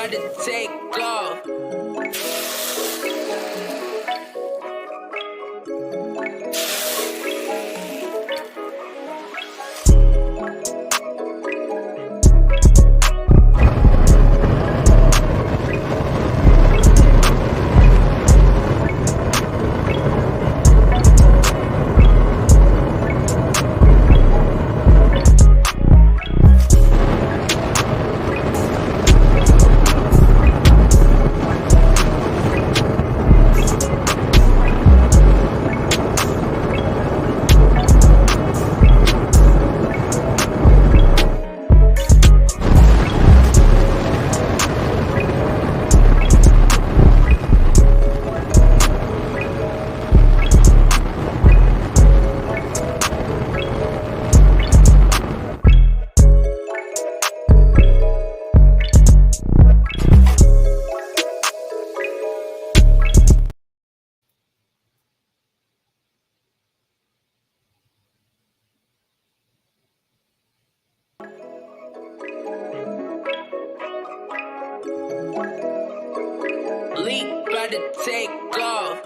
about to take off. Leap about to take off.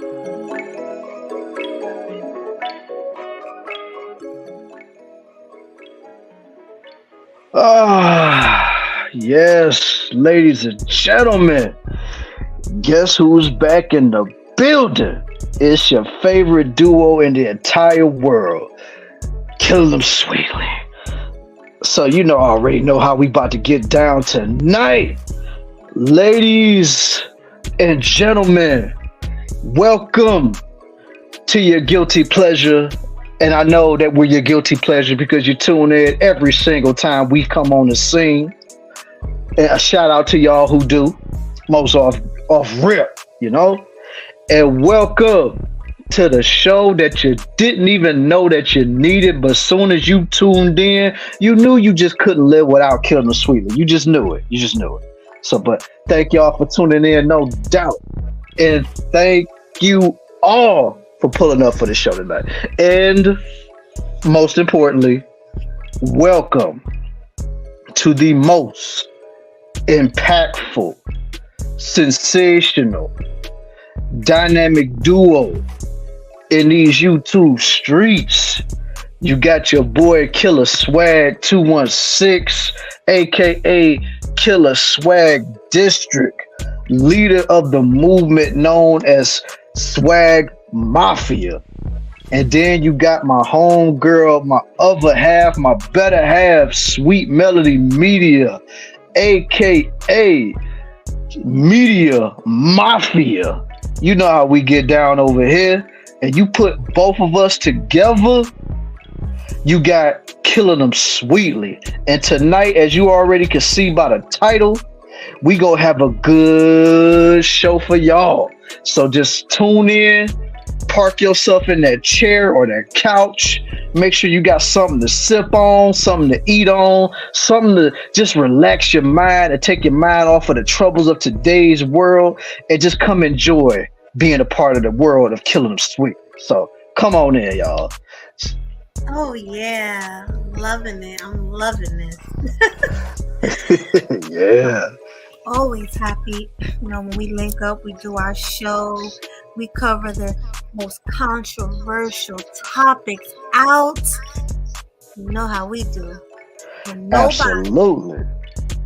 Yes, ladies and gentlemen. Guess who's back in the building? It's your favorite duo in the entire world, KillinEmSweetly. So you know, I already know how we about to get down tonight. Ladies and gentlemen, welcome to your guilty pleasure. And I know that we're your guilty pleasure because you tune in every single time we come on the scene. And a shout out to y'all who do, most off rip, you know. And welcome to the show that you didn't even know that you needed, but as soon as you tuned in, you knew you just couldn't live without KillinEmSweetly. You just knew it. You just knew it. So, but thank y'all for tuning in, no doubt. And thank you all for pulling up for the show tonight. And most importantly, welcome to the most impactful, sensational, dynamic duo in these YouTube streets. You got your boy Killer Swag 216, aka Killer Swag District, leader of the movement known as Swag Mafia. And then you got my home girl, my other half, my better half, Sweet Melody Media, aka Media Mafia. You know how we get down over here. And you put both of us together, you got KillinEmSweetly. And tonight, as you already can see by the title, we gonna have a good show for y'all. So just tune in, park yourself in that chair or that couch. Make sure you got something to sip on, something to eat on, something to just relax your mind and take your mind off of the troubles of today's world and just come enjoy being a part of the world of KillinEmSweetly. So come on in, y'all. Oh yeah, I'm loving it. I'm loving this. Yeah. Always happy, when we link up, we do our show, we cover the most controversial topics out. You know how we do. And Absolutely.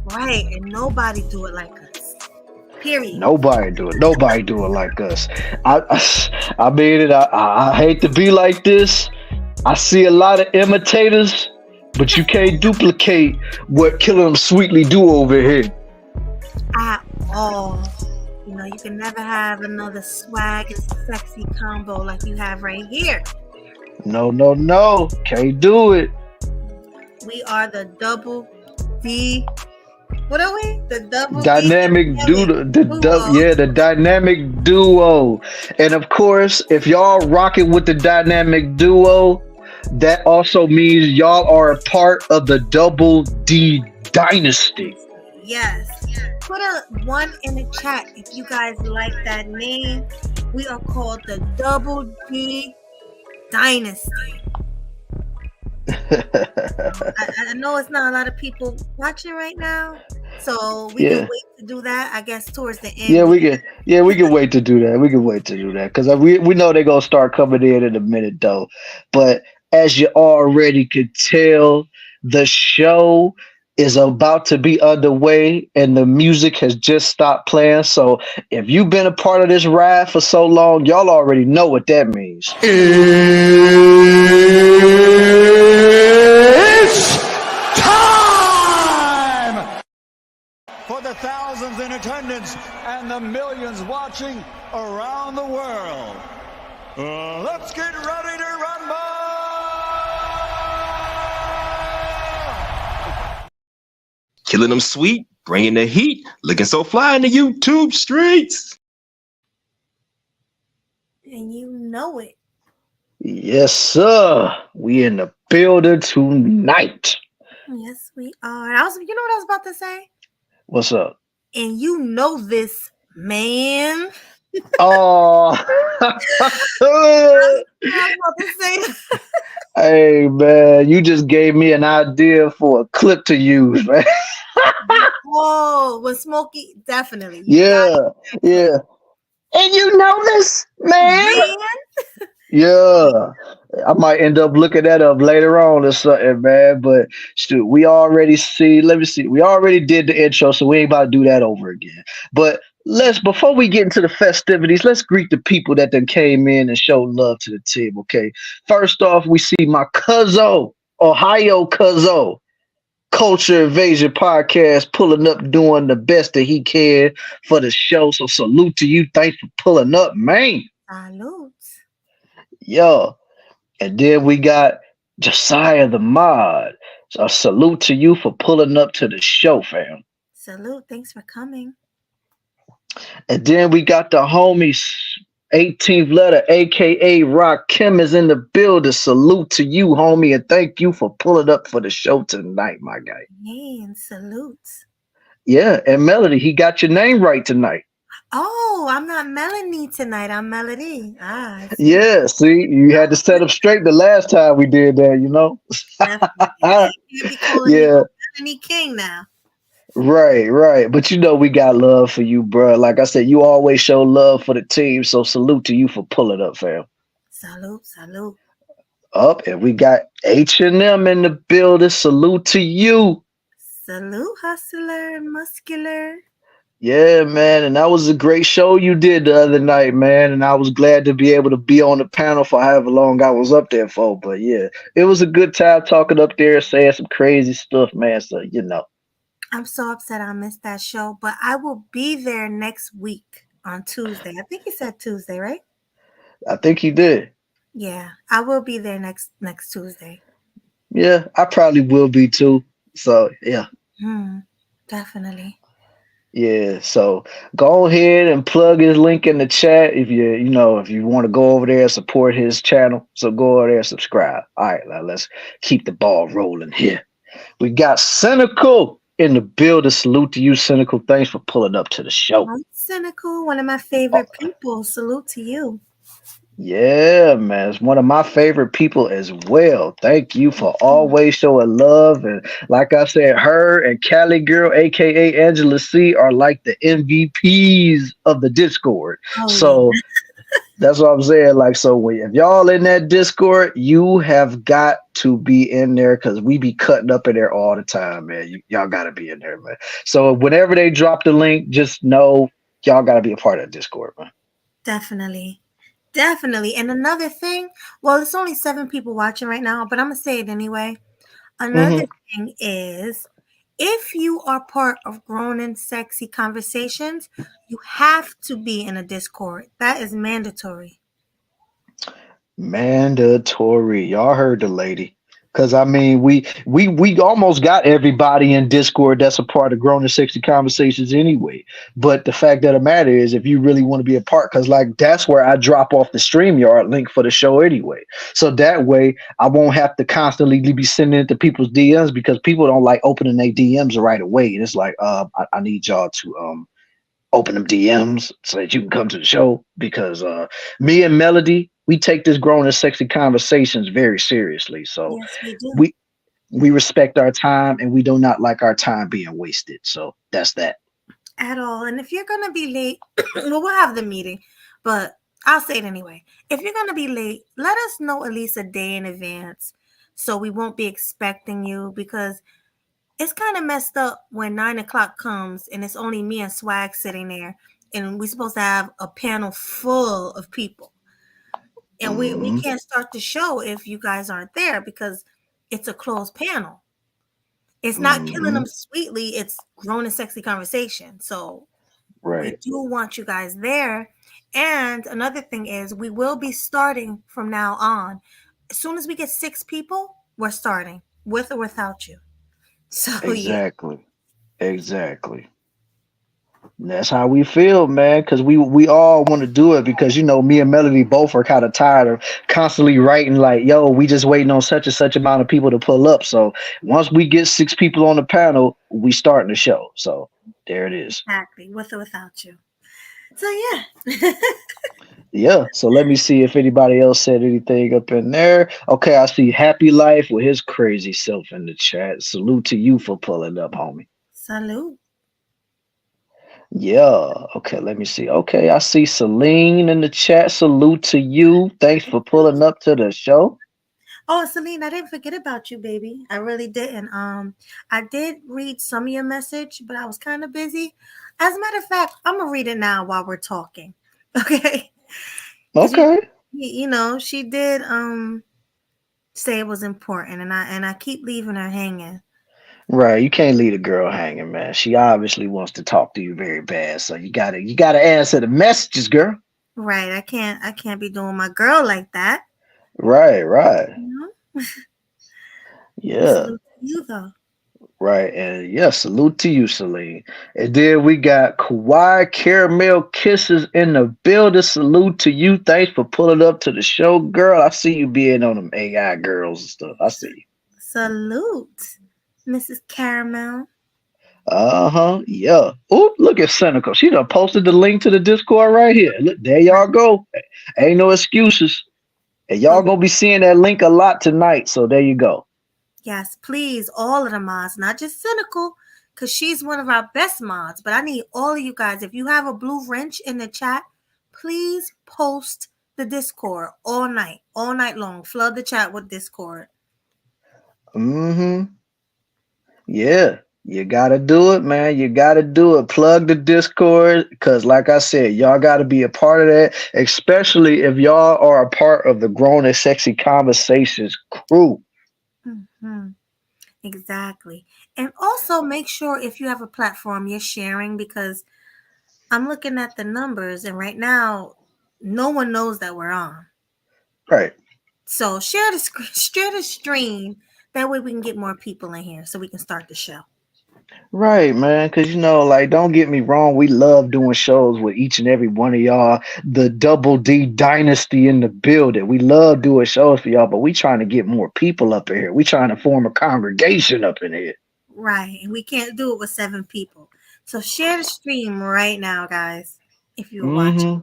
Right, and nobody do it like us. Period. Nobody do it like us. I mean it. I hate to be like this. I see a lot of imitators, but you can't duplicate what KillinEmSweetly do over here. At all. You can never have another swag and sexy combo like you have right here. No. Can't do it. We are the double D. What are we? The double dynamic duo. The dynamic duo. And of course, if y'all rocking with the dynamic duo, that also means y'all are a part of the Double D Dynasty. Yes. Put a 1 in the chat if you guys like that name. We are called the Double D Dynasty. I know it's not a lot of people watching right now, So we can Yeah. wait to do that. I guess towards the Yeah, end. we can. Yeah, we can wait to do that. We can wait to do that because we know they're gonna start coming in a minute though. But as you already could tell, the show is about to be underway, and the music has just stopped playing. So if you've been a part of this ride for so long, y'all already know what that means. It's time for the thousands in attendance and the millions watching around the world. Let's get ready to rumble! Killing them sweet, bringing the heat, looking so fly in the YouTube streets. And you know it. Yes, sir. We in the building tonight. Yes, we are. You know what I was about to say? What's up? And you know this, man. Oh, I was about to say. hey man, you just gave me an idea for a clip to use, man. Oh, with Smokey, definitely. Yeah, yeah. And you know this, man. Man. Yeah, I might end up looking that up later on or something, man. But shoot, we already see. Let me see. We already did the intro, so we ain't about to do that over again. But let's before we get into the festivities, let's greet the people that then came in and showed love to the team. Okay, first off, we see my cousin, Ohio cousin, Culture Invasion Podcast, pulling up, doing the best that he can for the show. So salute to you. Thanks for pulling up, man. Salute. Yo. And then we got Josiah the Mod. So a salute to you for pulling up to the show, fam. Salute. Thanks for coming. And then we got the homies, 18th letter, aka Rock Kim, is in the building. Salute to you, homie, and thank you for pulling up for the show tonight, my guy. Hey, and salute. Yeah, and Melody, he got your name right tonight. Oh, I'm not Melanie tonight. I'm Melody. I see. Yeah, see, you had to set up straight the last time we did that, you know? Definitely. You can't be calling me Yeah. Melanie King now. Right. But you know we got love for you, bro. Like I said, you always show love for the team, so salute to you for pulling up, fam. Salute. Up, and we got H&M in the building. Salute to you. Salute, hustler and muscular. Yeah, man, and that was a great show you did the other night, man. And I was glad to be able to be on the panel for however long I was up there for. But yeah, it was a good time talking up there, saying some crazy stuff, man. So you know. I'm so upset I missed that show, but I will be there next week on Tuesday. I think you said Tuesday, right? I think he did. Yeah, I will be there next Tuesday. Yeah, I probably will be too. So yeah. Definitely. Yeah, so go ahead and plug his link in the chat if you want to go over there and support his channel. So go over there and subscribe. All right, now let's keep the ball rolling here. We got Cynical in the building. Salute to you, Cynical. Thanks for pulling up to the show. I'm Cynical, one of my favorite people. Salute to you. Yeah, man. It's one of my favorite people as well. Thank you for always showing love. And like I said, her and Cali Girl, aka Angela C, are like the MVPs of the Discord. Oh, So that's what I'm saying. Like, so if y'all in that Discord, you have got to be in there because we be cutting up in there all the time, man. Y'all got to be in there, man. So whenever they drop the link, just know y'all got to be a part of the Discord, man. Definitely. And another thing, well, it's only 7 people watching right now, but I'm going to say it anyway. Another thing is, if you are part of Grown and Sexy Conversations, you have to be in a Discord. That is mandatory. Mandatory. Y'all heard the lady. Because I mean, we almost got everybody in Discord that's a part of Grown and Sexy Conversations anyway. But the fact of the matter is, if you really want to be a part, because like that's where I drop off the StreamYard link for the show anyway. So that way I won't have to constantly be sending it to people's DMs because people don't like opening their DMs right away. And it's like, I need y'all to open them DMs so that you can come to the show because me and Melody, we take this Grown and Sexy Conversations very seriously. So yes, we do. We respect our time and we do not like our time being wasted. So that's that. At all. And if you're gonna be late, well, we'll have the meeting, but I'll say it anyway. If you're gonna be late, let us know at least a day in advance, so we won't be expecting you, because it's kind of messed up when 9 o'clock comes and it's only me and Swag sitting there, and we're supposed to have a panel full of people, and we Mhm. can't start the show if you guys aren't there because it's a closed panel. It's not killing them Mhm. sweetly. It's grown and sexy conversation. So we Right. do want you guys there. And another thing is, we will be starting from now on. As soon as we get 6 people, we're starting with or without you. So yeah, Exactly. Exactly. That's how we feel, man. Because we all want to do it because me and Melody both are kind of tired of constantly writing like, "Yo, we just waiting on such and such amount of people to pull up." So once we get 6 people on the panel, we starting the show. So there it is. exactly, with or without you. So yeah. Yeah. So let me see if anybody else said anything up in there. Okay, I see Happy Life with his crazy self in the chat. Salute to you for pulling up, homie. Salute. Yeah. Okay, let me see. Okay, I see Celine in the chat. Salute to you. Thanks for pulling up to the show. Oh, Celine, I didn't forget about you, baby. I really didn't. I did read some of your message, but I was kind of busy. As a matter of fact, I'm gonna read it now while we're talking. Okay. Because Okay. she did say it was important, and I keep leaving her hanging. Right. You can't leave a girl hanging, man. She obviously wants to talk to you very bad. So you gotta answer the messages, girl. Right. I can't be doing my girl like that. Right, right. You know? But Yeah. salute to you though. Right, and yeah, salute to you, Celine. And then we got Kawhi Caramel Kisses in the building. Salute to you. Thanks for pulling up to the show, girl. I see you being on them AI girls and stuff. I see you. Salute, Mrs. Caramel. Uh-huh. Yeah. Oh, look at Cynical. She done posted the link to the Discord right here. Look, there y'all go. Ain't no excuses. And y'all Salute. gonna be seeing that link a lot tonight. So there you go. Yes, please, all of the mods, not just Cynical, because she's one of our best mods. But I need all of you guys. If you have a blue wrench in the chat, please post the Discord all night long. Flood the chat with Discord. Mm-hmm. Yeah, you gotta do it, man. You gotta do it. Plug the Discord, because, like I said, y'all gotta be a part of that, especially if y'all are a part of the Grown and Sexy Conversations crew. Hmm. Exactly. And also make sure if you have a platform you're sharing, because I'm looking at the numbers and right now no one knows that we're on. Right. So share the share the stream. That way we can get more people in here so we can start the show. Right, man. Because, like, don't get me wrong. We love doing shows with each and every one of y'all. The Double D Dynasty in the building. We love doing shows for y'all, but we trying to get more people up in here. We trying to form a congregation up in here. Right. And we can't do it with 7 people. So share the stream right now, guys, if you're watching. Mm-hmm.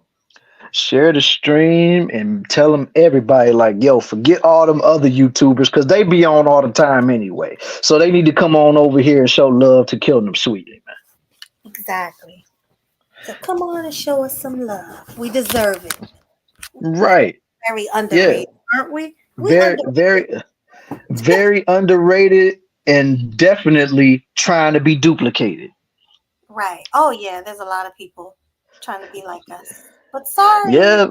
Share the stream and tell them everybody like, yo, forget all them other YouTubers because they be on all the time anyway. So they need to come on over here and show love to Killing Them Sweetly, man. Exactly. So come on and show us some love. We deserve it. Right. Very Yeah. underrated, aren't we? We Very, underrated. very, very underrated and definitely trying to be duplicated. Right. Oh yeah, there's a lot of people trying to be like us. But sorry. Yeah.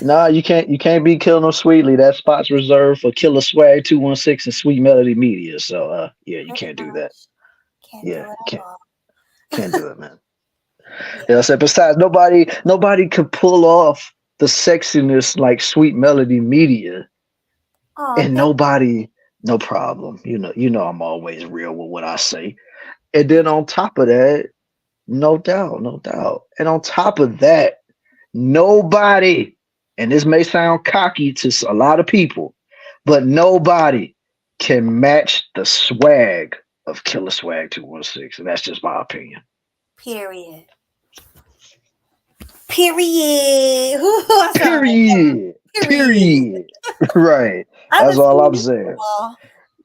Nah, you can't be Killing Them Sweetly. That spot's reserved for Killer Swag 216 and Sweet Melody Media. So yeah, you Pretty can't do that. much. Can't do Yeah, it at can't all. can't do it, man. Yeah. You know what I'm saying? Besides, nobody can pull off the sexiness like Sweet Melody Media, Oh, and thank nobody, no problem. You know I'm always real with what I say. And then on top of that, no doubt, no doubt. And on top of that, nobody, and this may sound cocky to a lot of people, but nobody can match the swag of Killer Swag 216. And that's just my opinion. period. Period. I sound like that. Period. Period. Period. Right. I That's haven't all seen I'm you in a saying. while.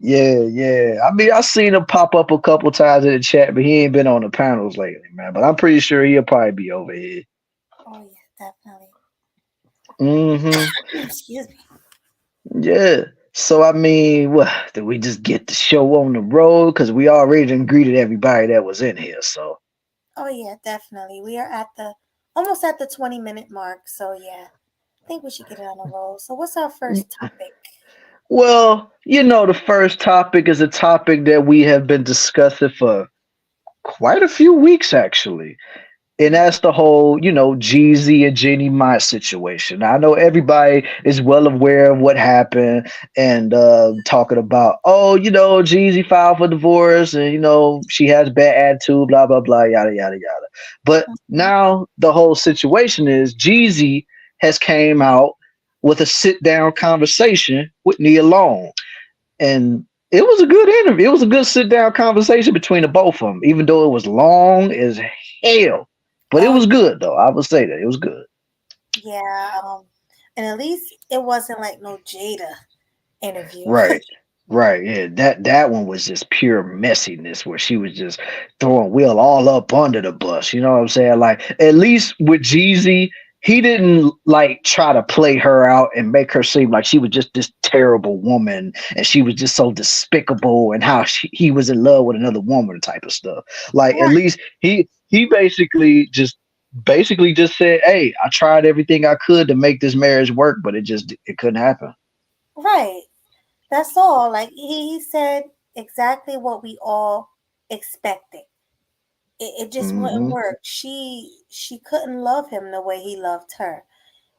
Yeah. I mean, I seen him pop up a couple times in the chat, but he ain't been on the panels lately, man. But I'm pretty sure he'll probably be over here. Oh yeah, definitely. Mm-hmm. Excuse me. Yeah. So I mean, what did we just get the show on the road? Because we already done greeted everybody that was in here. So Oh yeah, definitely. We are at the almost at the 20-minute mark. So yeah, I think we should get it on the roll. So what's our first topic? well, the first topic is a topic that we have been discussing for quite a few weeks actually. And that's the whole, Jeezy and Jeannie Mai situation. Now, I know everybody is well aware of what happened and talking about, oh, Jeezy filed for divorce and, she has bad attitude, blah, blah, blah, yada, yada, yada. But Mhm. now the whole situation is Jeezy has came out with a sit down conversation with Nia Long. And it was a good interview. It was a good sit down conversation between the both of them, even though it was long as hell. But it Oh was good though. I would say that it was good. yeah, and at least it wasn't like no Jada interview. Right. Right, yeah, that one was just pure messiness where she was just throwing Will all up under the bus. You know what I'm saying? Like at least with Jeezy, he didn't like try to play her out and make her seem like she was just this terrible woman and she was just so despicable and how he was in love with another woman type of stuff. Like at Right, least he basically just said, "Hey, I tried everything I could to make this marriage work, but it couldn't happen." right. That's all. Like he said exactly what we all expected. It just wouldn't Hmm. work. She couldn't love him the way he loved her.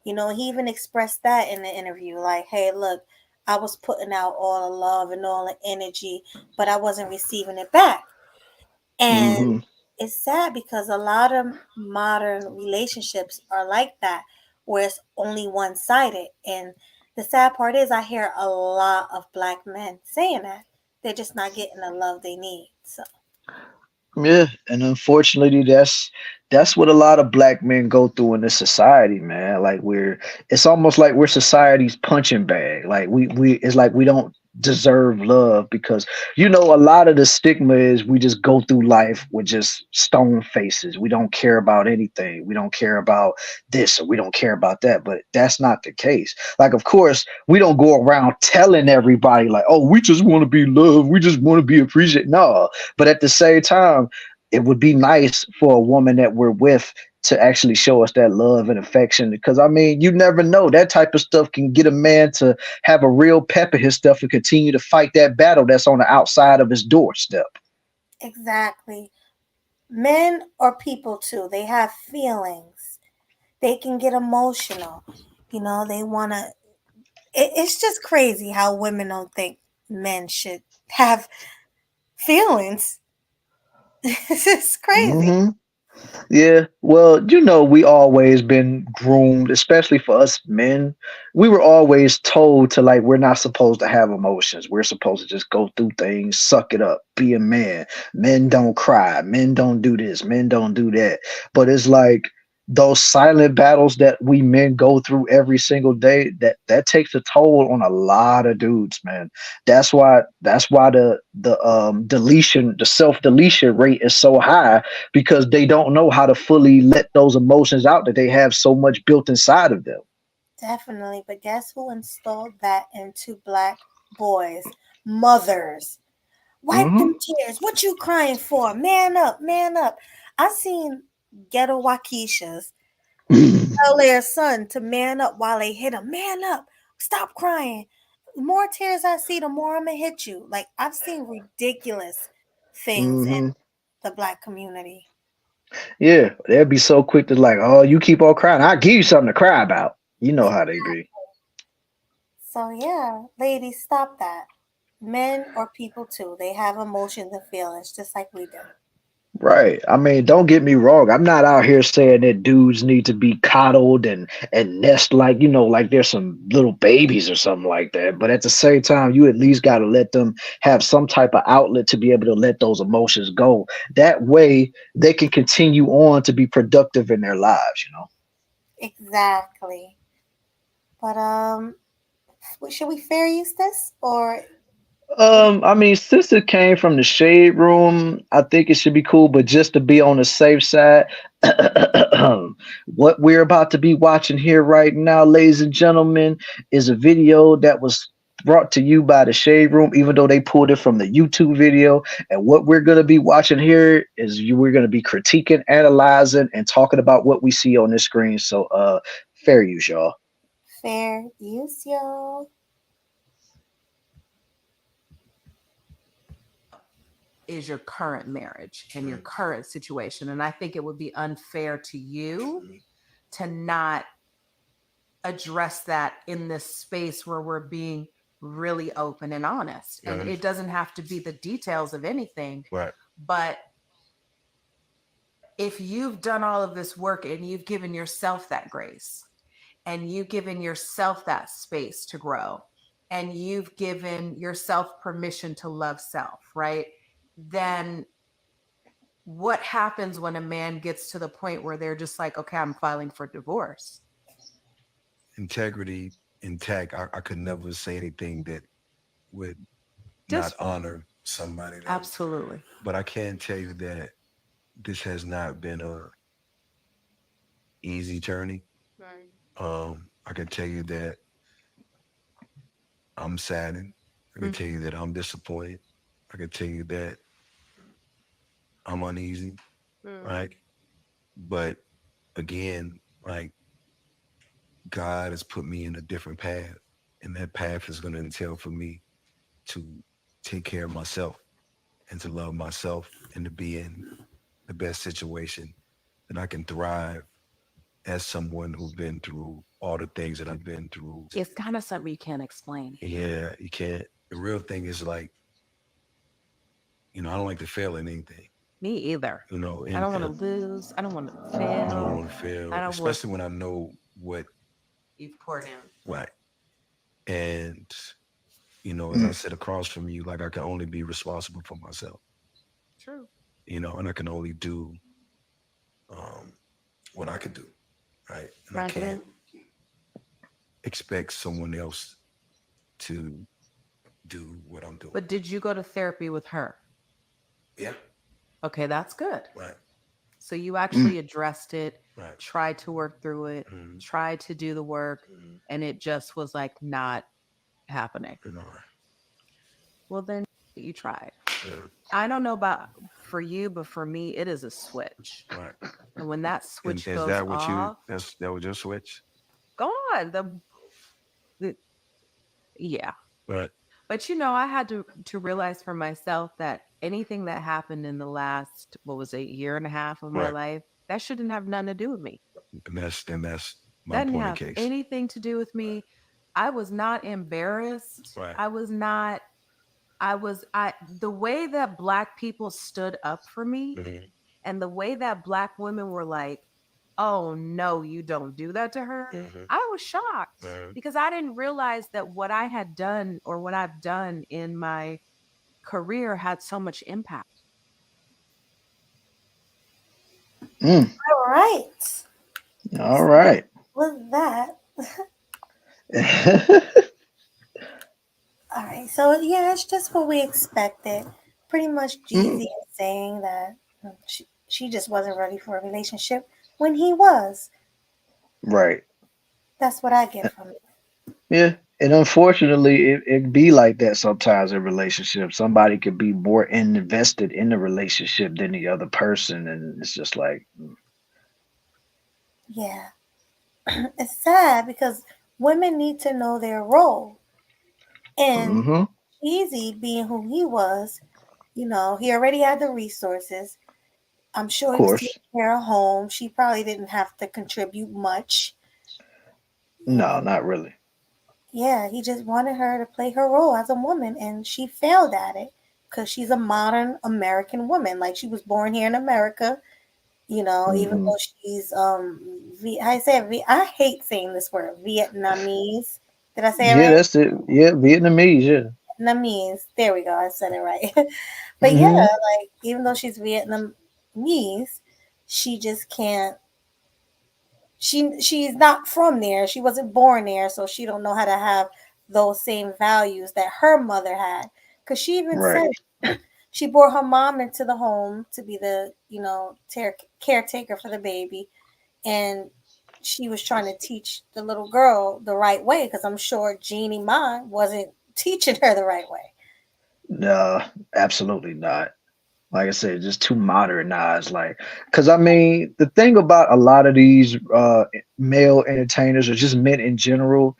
He even expressed that in the interview. Like, hey, look, I was putting out all the love and all the energy, but I wasn't receiving it back. And Hmm. it's sad because a lot of modern relationships are like that, where it's only one sided. And the sad part is, I hear a lot of black men saying that they're just not getting the love they need. So, Yeah, and unfortunately, that's what a lot of black men go through in this society, man. Like it's almost like we're society's punching bag. Like it's like we don't deserve love because a lot of the stigma is we just go through life with just stone faces. We don't care about anything. We don't care about this or we don't care about that. But that's not the case. Like, of course, we don't go around telling everybody like, oh, we just want to be loved. We just want to be appreciated. No, but at the same time, it would be nice for a woman that we're with to actually show us that love and affection because I mean you never know, that type of stuff can get a man to have a real pep in his stuff and continue to fight that battle that's on the outside of his doorstep. exactly. Men are people too, they have feelings, they can get emotional. They want to. It's just crazy how women don't think men should have feelings. It's crazy. Hmm. Yeah, well, we always been groomed, especially for us men. We were always told to like we're not supposed to have emotions. We're supposed to just go through things, suck it up, be a man. Men don't cry. Men don't do this. Men don't do that. But it's like those silent battles that we men go through every single day, that takes a toll on a lot of dudes, man. That's why the deletion, the self deletion rate is so high because they don't know how to fully let those emotions out that they have so much built inside of them. Definitely. But guess who installed that into black boys? Mothers. Wipe Hmm. them tears. What you crying for? Man up, man up. I seen ghetto Waukeshas tell their son to man up while they hit him. Man up. Stop crying. The more tears I see, the more I'm gonna hit you. Like I've seen ridiculous things in Hmm. the black community. Yeah, they'd be so quick to like, oh, you keep on crying. I'll give you something to cry about. You know how they be. So yeah, ladies, stop that. Men are people too. They have emotions and feelings just like we do. Right. I mean, don't get me wrong. I'm not out here saying that dudes need to be coddled and nest like, like there's some little babies or something like that. But at the same time, you at least got to let them have some type of outlet to be able to let those emotions go. That way they can continue on to be productive in their lives. Exactly. But should we fair use this or I mean, since it came from the shade room, I think it should be cool. But just to be on the safe side, what we're about to be watching here right now, ladies and gentlemen, is a video that was brought to you by the shade room, even though they pulled it from the YouTube video. And what we're gonna be watching here is we're gonna be critiquing, analyzing, and talking about what we see on this screen. So, fair use, y'all. Fair use, y'all. Is your current marriage and your current situation. And I think it would be unfair to you to not address that in this space where we're being really open and honest. And it doesn't have to be the details of anything. Right. But if you've done all of this work and you've given yourself that grace and you've given yourself that space to grow and you've given yourself permission to love self, right? Then what happens when a man gets to the point where they're just like, okay, I'm filing for divorce? Integrity intact. I could never say anything that would Just- not honor somebody. Absolutely. But I can tell you that this has not been a easy journey. Right. I can tell you that I'm saddened. I can tell you that I'm disappointed. I can tell you that I'm uneasy, right? But again, like, God has put me in a different path, and that path is going to entail for me to take care of myself and to love myself and to be in the best situation that I can thrive as someone who's been through all the things that I've been through. It's kind of something you can't explain. Yeah, you can't. The real thing is, like, I don't like to fail in anything. Me either. I don't want to lose. I don't want to fail. I don't want to fail, especially when I know what you've poured in. Right. And, as I sit across from you, like, I can only be responsible for myself. True. And I can only do what I can do, right? And I can't expect someone else to do what I'm doing. But did you go to therapy with her? Yeah. Okay, that's good. Right. So you actually addressed it, right. Tried to work through it, tried to do the work, and it just was like not happening. Well, then you tried. Yeah. I don't know about for you, but for me, it is a switch. Right. And when that switch is goes that what off, that was your switch? gone. Yeah. Right. But I had to realize for myself that anything that happened in the last, year and a half of my life, that shouldn't have nothing to do with me. And that's my That didn't point of have case. anything to do with me. I was not embarrassed. Right. I was not. The way that Black people stood up for me, and the way that Black women were like, "Oh no, you don't do that to her." I was shocked because I didn't realize that what I had done or what I've done in my career had so much impact. All right. All right. With that. All right. So, yeah, it's just what we expected. Pretty much Jeezy is saying that she just wasn't ready for a relationship when he was. Right. That's what I get from it. Yeah. And unfortunately, it be like that sometimes in relationships. Somebody could be more invested in the relationship than the other person. And it's just like. Yeah. It's sad because women need to know their role. And Jeezy, being who he was, he already had the resources. I'm sure he was taking care of home. She probably didn't have to contribute much. No, not really. Yeah, he just wanted her to play her role as a woman, and she failed at it because she's a modern American woman. Like, she was born here in America, even though she's I hate saying this word, Vietnamese. Did I say it right? Yeah, that's it. Yeah, Vietnamese. Yeah. Vietnamese. There we go. I said it right. But yeah, like, even though she's Vietnamese, she just can't. She's not from there. She wasn't born there, so she don't know how to have those same values that her mother had. Because she even Right. said she brought her mom into the home to be the, caretaker for the baby. And she was trying to teach the little girl the right way because I'm sure Jeannie Mai wasn't teaching her the right way. No, absolutely not. Like I said, just too modernized. Like, because I mean, the thing about a lot of these male entertainers or just men in general,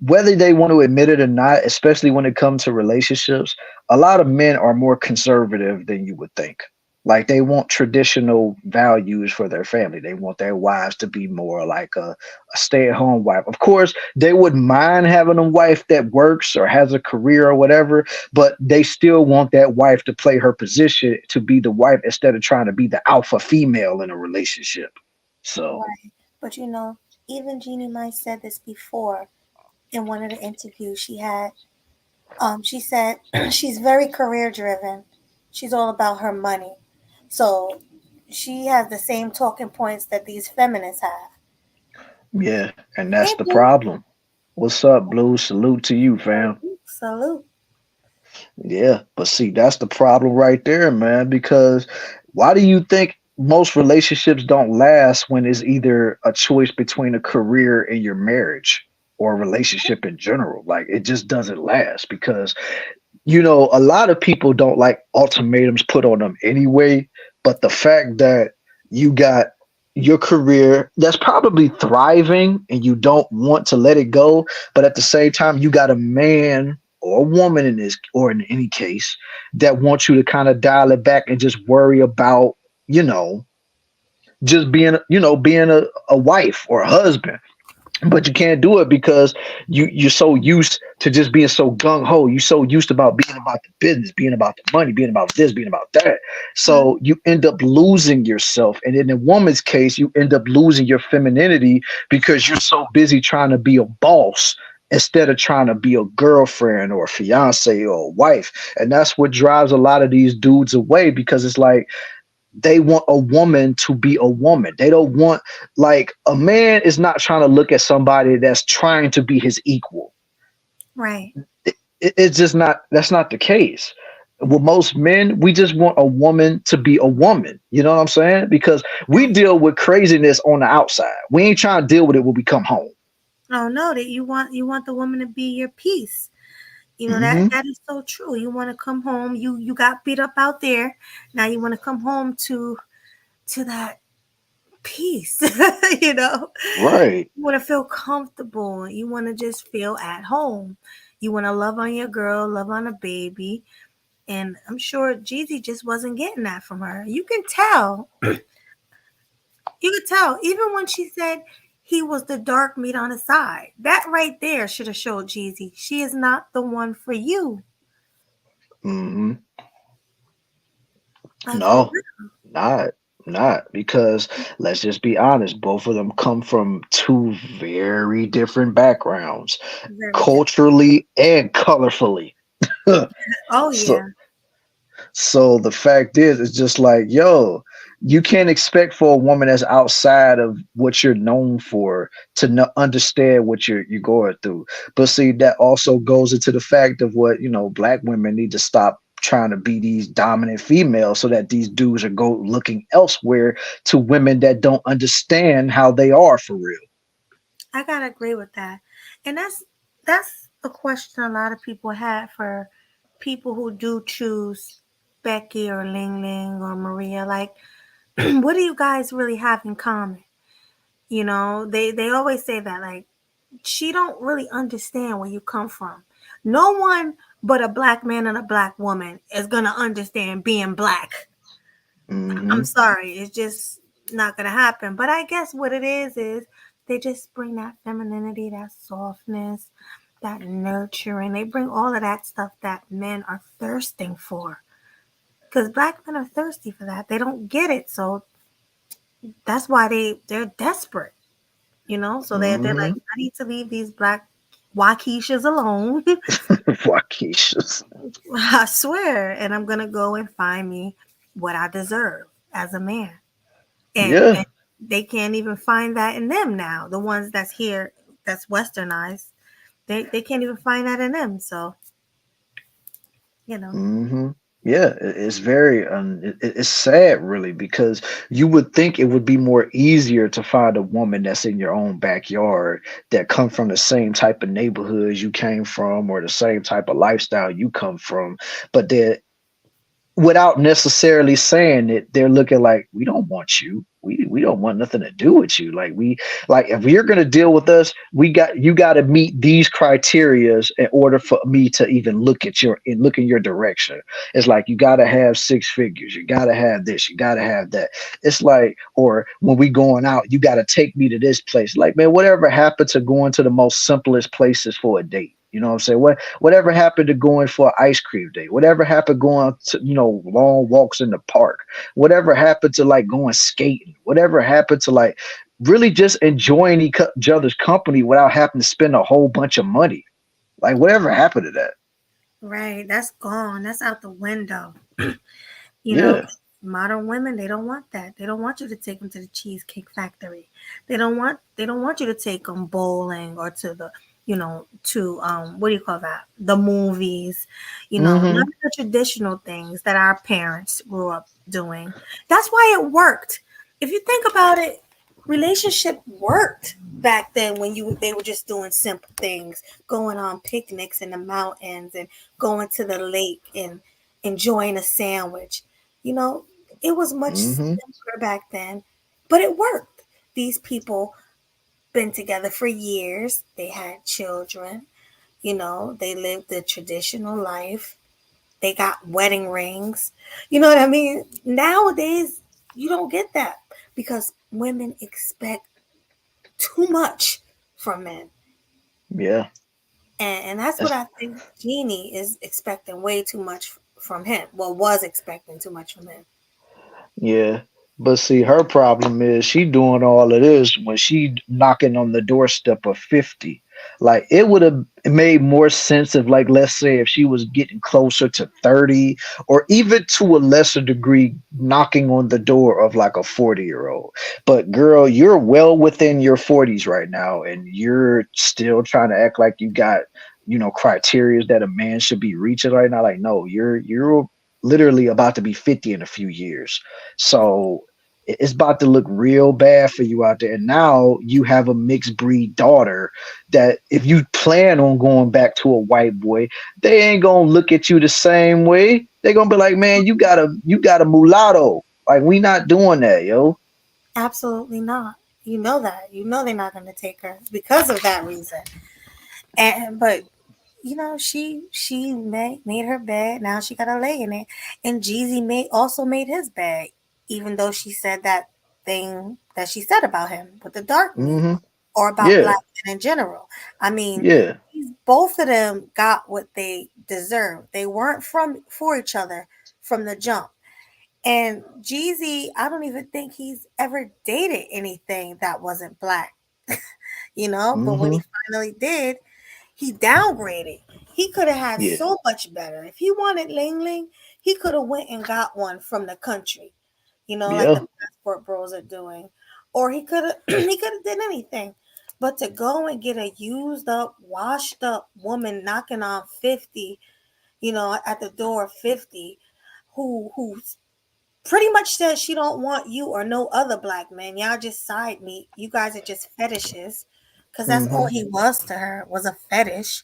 whether they want to admit it or not, especially when it comes to relationships, a lot of men are more conservative than you would think. Like they want traditional values for their family. They want their wives to be more like a stay-at-home wife. Of course, they wouldn't mind having a wife that works or has a career or whatever, but they still want that wife to play her position to be the wife instead of trying to be the alpha female in a relationship. So Right. But even Jeannie Mai said this before in one of the interviews she had. She said she's very career driven. She's all about her money. So she has the same talking points that these feminists have. yeah, and that's Hey, the Blue. problem. What's up, Blue? Salute to you, fam. Salute. Salute. Yeah, but see, that's the problem right there, man. Because why do you think most relationships don't last when it's either a choice between a career and your marriage or a relationship in general? Like it just doesn't last because a lot of people don't like ultimatums put on them anyway. But the fact that you got your career that's probably thriving and you don't want to let it go, but at the same time, you got a man or a woman in this, or in any case, that wants you to kind of dial it back and just worry about, you know, just being a wife or a husband, but you can't do it because you're so used to just being so gung ho. You're so used about being about the business, being about the money, being about this, being about that. Mhm. So you end up losing yourself. And in a woman's case, you end up losing your femininity because you're so busy trying to be a boss instead of trying to be a girlfriend or a fiance or a wife. And that's what drives a lot of these dudes away because it's like they want a woman to be a woman. They don't want, like, a man is not trying to look at somebody that's trying to be his equal. Right. It's just not, that's not the case. With most men, we just want a woman to be a woman. You know what I'm saying? Because we deal with craziness on the outside. We ain't trying to deal with it when we come home. Oh no, that you want the woman to be your peace. That Hmm. that is so true. You want to come home. You got beat up out there. Now you want to come home to that peace. you know. Right. You want to feel comfortable. You want to just feel at home. You want to love on your girl, love on a baby. And I'm sure Jeezy just wasn't getting that from her. You can tell. You could tell. Even when she said he was the dark meat on his side. That right there should have showed Jeezy she is not the one for you. Hmm. Like for No, not not because let's just be honest, both of them come from two very different backgrounds, real. Very different. culturally and colorfully. Oh so yeah. so the fact is, it's just like, yo, you can't expect for a woman that's outside of what you're known for to understand what you're going through. But see, that also goes into the fact of what, black women need to stop trying to be these dominant females so that these dudes are go looking elsewhere to women that don't understand how they are for real. I gotta agree with that. And that's a question a lot of people have for people who do choose Becky or Ling Ling or Maria. Like, what do you guys really have in common? They always say that, like, she don't really understand where you come from. No one but a black man and a black woman is gonna understand being black. I'm Hmm. sorry, it's just not gonna happen. But I guess what it is they just bring that femininity, that softness, that nurturing. They bring all of that stuff that men are thirsting for. Because black men are thirsty for that. They don't get it, so that's why they're desperate. So they're like, Hmm. I need to leave these black Waukeshas alone. Waukesha. I swear, and I'm gonna go and find me what I deserve as a man. And Yeah. they can't even find that in them now. The ones that's here, that's westernized, they can't even find that in them. So you know. Hmm. Yeah, it's very it's sad really because you would think it would be more easier to find a woman that's in your own backyard that come from the same type of neighborhoods you came from or the same type of lifestyle you come from, but they're without necessarily saying it, they're looking like we don't want you. We don't want nothing to do with you. Like we like if you're gonna deal with us, we got you got to meet these criterias in order for me to even look at your and look in your direction. It's like you got to have six figures. You got to have this. You got to have that. It's like or when we going out, you got to take me to this place. Like man, whatever happened to going to the most simplest places for a date? You know what I'm saying? Whatever happened to going for an ice cream day? Whatever happened going to, long walks in the park? Whatever happened to like going skating? Whatever happened to like really just enjoying each other's company without having to spend a whole bunch of money? Like whatever happened to that? Right, that's gone. That's out the window. You know, Yeah. 'cause modern women, they don't want that. They don't want you to take them to the Cheesecake Factory. They don't want you to take them bowling or to the, to what do you call that? The movies. None Mm-hmm. of the traditional things that our parents grew up doing. That's why it worked. If you think about it, relationship worked back then when you they were just doing simple things, going on picnics in the mountains and going to the lake and enjoying a sandwich. You know, it was much Mm-hmm. simpler back then, but it worked. These people been together for years. They had children. They lived the traditional life. They got wedding rings. You know what I mean? Nowadays, you don't get that because women expect too much from men. Yeah. And that's what That's, I think Jeannie is expecting way too much from him. Well, was expecting too much from him. Yeah. But see, her problem is she doing all of this when she knocking on the doorstep of 50. Like it would have made more sense if, like, let's say if she was getting closer to 30 or even to a lesser degree, knocking on the door of like a 40-year-old. But girl, you're well within your 40s right now, and you're still trying to act like you got, criteria that a man should be reaching right now. Like, no, you're literally about to be 50 in a few years. So it's about to look real bad for you out there. And now you have a mixed breed daughter that if you plan on going back to a white boy, they ain't gonna look at you the same way. They're gonna be like, man, you got a mulatto. Like we not doing that, yo. Absolutely not. You know that. You know they're not going to take her because of that reason. But she made her bed. Now she got to lay in it. And Jeezy made his bed, even though she said that thing that she said about him with the dark meat Mm-hmm. or about Yeah. black men in general. I mean, Yeah. both of them got what they deserved. They weren't from for each other from the jump. And Jeezy, I don't even think he's ever dated anything that wasn't black, But when he Mm-hmm. finally did, he downgraded. He could have had Yeah. so much better. If he wanted Ling Ling, he could have went and got one from the country, like the Yeah. passport bros are doing. Or he could have he could have did anything. But to go and get a used up, washed up woman knocking on 50, at the door of 50, who's pretty much said she don't want you or no other black man. Y'all just side meet. You guys are just fetishes. Cause that's all Mm-hmm. he was to her, was a fetish,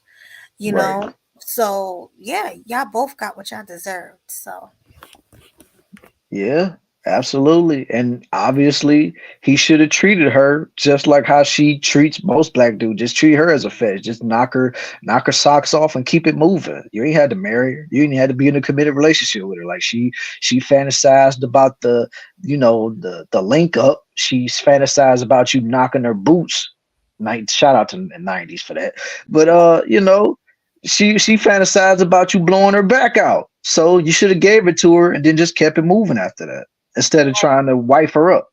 you Right. know. So yeah, y'all both got what y'all deserved. So Yeah, absolutely. And obviously, he should have treated her just like how she treats most black dudes. Just treat her as a fetish. Just knock her socks off and keep it moving. You ain't had to marry her. You ain't had to be in a committed relationship with her. Like she fantasized about the link up. She's fantasized about you knocking her boots. Shout out to the 90s for that. But she fantasized about you blowing her back out. So you should have gave it to her and then just kept it moving after that instead of trying to wife her up.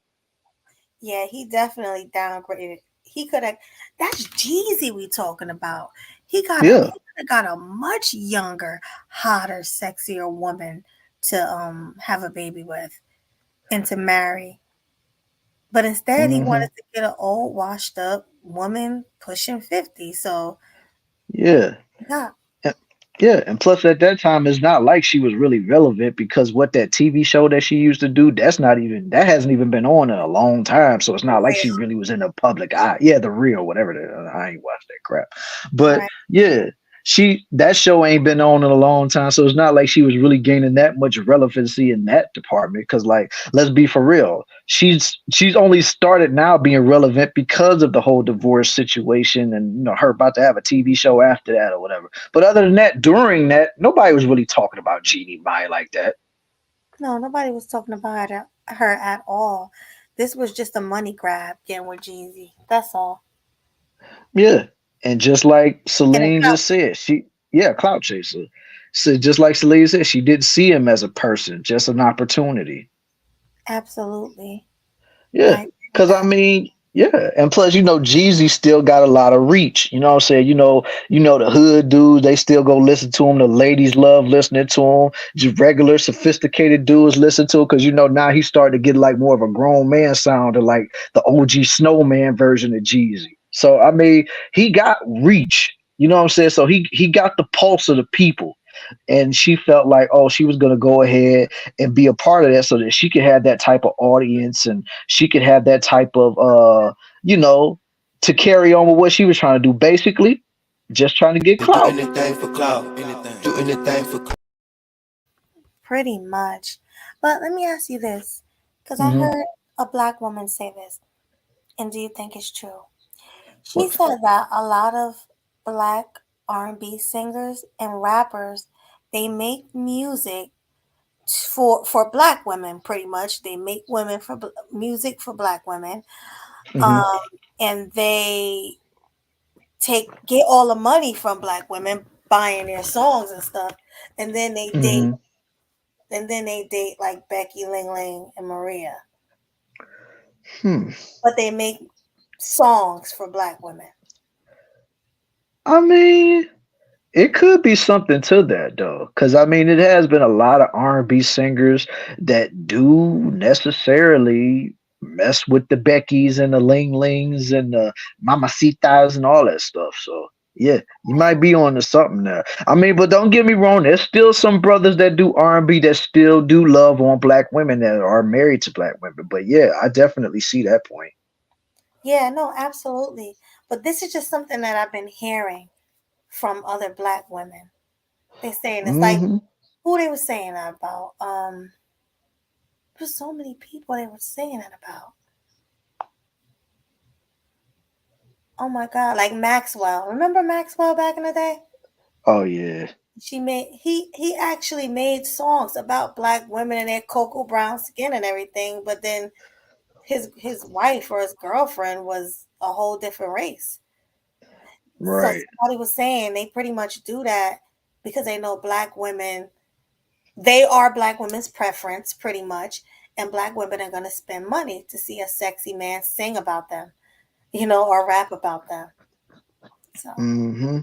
yeah, he definitely downgraded. He could have. That's Jeezy we talking about. He Yeah. could have got a much younger, hotter, sexier woman to have a baby with and to marry. But instead, he Hmm. wanted to get an old, washed up woman pushing 50. So, Yeah. yeah. Yeah, and plus at that time, it's not like she was really relevant because what that TV show that she used to do, that hasn't even been on in a long time. So it's For not like she real. really was in the public eye. Yeah, the real, whatever. I ain't watched that crap, but Right. yeah, that show ain't been on in a long time. So it's not like she was really gaining that much relevancy in that department. Because like, let's be for real, she's only started now being relevant because of the whole divorce situation and her about to have a TV show after that or whatever. But other than that, during that, nobody was really talking about Jeannie Mai like that. No, nobody was talking about her at all. This was just a money grab getting with Jeezy. That's all. Yeah. And just like And a Celine clout just chase. said, clout chaser. So just like Celine said, she didn't see him as a person, just an opportunity. Absolutely. I Yeah. agree with Cause I that. mean, yeah. And plus, Jeezy still got a lot of reach. You know what I'm saying? The hood dudes, they still go listen to him. The ladies love listening to him. Just regular sophisticated dudes listen to him. Cause now he's starting to get like more of a grown man sound to like the OG Snowman version of Jeezy. So I mean, he got reach. You know what I'm saying? So he got the pulse of the people. And she felt like, oh, she was going to go ahead and be a part of that so that she could have that type of audience and she could have that type of you know to carry on with what she was trying to do, basically just trying to get Do clout. anything for clout. Anything. Do anything for clout. Pretty much. But let me ask you this, because I Hmm. heard a black woman say this, and do you think it's true? She What? said that a lot of black R&B singers and rappers, they make music for black women. Pretty much they make women for music for black women, Hmm. um and they get all the money from black women buying their songs and stuff, and then they date Hmm. like Becky, Ling Ling, and Maria, Hmm. but they make songs for black women. I mean, it could be something to that though, because I mean, it has been a lot of R&B singers that do necessarily mess with the Beckys and the Ling Lings and the Mamacitas and all that stuff. So yeah, you might be on to something there. I mean, but don't get me wrong, there's still some brothers that do R&B that still do love on black women that are married to black women. But yeah, I definitely see that point. Yeah, no, absolutely. But this is just something that I've been hearing from other black women. They saying it's like Hmm. who they were saying that about. There's so many people they were saying that about. Oh my God, like Maxwell. Remember Maxwell back in the day? Oh yeah. He actually made songs about black women and their cocoa brown skin and everything, but then his wife or his girlfriend was a whole different race. So Right. somebody was saying they pretty much do that because they know black women, they are black women's preference pretty much, and black women are going to spend money to see a sexy man sing about them, or rap about them. So Hmm.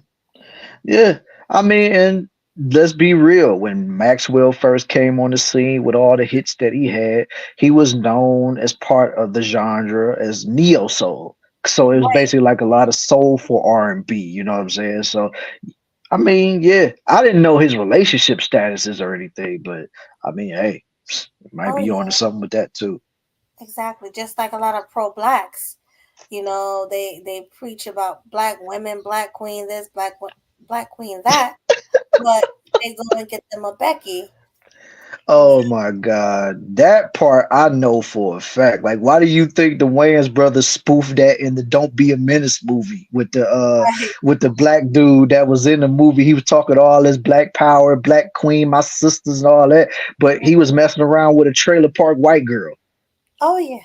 Yeah, I mean, and let's be real. When Maxwell first came on the scene with all the hits that he was known as part of the genre as neo soul. So it was right. basically like a lot of soulful R&B. You know what I'm saying? So I mean, yeah, I didn't know his relationship statuses or anything, but I mean, hey, it might Oh be on to yeah, something with that too. exactly. Just like a lot of pro blacks, they preach about black women, black queen this, black queen that, but they go and get them a Becky. Yeah. Oh my God. That part I know for a fact. Like, why do you think the Wayans brothers spoofed that in the Don't Be a Menace movie Right. with the black dude that was in the movie? He was talking all this black power, black queen, my sisters and all that, but he was messing around with a trailer park white girl. Oh yeah,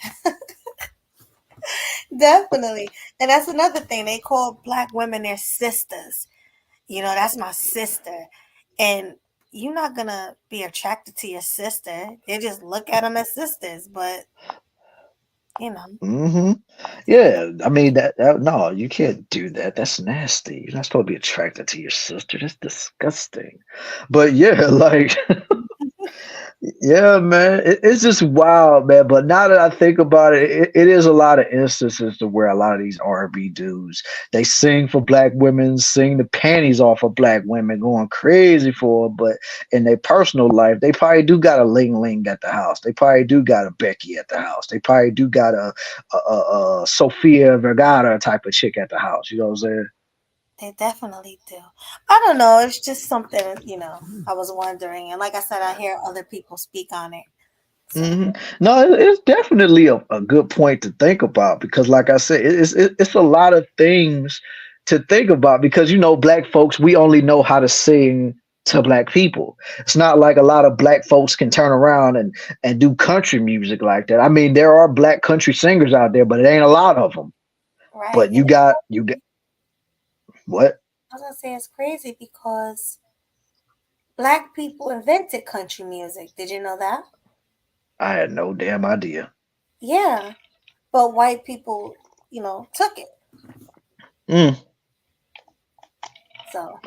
definitely. And that's another thing. They call black women their sisters. That's my sister. And you're not gonna be attracted to your sister. They just look at them as sisters, but you know, Hmm. Yeah, I mean no, you can't do that. That's nasty. You're not supposed to be attracted to your sister. That's disgusting. But yeah, like Yeah, man, it's just wild, man. But now that I think about it, it is a lot of instances to where a lot of these R&B dudes they sing for black women, sing the panties off of black women, going crazy for 'em, but in their personal life, they probably do got a Ling Ling at the house. They probably do got a Becky at the house. They probably do got a Sofia Vergara type of chick at the house. You know what I'm saying? They definitely do. I don't know. It's just something, I was wondering. And like I said, I hear other people speak on it. So, No, it's definitely a good point to think about because, like I said, it's a lot of things to think about because black folks we only know how to sing to black people. It's not like a lot of black folks can turn around and do country music like that. I mean, there are black country singers out there, but it ain't a lot of them. right. But And you got what? I was going to say it's crazy because black people invented country music. Did you know that? I had no damn idea. Yeah. But white people, took it. Mm, So,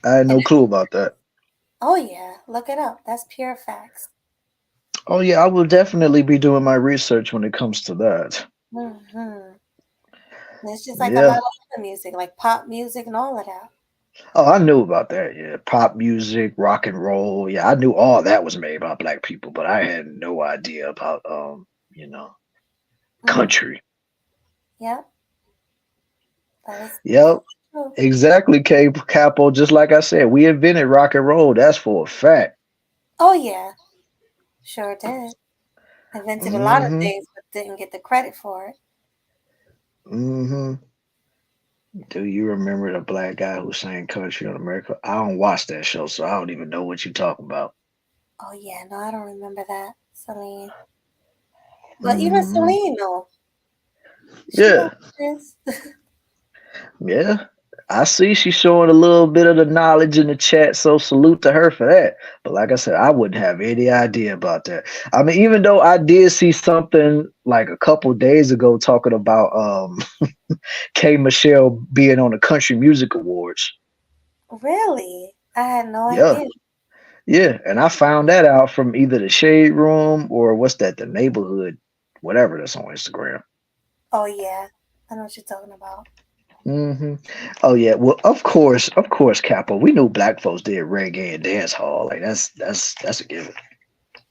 I had and no clue about that. oh, yeah. Look it up. That's pure facts. Oh yeah, I will definitely be doing my research when it comes to that. hmm It's just like a lot Yeah. of other music, like pop music and all of that. Oh, I knew about that. Yeah, pop music, rock and roll. Yeah, I knew all that was made by black people, but I had no idea about Mm, country. yeah, that Yep, is true. exactly, Capo. Just like I said, we invented rock and roll. That's for a fact. Oh, yeah. Sure did. Invented a lot of Mm-hmm. things, but didn't get the credit for it. Mm-hmm. Do you remember the black guy who sang country on America? I don't watch that show, so I don't even know what you're talking about. Oh, yeah. No, I don't remember that, Celine. But even Mm-hmm. Celine, though, she knows Yeah. this. Yeah, I see she's showing a little bit of the knowledge in the chat, so salute to her for that. But like I said, I wouldn't have any idea about that. I mean, even though I did see something like a couple days ago talking about K Michelle being on the Country Music Awards. Really? I had no Yeah, idea. yeah, and I found that out from either the Shade Room or what's that, the Neighborhood, whatever that's on Instagram. Oh, yeah. I know what you're talking about. hmm Oh yeah, well of course, Capo. We knew black folks did reggae and dance hall. Like that's a given.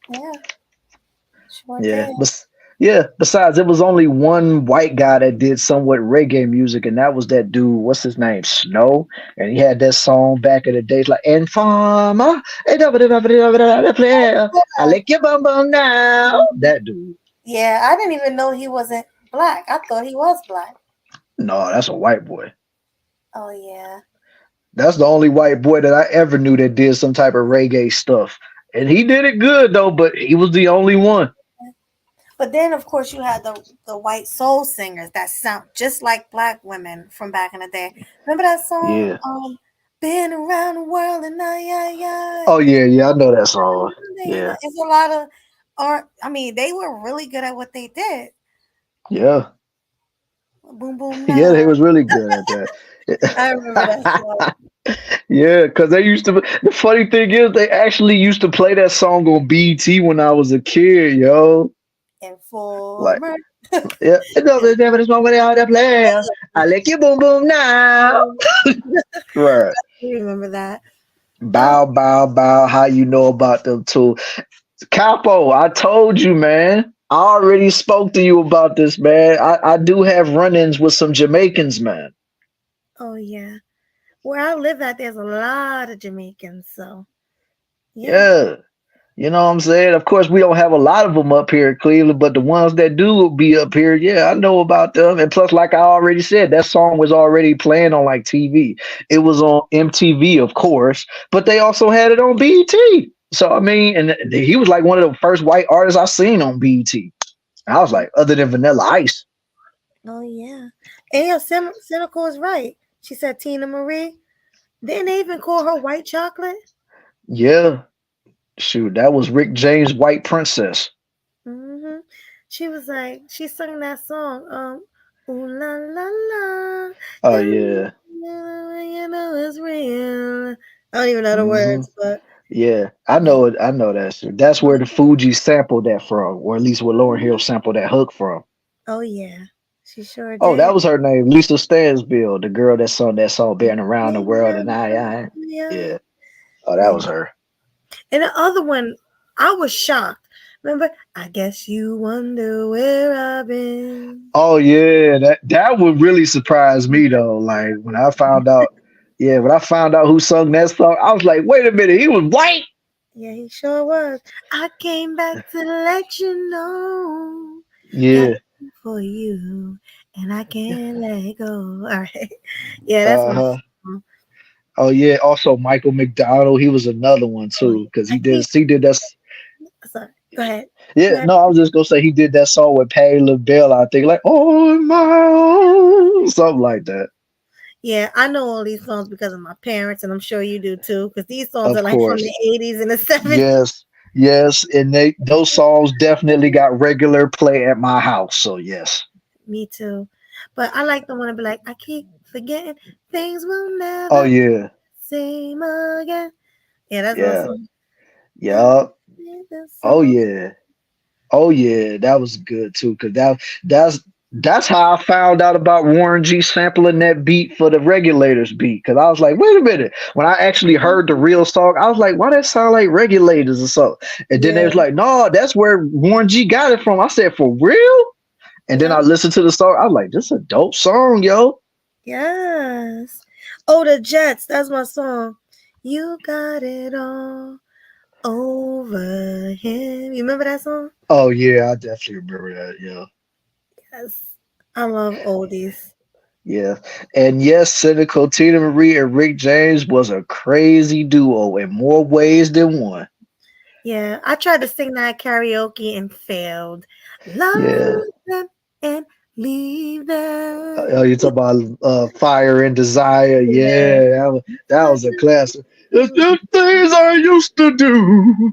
Yeah, sure Yeah, did. but yeah. Besides, it was only one white guy that did somewhat reggae music, and that was that dude. What's his name? Snow, and he had that song back in the days like "Informer." I lick your bum bum now. That dude. Yeah, I didn't even know he wasn't black. I thought he was black. No, that's a white boy. Oh, yeah. That's the only white boy that I ever knew that did some type of reggae stuff. And he did it good though, but he was the only one. But then, of course, you had the white soul singers that sound just like black women from back in the day. Remember that song? Yeah. Been around the world and I. Oh yeah, yeah, I know that song. Yeah. It's a lot of art. I mean, they were really good at what they did. Yeah. Boom, boom, Yeah, now. they was really good at that. I remember that song. Yeah, because they used to. The funny thing is, they actually used to play that song on BT when I was a kid, yo. Like, Informer. yeah, this one with all the players. I lick you, boom, boom, now. Right. You remember that? Oh, Bow, bow, bow. How you know about them too? Capo, I told you, man. I already spoke to you about this, man. I do have run-ins with some Jamaicans, man. oh yeah. Where I live at, there's a lot of Jamaicans. So yeah. Yeah. You know what I'm saying? Of course, we don't have a lot of them up here in Cleveland, but the ones that do will be up here, yeah, I know about them. And plus, like I already said, that song was already playing on like TV. It was on MTV, of course, but they also had it on BET. So I mean, and he was like one of the first white artists I seen on BET. I was like, other than Vanilla Ice. Oh yeah. And yeah, Cynical is right. She said Tina Marie. Didn't they even call her White Chocolate? Yeah, shoot, that was Rick James' White Princess. hmm She was like, she sung that song. Ooh la la la. Oh You yeah. know it's real. I don't even know the hmm words, but Yeah, I know it. I know that shit. That's where the Fuji sampled that from, or at least where Lauryn Hill sampled that hook from. Oh yeah, she sure Oh, that did. was her name, Lisa Stansfield, the girl that song "Been Around the World," and Yeah, yeah. Oh, that yeah. was her. And the other one, I was shocked. Remember, I guess you wonder where I've been. Oh yeah, that would really surprise me though. Like when I found out, yeah, when I found out who sung that song, I was like, wait a minute, he was white. Yeah, he sure was. I came back to let you know. Got Yeah. you for you, and I can't let go. All right. Yeah, that's Uh my huh. song. Oh yeah. Also, Michael McDonald, he was another one Oh, too, because I keep. he did that. Sorry. Go ahead. Yeah. Go ahead. No, I was just gonna say he did that song with Patti LaBelle. I think like oh my own, something like that. Yeah, I know all these songs because of my parents, and I'm sure you do too. Because these songs are Of like from the course. '80s and the '70s. Yes. Yes, and those songs definitely got regular play at my house. So yes. Me too. But I like the one to be like, I keep forgetting things will Oh never yeah. seem again. Yeah, that's my Yeah. song. I Yeah. need the Oh song. yeah. Oh yeah, that was good too. Cause that's how I found out about Warren G sampling that beat for the Regulators beat. Cause I was like, wait a minute. When I actually heard the real song, I was like, why that sound like Regulators or something? And then they Yeah, was like, no, that's where Warren G got it from. I said, for real? And then yeah, I listened to the song. I was like, this is a dope song, yo. yes. Oh, the Jets. That's my song. You got it all over him. You remember that song? Oh yeah, I definitely remember that. Yeah. Yes. I love oldies. Yeah. And yes, Cynical Tina Marie and Rick James was a crazy duo in more ways than one. Yeah, I tried to sing that karaoke and failed. Yeah. Love them and leave Oh, them. you talk about Fire and Desire. Yeah. Yeah, that was a classic. It's the things I used to do.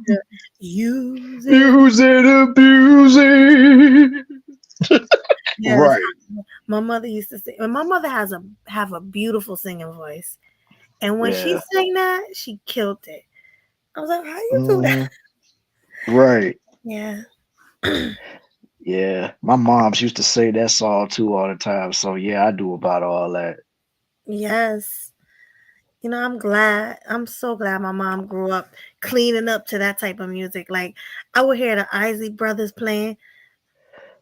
Use it. Using, abusing. Yes, Right. my mother used to sing. And my mother have a beautiful singing voice, and when she Yeah. sang that, she killed it. I was like, "How you do that?" Hmm. Right. Yeah. Yeah. My moms used to say that song too all the time. So yeah, I do about all that. Yes. You know, I'm glad. I'm so glad my mom grew up cleaning up to that type of music. Like I would hear the Isley Brothers playing,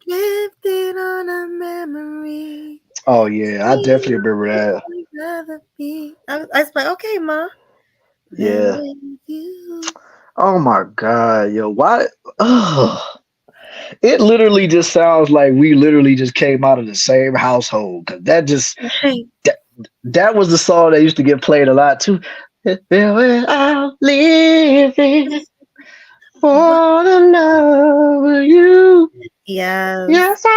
drifting on a memory. Oh yeah, I definitely Seems remember that. like rather be. I was like, okay, ma, than Yeah. with you. Oh my God, yo, why? Ugh. It literally just sounds like we literally just came out of the same household. Cause Right. that, that was the song that used to get played a lot too. I'm living What? for the love of you. Yes. Yes, I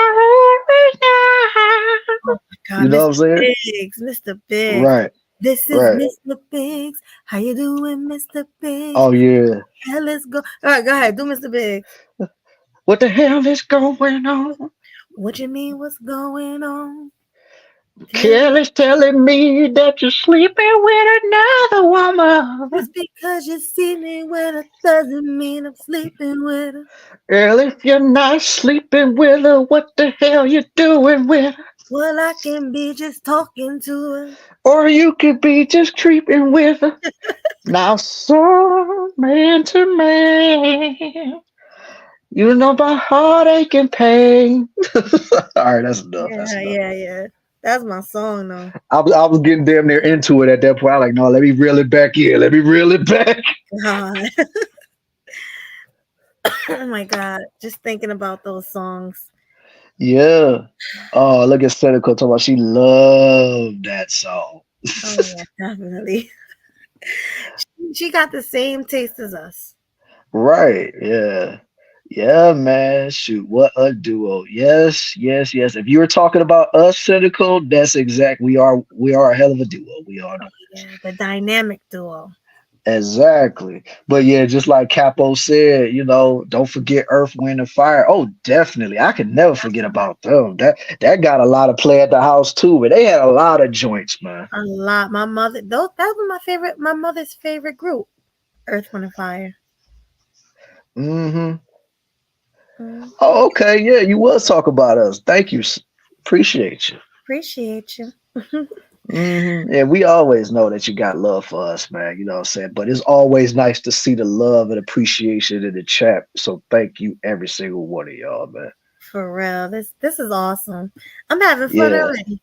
am. Oh my God, You know what I'm Mr. saying? Biggs, Mr. Biggs. Right, This is right. Mr. Biggs. How you doing, Mr. Biggs? Oh yeah. Yeah, let's go. All right, go ahead. Do Mr. Biggs. What the hell is going on? What you mean? What's going on? Tell me. Kelly's telling me that you're sleeping with another woman. Just because you see me with her doesn't mean I'm sleeping with her. Girl, if you're not sleeping with her, what the hell you doing with her? Well, I can be just talking to her. Or you could be just creeping with her. Now, so man to man, you know my heartache and pain. All right, that's enough. That's Yeah, enough. yeah, yeah. That's my song, though. I was getting damn near into it at that point. I was like, no, let me reel it back in. Let me reel it back. God. Oh my God. Just thinking about those songs. Yeah. Oh, look at Cynical talking about she loved that song. Oh, yeah, definitely. She got the same taste as us. Right. Yeah. Yeah, man. Shoot, what a duo. Yes, yes, yes. If you were talking about us, Cynical, that's exact. We are a hell of a duo. We all know this. Yeah, the dynamic duo. Exactly. But yeah, just like Capo said, don't forget Earth, Wind, and Fire. Oh, definitely. I can never forget about them. That got a lot of play at the house too, but they had a lot of joints, man. A lot. My mother, those that was my favorite, my mother's favorite group. Earth, Wind, and Fire. Mm-hmm. Mm, Oh, okay. Yeah, you was talk about us. Thank you. Appreciate you. appreciate you. Yeah, we always know that you got love for us, man. You know what I'm saying? But it's always nice to see the love and appreciation in the chat. So thank you, every single one of y'all, man. For real. This is awesome. I'm having fun Yeah. already.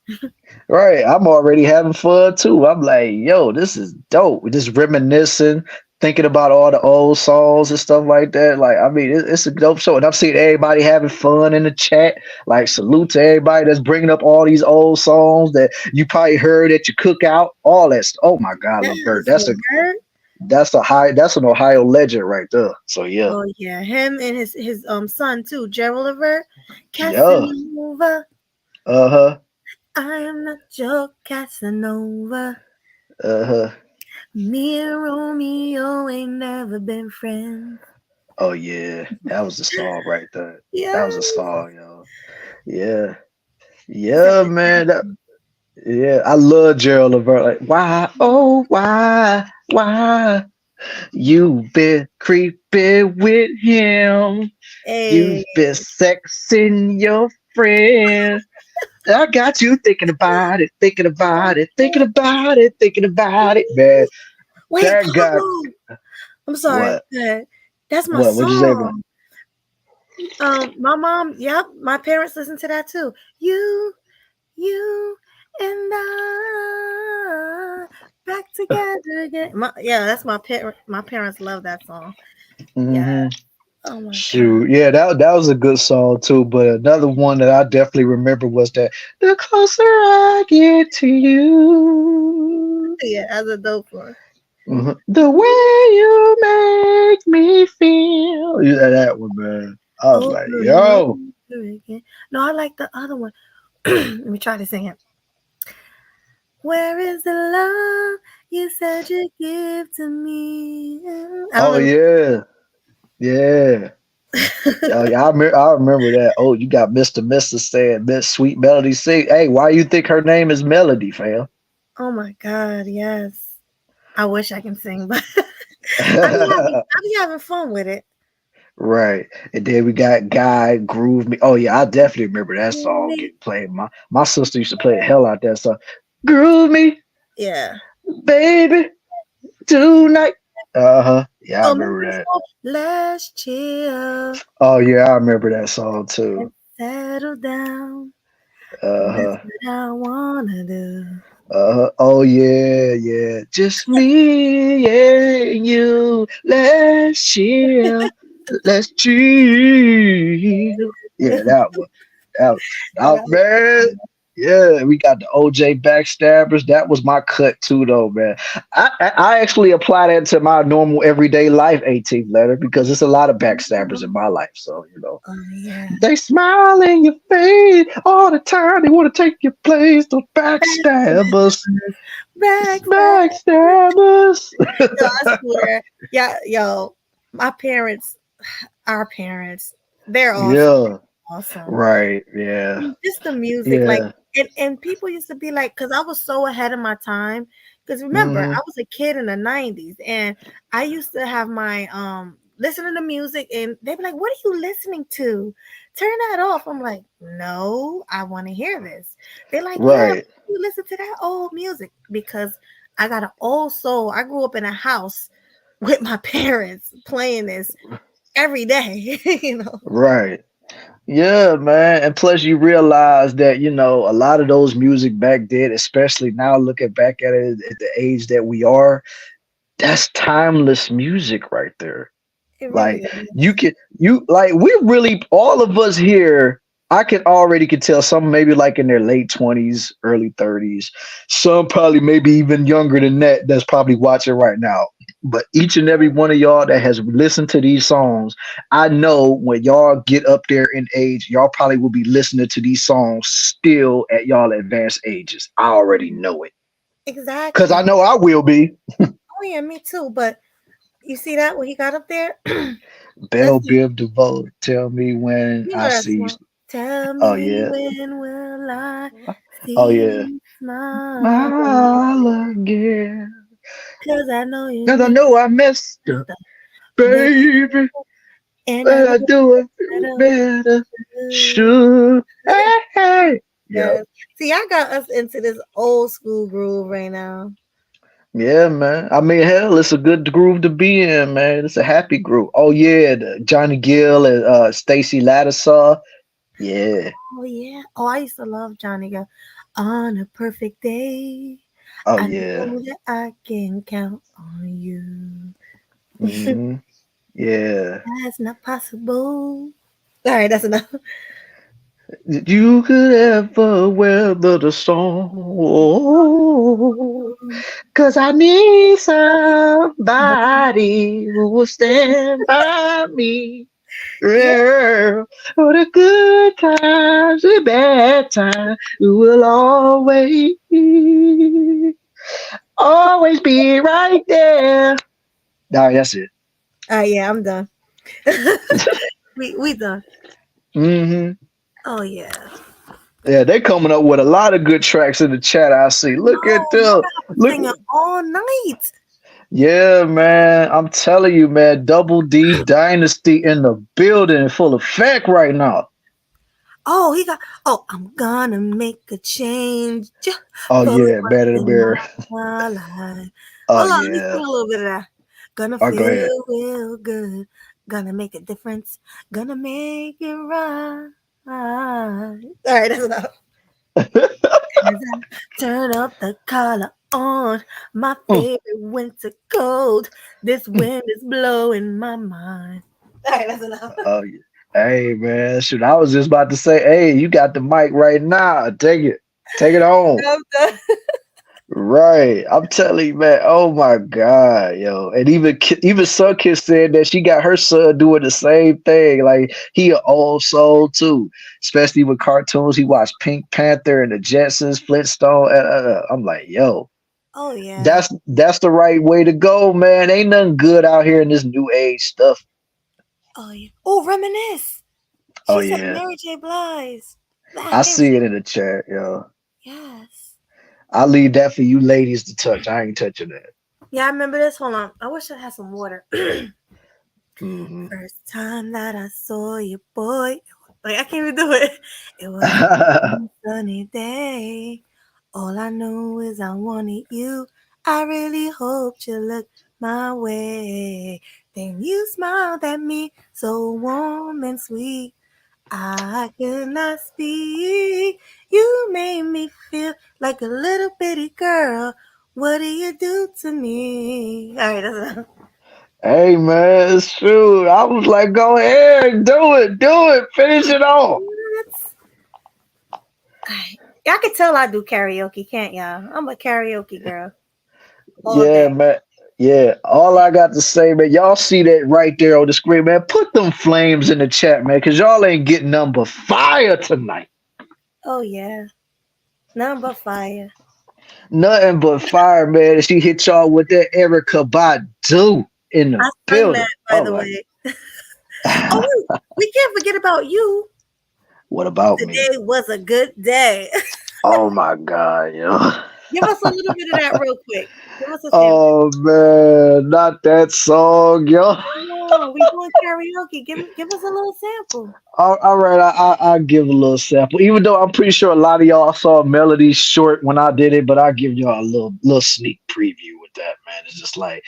Right. I'm already having fun too. I'm like, yo, this is dope. We're just reminiscing, thinking about all the old songs and stuff like that. Like, I mean, it's a dope show. And I'm seeing everybody having fun in the chat. Like, salute to everybody that's bringing up all these old songs that you probably heard at your cookout, all that stuff. Oh my God, Levert. Yes, Levert. That's an Ohio legend right there. So yeah. Oh yeah, him and his son too, Gerald Levert. Yeah. Casanova. Uh-huh. I am not your Casanova. Uh-huh. Me and Romeo ain't never been friends. Oh yeah. That was the song right there. That Yeah. was a song, yo. Yeah. He said Yeah, that man. Jackson. Yeah, I love Gerald Levert. Like, why, oh, why you've been creeping with him? Hey, You've been sexing your friend. I got you thinking about it, thinking about it, thinking about it, thinking about it, man. wait, That got Pablo. I'm sorry. what? Good. That's my What'd you say, man? song. My mom, yep, my parents listen to that too. You and I back together again. Yeah, that's my parent. My parents love that song. Yeah. Hmm. Oh my god. Shoot, yeah, that was a good song too. But another one that I definitely remember was that the closer I get to you. Yeah, as a dope one. The way you make me feel. Yeah, that one, man. I was Over like, and yo, over again. No, I like the other one. Let me try to sing it. Where is the love you said you'd give to me? I don't oh know. yeah, yeah. Oh, yeah, I remember that. Oh, you got Mr. saying Miss Sweet Melody sing. Hey, why you think her name is Melody, fam? Oh my god, yes. I wish I can sing, but I be having fun with it. Right. And then we got Guy Groove Me. Oh yeah, I definitely remember that song Really? getting played. My sister used to play the hell out that song. Groove me, Yeah. baby, tonight. Uh-huh. Yeah, I Oh, remember remember the that. song? Let's chill Oh yeah, I remember that song too. and settle down. That's Uh-huh. what I wanna do. Uh-huh. Oh yeah, yeah. Just me and you. Let's chill. Let's chill. Yeah, that one. That, Yeah, that man. Yeah, we got the OJ backstabbers. That was my cut too, though, man. I actually apply that to my normal everyday life 18th letter because there's a lot of backstabbers in my life. So, oh yeah. they smile in your face all the time. They want to take your place. The backstabbers. Back. Backstabbers. No, I swear. Yeah, yo, my parents, our parents, they're awesome. Yeah. Awesome. Right. Yeah. Just the music, like, Yeah. and people used to be like, because I was so ahead of my time. Because remember, Hmm. I was a kid in the 90s, and I used to have my listening to music, and they'd be like, "What are you listening to? Turn that off." I'm like, "No, I want to hear this." They're like, "Yeah, Right. you listen to that old music," because I got an old soul. I grew up in a house with my parents playing this every day, you know. Right. Yeah, man. And plus you realize that, a lot of those music back then, especially now looking back at it at the age that we are, that's timeless music right there. It really Like is. we really all of us here, I could tell some maybe like in their late 20s, early 30s, some probably maybe even younger than that that's probably watching right now. But each and every one of y'all that has listened to these songs, I know when y'all get up there in age, y'all probably will be listening to these songs still at y'all advanced ages. I already know it. Cause I Exactly. know I will be. Oh yeah, me too. But you see that when he got up there? Bell Let's see. Biv DeVoe, tell me when You I know that see you. song. Tell Oh me yeah. when will I Oh see yeah. you smile? Smile again. 'Cause I know you Cause I missed know I messed up, the baby, baby. and I But know I do it better. better. Should. Hey, hey. Yep. Yes. See, I got us into this old school groove right now. Yeah, man. I mean, hell, it's a good groove to be in, man. It's a happy groove. Oh yeah, Johnny Gill and Stacy Lattisaw. Yeah. Oh yeah. Oh, I used to love Johnny Go. On a perfect day, Oh I yeah. know that I can count on you. Hmm. Yeah. That's not possible. All right, that's enough. You could ever weather the storm. Cause I need somebody who will stand by me. Yeah. Yeah. For the good times, the bad times, you will always be right there. Nah, that's it. Yeah, I'm done. we done. Hmm. Oh yeah. Yeah, they coming up with a lot of good tracks in the chat. I see. Look at No, y'all them. got us Look. singing all night. Yeah, man. I'm telling you, man. Double D Dynasty in the building, full effect right now. Oh, he got. Oh, I'm gonna make a change Oh for yeah, what's better than in beer. my life. Oh Hold on, let me yeah. sing a little bit of that. Gonna Oh, go ahead. feel real good. Gonna make a difference. Gonna make it right. All right, that's enough. As I turn up the collar on my Mm, favorite winter coat. This mm. wind is blowing my mind. All right, that's enough. Oh yeah. Hey man, shoot. I was just about to say, hey, you got the mic right now. Take it. Take it home. I'm done. Right. I'm telling you, man. Oh my God, yo. And even Sunkist said that she got her son doing the same thing. Like he an old soul too. Especially with cartoons. He watched Pink Panther and the Jetsons, Flintstone. I'm like, yo, Oh yeah. that's the right way to go, man. Ain't nothing good out here in this new age stuff. Oh yeah. Oh, reminisce. Oh She said yeah. Mary J. Blige. Ah, I thanks. see it in the chat, yo. Yes. I'll leave that for you ladies to touch. I ain't touching that. Yeah, I remember this. Hold on. I wish I had some water. Hmm. First time that I saw you, boy. Like I can't even do it. It was a sunny day. All I know is I wanted you. I really hoped you looked my way. Then you smiled at me so warm and sweet. I could not speak. You made me feel like a little bitty girl. What do you do to me? All right, that's Hey man, it's true. I was like, go ahead, do it, finish it off. what? Y'all can tell I do karaoke, can't y'all? I'm a karaoke girl all Yeah, day. man. Yeah, all I got to say, man, y'all see that right there on the screen, man. Put them flames in the chat, man, because y'all ain't getting nothing but fire tonight. Oh yeah, nothing but fire. Nothing but fire, man. And she hit y'all with that Erica Badu in the I sung building. that by All the right. way. Oh wait, we can't forget about you. What about me? Today was a good day. Oh my God, yo. Give us a little bit of that real quick. Give us a sample. Oh man, not that song, yo. Come on, we doing karaoke. Give us a little sample. All right, I'll give a little sample. Even though I'm pretty sure a lot of y'all saw Melody short when I did it, but I'll give y'all a little sneak preview with that, man. It's just like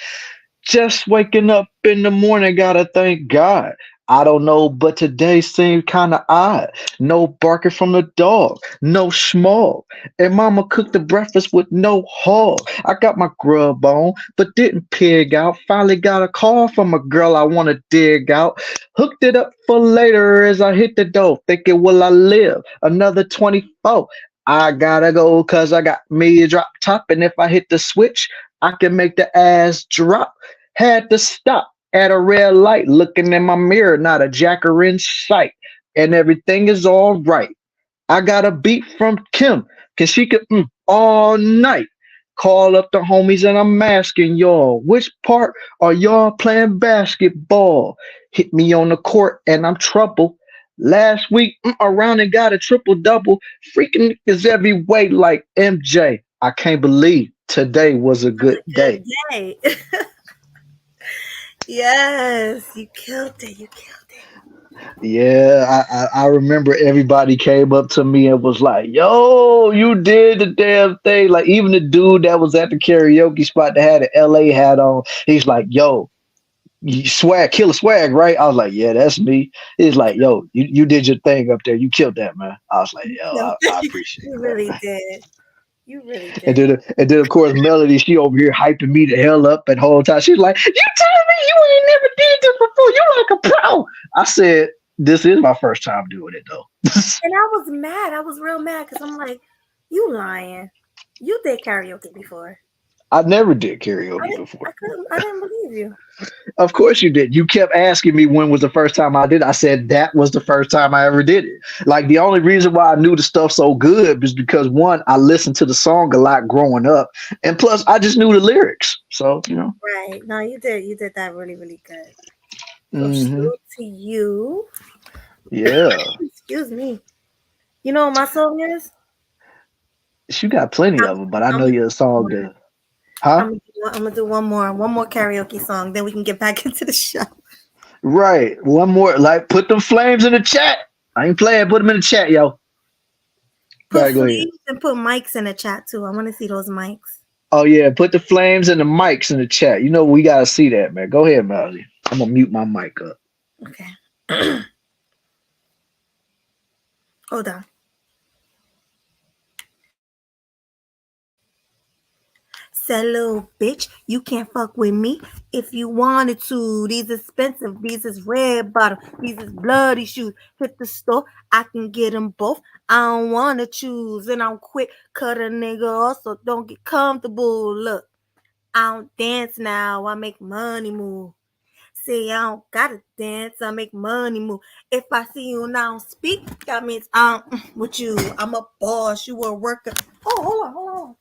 just waking up in the morning, gotta thank God. I don't know, but today seemed kind of odd. No barking from the dog, no schmog. And mama cooked the breakfast with no hog. I got my grub on, but didn't pig out. Finally got a call from a girl I want to dig out. Hooked it up for later as I hit the door. Thinking, will I live another 24? I gotta go cause I got me a drop top. And if I hit the switch, I can make the ass drop. Had to stop at a red light, looking in my mirror, not a jacker in sight. And everything is all right. I got a beat from Kim, cause she could all night. Call up the homies and I'm asking y'all, which part are y'all playing basketball? Hit me on the court and I'm trouble. Last week, around and got a triple double. Freaking niggas every way like MJ. I can't believe Today was a good day. Day. Yes, you killed it. You killed it. Yeah, I remember everybody came up to me and was like, "Yo, you did the damn thing!" Like even the dude that was at the karaoke spot that had an LA hat on, he's like, "Yo, you swag, killer swag, right?" I was like, "Yeah, that's me." He's like, "Yo, you did your thing up there. You killed that, man." I was like, "Yo, You I appreciate you that, really man." did. You really And did. then of course Melody, she over here hyping me the hell up and whole time. She's like, "You telling me you ain't never did this before? You like a pro?" I said, "This is my first time doing it though." And I was mad. I was real mad because I'm like, you lying. You did karaoke before. I never did karaoke before. I didn't believe you. Of course you did. You kept asking me when was the first time I did it. I said that was the first time I ever did it. Like the only reason why I knew the stuff so good is because one, I listened to the song a lot growing up, and plus I just knew the lyrics. So Right. No, you did. You did that really, really good. So hmm salute to you. yeah, Excuse me. You know what my song is? you got plenty I'm, of them, but I I'm know gonna do your one song, more. huh? I'm gonna do one more karaoke song. Then we can get back into the show. Right. One more. Like, put them flames in the chat. I ain't playing. Put them in the chat, yo. All Put right, go ahead. flames and put mics in the chat too. I want to see those mics. Oh yeah, put the flames and the mics in the chat. You know we gotta see that, man. Go ahead, Melody. I'm gonna mute my mic up. Okay. Hold on. Said little bitch, you can't fuck with me if you wanted to. These expensive, these is red bottom, these is bloody shoes. Hit the store, I can get them both. I don't wanna choose, and I'm quick cut a nigga off, so don't get comfortable. Look, I don't dance now, I make money move. See, I don't gotta dance, I make money move. If I see you and I don't speak, that means I'm with you. I'm a boss, you a worker. Oh, hold on.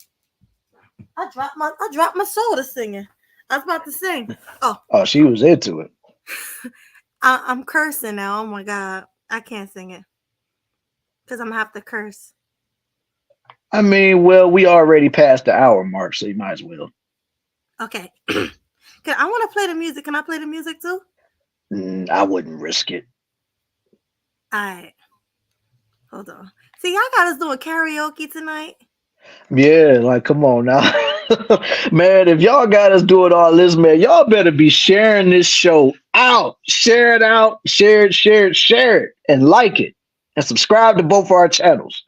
I dropped my soda singing. I was about to sing. Oh, Oh, she was into it. I'm cursing now. Oh my god, I can't sing it because I'm gonna have to curse. I mean, well, we already passed the hour mark, so you might as well. Okay. I want to play the music. Can I play the music too? I wouldn't risk it. All right. Hold on. See, y'all got us doing karaoke tonight. Yeah, like come on now. Man, if y'all got us doing all this, man, y'all better be sharing this show out. Share it out, share it, and like it. And subscribe to both our channels.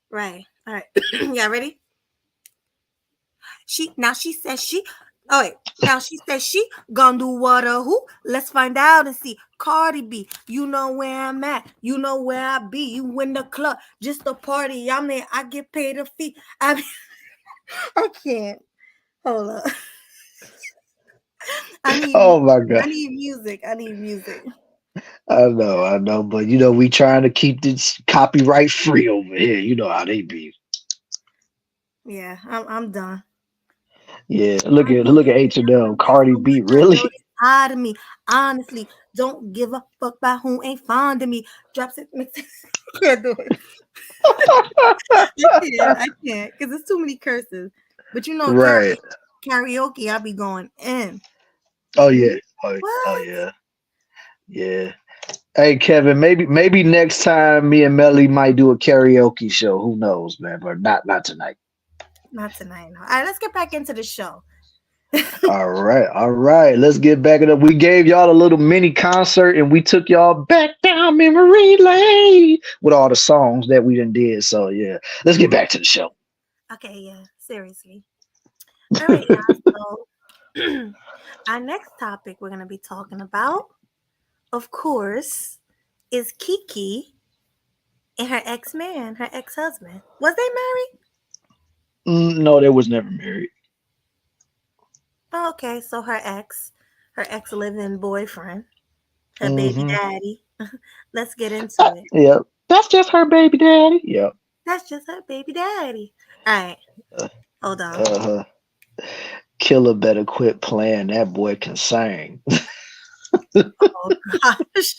Right. All right. Y'all ready? She says she. Oh wait. Now she says she gonna do what or who? Let's find out and see. Cardi B, you know where I'm at. You know where I be. You in the club, just a party. I'm there. I get paid a fee. I can't. Hold up. Oh my God. I need music. I need music. I know, but we trying to keep this copyright free over here. You know how they be. Yeah, I'm done. Yeah, look at H&M, Cardi B, I know really? they tired of me. Honestly, don't give a fuck about who ain't fond of me. Drops it. I can't do it. I can't because it's too many curses. But Right. karaoke, I'll be going in. Oh yeah. Oh What? yeah. Yeah. Hey Kevin, maybe next time me and Melly might do a karaoke show. Who knows, man? But not tonight. Not tonight. No. All right, let's get back into the show. All right. Let's get back it up. We gave y'all a little mini concert and we took y'all back down memory lane with all the songs that we done did. So yeah, let's get back to the show. Okay, yeah, seriously. All right, y'all. So our next topic we're gonna be talking about, of course, is Keke and her ex-man, her ex-husband. Was they married? No, they was never married. Oh, okay, so her ex living boyfriend, her baby Mm-hmm. daddy. Let's get into it. Yep. That's just her baby daddy. Yep. That's just her baby daddy. All right, hold on. Uh-huh. Killer better quit playing. That boy can sing. Oh gosh.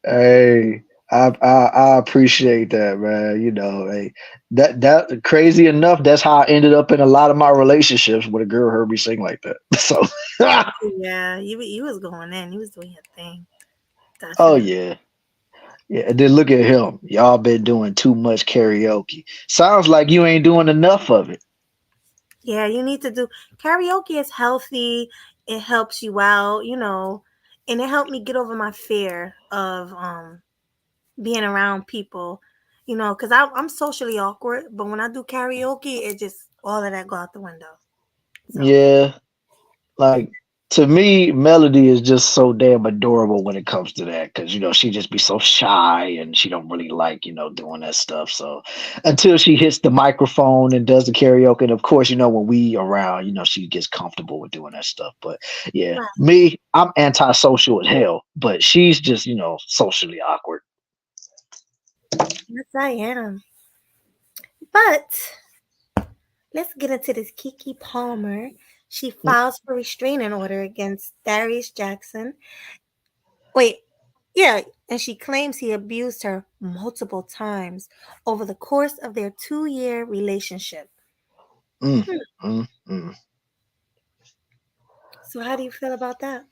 Hey, I appreciate that, man. You know, hey, that crazy enough. That's how I ended up in a lot of my relationships when a girl heard me sing like that. So, Yeah, you was going in. You was doing your thing. oh Definitely. yeah, yeah. And then look at him. Y'all been doing too much karaoke. Sounds like you ain't doing enough of it. Yeah, you need to do karaoke is healthy. It helps you out, and it helped me get over my fear of being around people, because I'm socially awkward, but when I do karaoke, it just all of that go out the window. So Yeah, like to me, Melody is just so damn adorable when it comes to that because she just be so shy and she don't really like doing that stuff. So until she hits the microphone and does the karaoke, and of course when we around, she gets comfortable with doing that stuff. But yeah, right. me, I'm antisocial as hell, but she's just socially awkward. Yes, I am. But let's get into this Keke Palmer. She files for restraining order against Darius Jackson. Wait, yeah, and she claims he abused her multiple times over the course of their 2-year relationship. Mm, Hmm. mm, mm. So, how do you feel about that?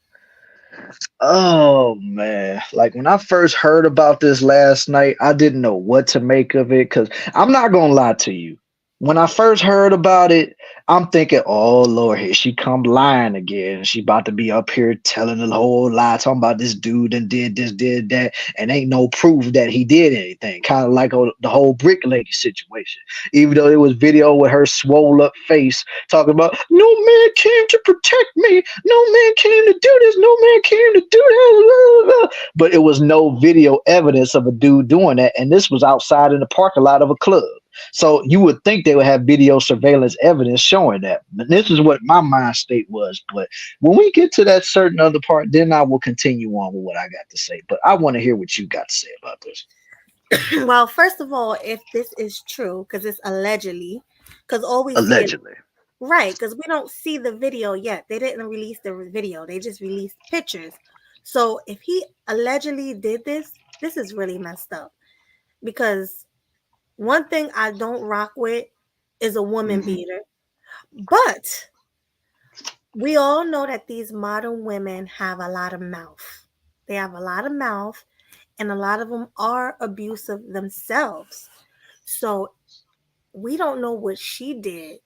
Oh man, like when I first heard about this last night, I didn't know what to make of it because I'm not gonna lie to you. When I first heard about it, I'm thinking, oh Lord, here she come lying again. She about to be up here telling a whole lie, talking about this dude and did this, did that, and ain't no proof that he did anything. Kind of like the whole brick lady situation. Even though it was video with her swole up face talking about no man came to protect me, no man came to do this, no man came to do that, but it was no video evidence of a dude doing that, and this was outside in the parking lot of a club. So you would think they would have video surveillance evidence showing that. But this is what my mind state was. But when we get to that certain other part, then I will continue on with what I got to say. But I want to hear what you got to say about this. Well, first of all, if this is true, because it's allegedly, because all we see is Allegedly. right, because we don't see the video yet. They didn't release the video, they just released pictures. So if he allegedly did this, this is really messed up. Because one thing I don't rock with is a woman Mm-hmm. beater. But we all know that these modern women have a lot of mouth. They have a lot of mouth, and a lot of them are abusive themselves. So we don't know what she did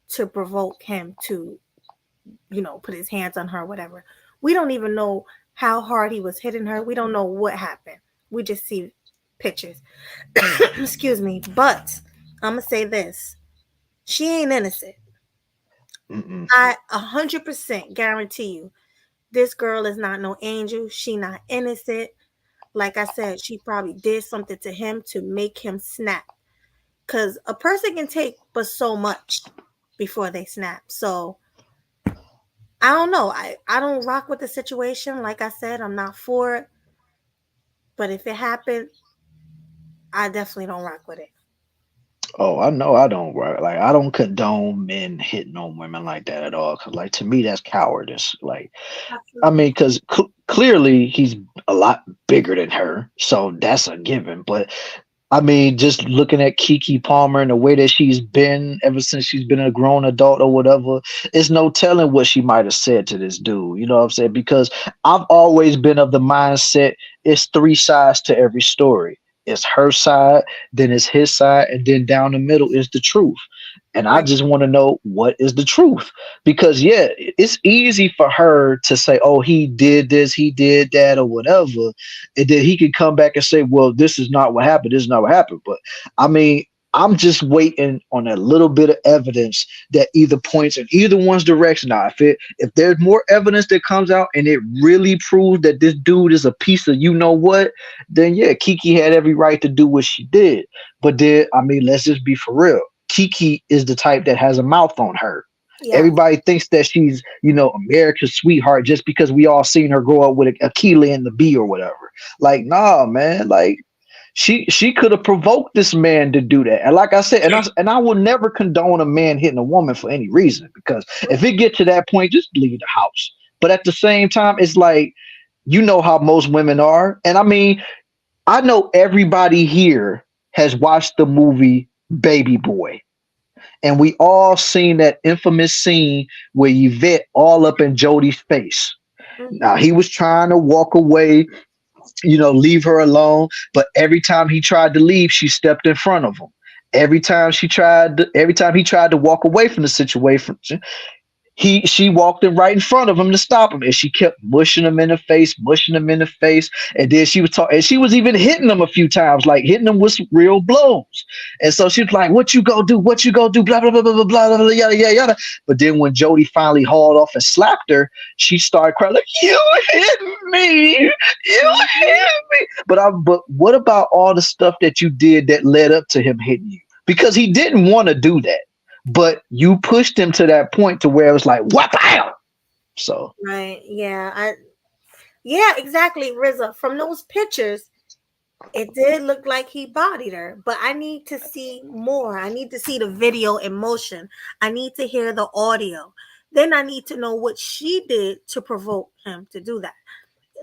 to provoke him to, put his hands on her, whatever. We don't even know how hard he was hitting her. We don't know what happened. We just see pictures. Excuse me. But I'm going to say this. She ain't innocent. Mm-mm. I 100% guarantee you this girl is not no angel. She not innocent. Like I said, she probably did something to him to make him snap. Because a person can take but so much before they snap. So I don't know. I don't rock with the situation. Like I said, I'm not for it. But if it happened, I definitely don't rock with it. Oh, I know I don't right. Like I don't condone men hitting on women like that at all. Cause like to me, that's cowardice. Like I Absolutely. mean, because clearly he's a lot bigger than her, so that's a given. But I mean, just looking at Keke Palmer and the way that she's been ever since she's been a grown adult or whatever, it's no telling what she might have said to this dude. You know what I'm saying? Because I've always been of the mindset it's three sides to every story. It's her side, then it's his side, and then down the middle is the truth. And I Right. just want to know what is the truth. Because yeah, it's easy for her to say, oh, he did this, he did that, or whatever. And then he could come back and say, well, this is not what happened. This is not what happened. But I mean, I'm just waiting on a little bit of evidence that either points in either one's direction. Now, if there's more evidence that comes out and it really proves that this dude is a piece of you know what, then yeah, Kiki had every right to do what she did. But then, I mean, let's just be for real. Kiki is the type that has a mouth on her. Yeah. Everybody thinks that she's, America's sweetheart just because we all seen her grow up with a Keely and the B or whatever. Like, nah, man. Like, she could have provoked this man to do that. And like I said, and I will never condone a man hitting a woman for any reason because if it get to that point, just leave the house. But at the same time, it's like you know how most women are, and I mean I know everybody here has watched the movie Baby Boy. And we all seen that infamous scene where Yvette all up in Jody's face. Now he was trying to walk away, leave her alone, but every time he tried to leave, she stepped in front of him. Every time he tried to walk away from the situation, she walked in right in front of him to stop him, and she kept mushing him in the face, and then she was talking, and she was even hitting him a few times, like hitting him with some real blows. And so she was like, "What you gonna do? What you gonna do?" Blah blah blah blah blah blah blah yada yada yada. But then when Jody finally hauled off and slapped her, she started crying like, "You hit me! You hit me!" But what about all the stuff that you did that led up to him hitting you? Because he didn't want to do that. But you pushed him to that point to where it was like, what the hell? So right, yeah, exactly, RZA. From those pictures, it did look like he bodied her, but I need to see more. I need to see the video in motion. I need to hear the audio. Then I need to know what she did to provoke him to do that.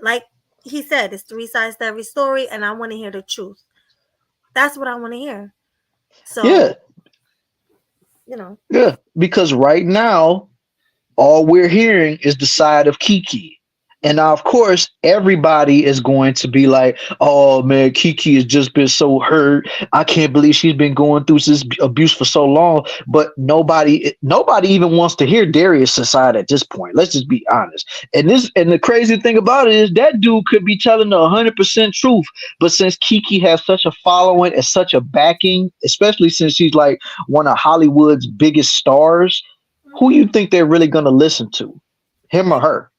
Like he said, it's 3 sides to every story, and I want to hear the truth. That's what I want to hear. yeah, So, yeah. Because right now, all we're hearing is the side of Keke. And now, of course, everybody is going to be like, "Oh man, Keke has just been so hurt. I can't believe she's been going through this abuse for so long." But nobody even wants to hear Darius' side at this point. Let's just be honest. And the crazy thing about it is that dude could be telling the 100% truth. But since Keke has such a following and such a backing, especially since she's like one of Hollywood's biggest stars, who you think they're really gonna listen to, him or her?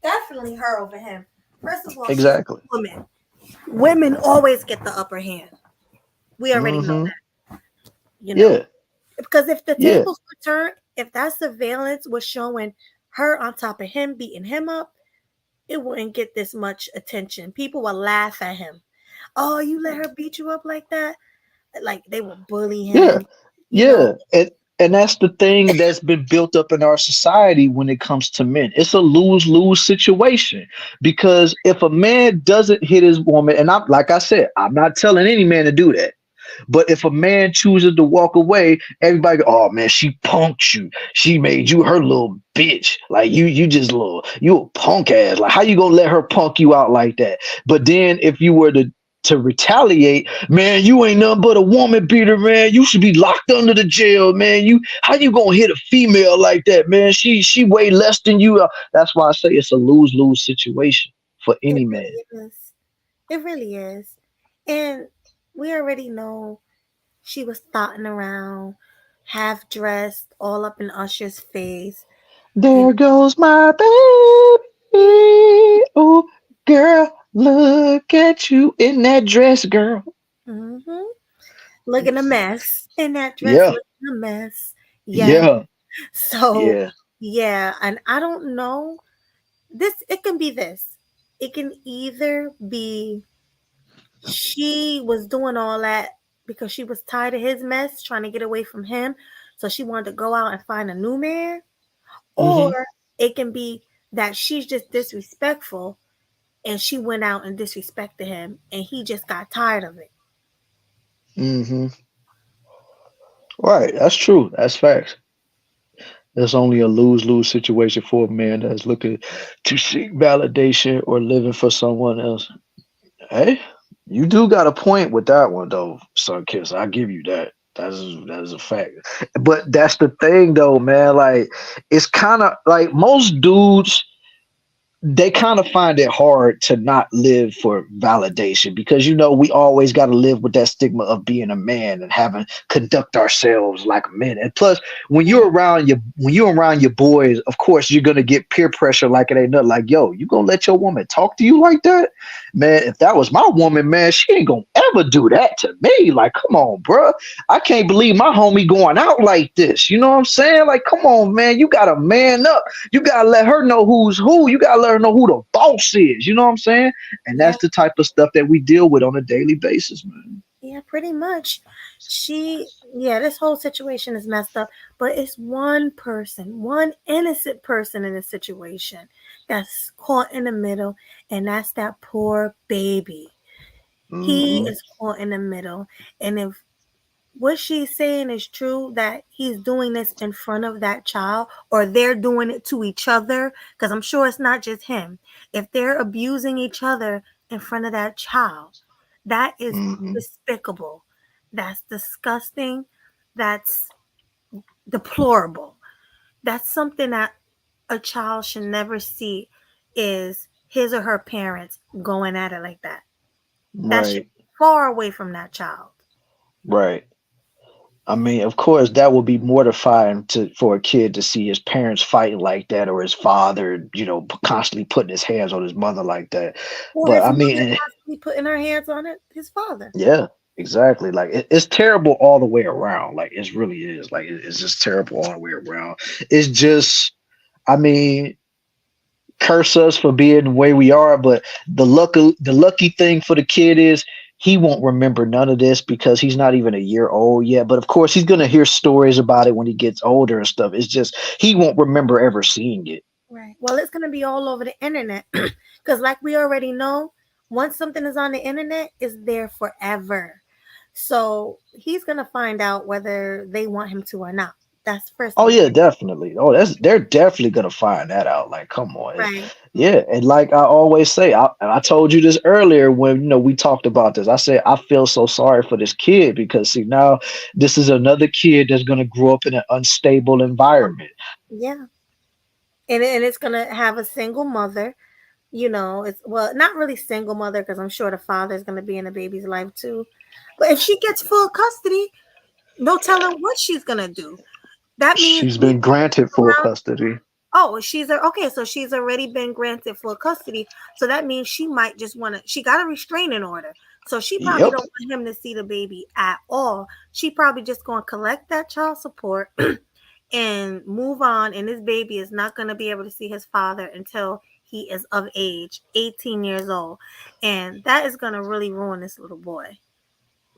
definitely her over him. First of all, Exactly. she's a woman. Women always get the upper hand. We already know that. Yeah. Because if the Yeah. tables were turned, if that surveillance was showing her on top of him, beating him up, it wouldn't get this much attention. People would laugh at him. "Oh, you let her beat you up like that?" Like they would bully Yeah. him. You know, Yeah. And that's the thing that's been built up in our society when it comes to men. It's a lose-lose situation because if a man doesn't hit his woman, and I'm like I said, I'm not telling any man to do that. But if a man chooses to walk away, everybody go, "Oh man, she punked you. She made you her little bitch. Like you just you a punk ass. Like how you gonna let her punk you out like that?" But then if you were to retaliate, "Man, you ain't nothing but a woman beater, man. You should be locked under the jail, man. How you gonna hit a female like that, man? She way less than you." That's why I say it's a lose-lose situation for it any man. really is. It really is. And we already know she was thotting around, half dressed, all up in Usher's face. There And goes my baby. Oh, girl, look at you in that dress, girl. mhm, looking a mess in that dress, Yeah, looking a mess. Yeah. yeah, So, yeah. yeah. And I don't know. It can be this. It can either be she was doing all that because she was tired of his mess, trying to get away from him. So she wanted to go out and find a new man. Mm-hmm. Or it can be that she's just disrespectful and she went out and disrespected him and he just got tired of it. Mm-hmm. Right, that's true. That's facts. There's only a lose-lose situation for a man that's looking to seek validation or living for someone else. Hey, you do got a point with that one though, Sun Kiss. I give you that. That is a fact. But that's the thing though, man. Like it's kind of like most dudes they kind of find it hard to not live for validation because we always got to live with that stigma of being a man and having conduct ourselves like men. And plus when you're around your boys, of course you're gonna get peer pressure like it ain't nothing. Like, yo, you gonna let your woman talk to you like that? Man, if that was my woman, man, she ain't gonna ever do that to me. Like, come on, bro. I can't believe my homie going out like this. You know what I'm saying? Like, come on, man. You gotta man up. You gotta let her know who's who. You gotta let her know who the boss is. You know what I'm saying? And Yeah, that's the type of stuff that we deal with on a daily basis, man. yeah, pretty much. This whole situation is messed up, but it's one person, one innocent person in the situation that's caught in the middle, and that's that poor baby. He Mm-hmm. is caught in the middle. And if what she's saying is true, that he's doing this in front of that child, or they're doing it to each other, because I'm sure it's not just him. If they're abusing each other in front of that child, that is Mm-hmm. despicable. That's disgusting. That's deplorable. That's something that a child should never see, is his or her parents going at it like that. That should Right. be far away from that child. Right. I mean, of course, that would be mortifying for a kid to see his parents fighting like that, or his father, constantly putting his hands on his mother like that. Or But his I mother mean, constantly putting her hands on it, his father. yeah, exactly. Like it's terrible all the way around. Like it really is. Like it's just terrible all the way around. It's just, I mean, curse us for being the way we are, but the lucky thing for the kid is he won't remember none of this because he's not even a year old yet. But of course, he's gonna hear stories about it when he gets older and stuff. It's just he won't remember ever seeing it. Right. Well, it's going to be all over the internet because, like we already know, once something is on the internet, it's there forever. So he's going to find out whether they want him to or not. That's first Oh of all. yeah, definitely. Oh, they're definitely gonna find that out. Like, come on, Right. yeah. And like I always say, I told you this earlier when we talked about this. I said I feel so sorry for this kid because see now this is another kid that's gonna grow up in an unstable environment. Yeah. And it's going to have a single mother. It's, well, not really single mother because I'm sure the father is going to be in the baby's life too. But if she gets full custody, no telling what she's going to do. That means She's he's been granted full around. custody. Oh, okay. So she's already been granted full custody. So that means she might just want to. She got a restraining order, so she probably Yep. don't want him to see the baby at all. She probably just going to collect that child support and move on. And this baby is not going to be able to see his father until he is of age, 18 years old, and that is going to really ruin this little boy.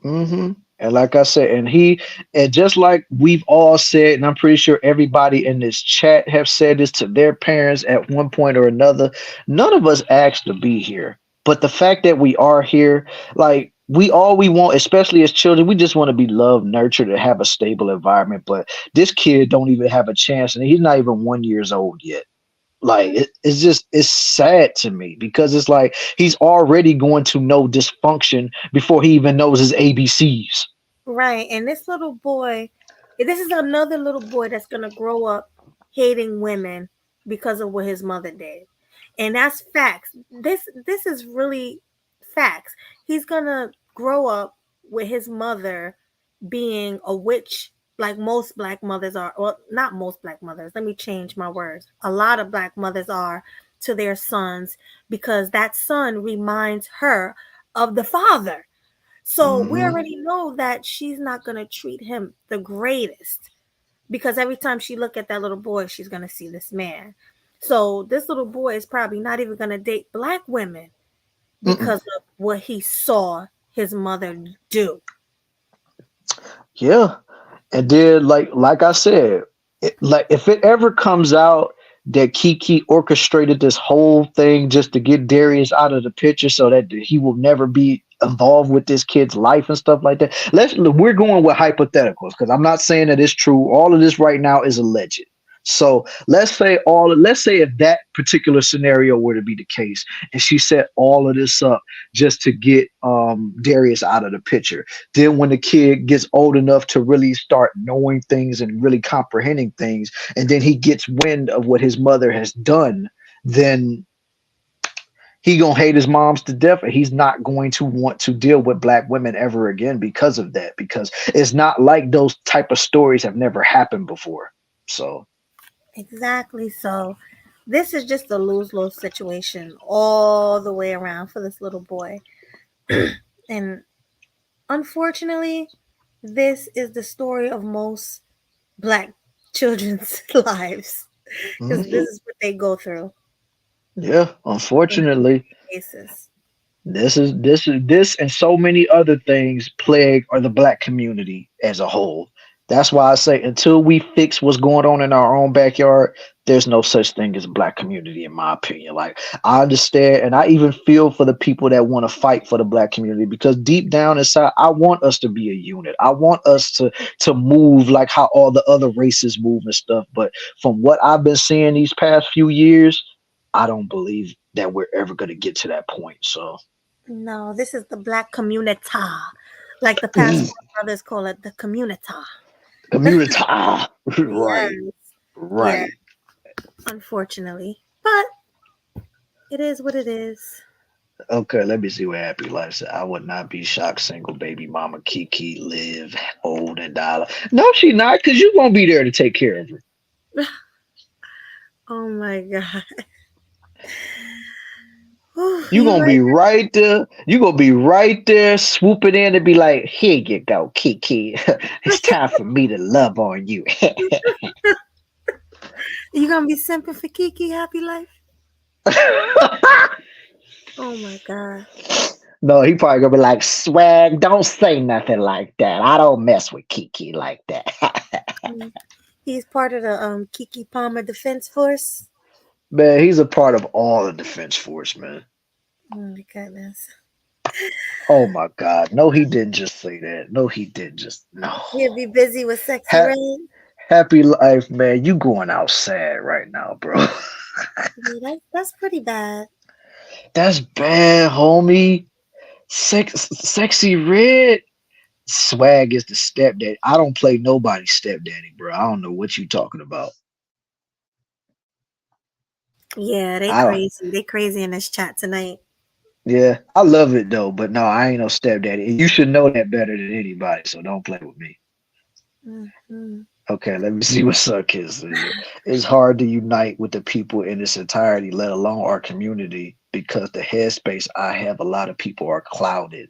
hmm And like I said, and just like we've all said, and I'm pretty sure everybody in this chat have said this to their parents at one point or another, none of us asked to be here. But the fact that we are here, like we want, especially as children, we just want to be loved, nurtured, and have a stable environment. But this kid don't even have a chance, and he's not even 1 years old yet. Like it's sad to me because it's like he's already going to know dysfunction before he even knows his ABCs. Right. And this little boy, this is another little boy that's going to grow up hating women because of what his mother did. And that's facts. This is really facts. He's going to grow up with his mother being a witch, like most black mothers are. Well, not most black mothers. Let me change my words. A lot of black mothers are to their sons because that son reminds her of the father. So we hmm already know that she's not going to treat him the greatest because every time she look at that little boy, she's going to see this man. So this little boy is probably not even going to date black women Mm-mm. because of what he saw his mother do. Yeah, and then like I said, like if it ever comes out that Keke orchestrated this whole thing just to get Darius out of the picture so that he will never be involved with this kid's life and stuff like that. We're going with hypotheticals because I'm not saying that it's true. All of this right now is alleged. So let's say if that particular scenario were to be the case, and she set all of this up just to get Darius out of the picture. Then when the kid gets old enough to really start knowing things and really comprehending things, and then he gets wind of what his mother has done, then he gonna hate his moms to death, and he's not going to want to deal with black women ever again because of that. Because it's not like those type of stories have never happened before. So Exactly. So this is just a lose-lose situation all the way around for this little boy. And unfortunately, this is the story of most black children's lives because mhm, this is what they go through yeah, on a unfortunately, daily basis. this and so many other things plague or the black community as a whole. That's why I say until we fix what's going on in our own backyard, there's no such thing as a black community, in my opinion. Like I understand, and I even feel for the people that want to fight for the black community because deep down inside, I want us to be a unit. I want us to move like how all the other races move and stuff. But from what I've been seeing these past few years, I don't believe that we're ever going to get to that point. So No, this is the black community. Like the Passport Brothers call it, the community. community, right, Yes. Yeah, right. unfortunately. But it is what it is. Okay, let me see what Happy Life said. I would not be shocked single baby mama Kiki live old and die. No, she not, because you won't be there to take care of her. Oh my God. You You gonna be right. right there. You gonna be right there, swooping in and be like, "Here you go, Kiki. It's time for me to love on you." You gonna be simping for Kiki Happy Life? Oh my God. No, he probably gonna be like, "Swag, don't say nothing like that. I don't mess with Kiki like that." Mm. He's part of the Keke Palmer Defense Force. Man, he's a part of all the defense force, man. Oh my goodness. Oh my God. No, he didn't just say that. No, he didn't just no. He'll be busy with Sexy Ha- Red. Happy life, man. You going out sad right now, bro. Yeah, that's pretty bad. That's bad, homie. Sexy red. Swag is the stepdaddy. I don't play nobody's stepdaddy, bro. I don't know what you talking about. Yeah, they I don't. crazy. They crazy in this chat tonight. Yeah, I love it though, but no, I ain't no stepdaddy. You should know that better than anybody, so don't play with me. Mm-hmm. Okay, let me see what Suck is. It's hard to unite with the people in its entirety, let alone our community, because the headspace I have, a lot of people are clouded.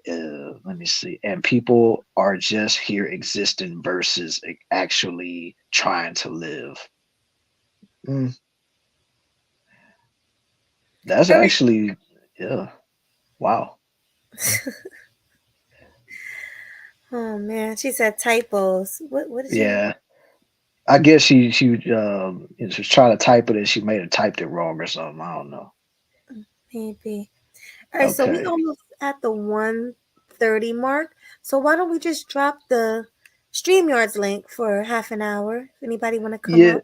Let me see. And people are just here existing versus actually trying to live. Mm, that's Every actually, yeah. Wow. Oh man, she said typos. What did you Yeah. I guess she was trying to type it and she may have typed it wrong or something. I don't know. maybe? All right, so we Okay. almost at the 1:30 mark. So why don't we just drop the StreamYards link for half an hour? If anybody want to come Yeah. up.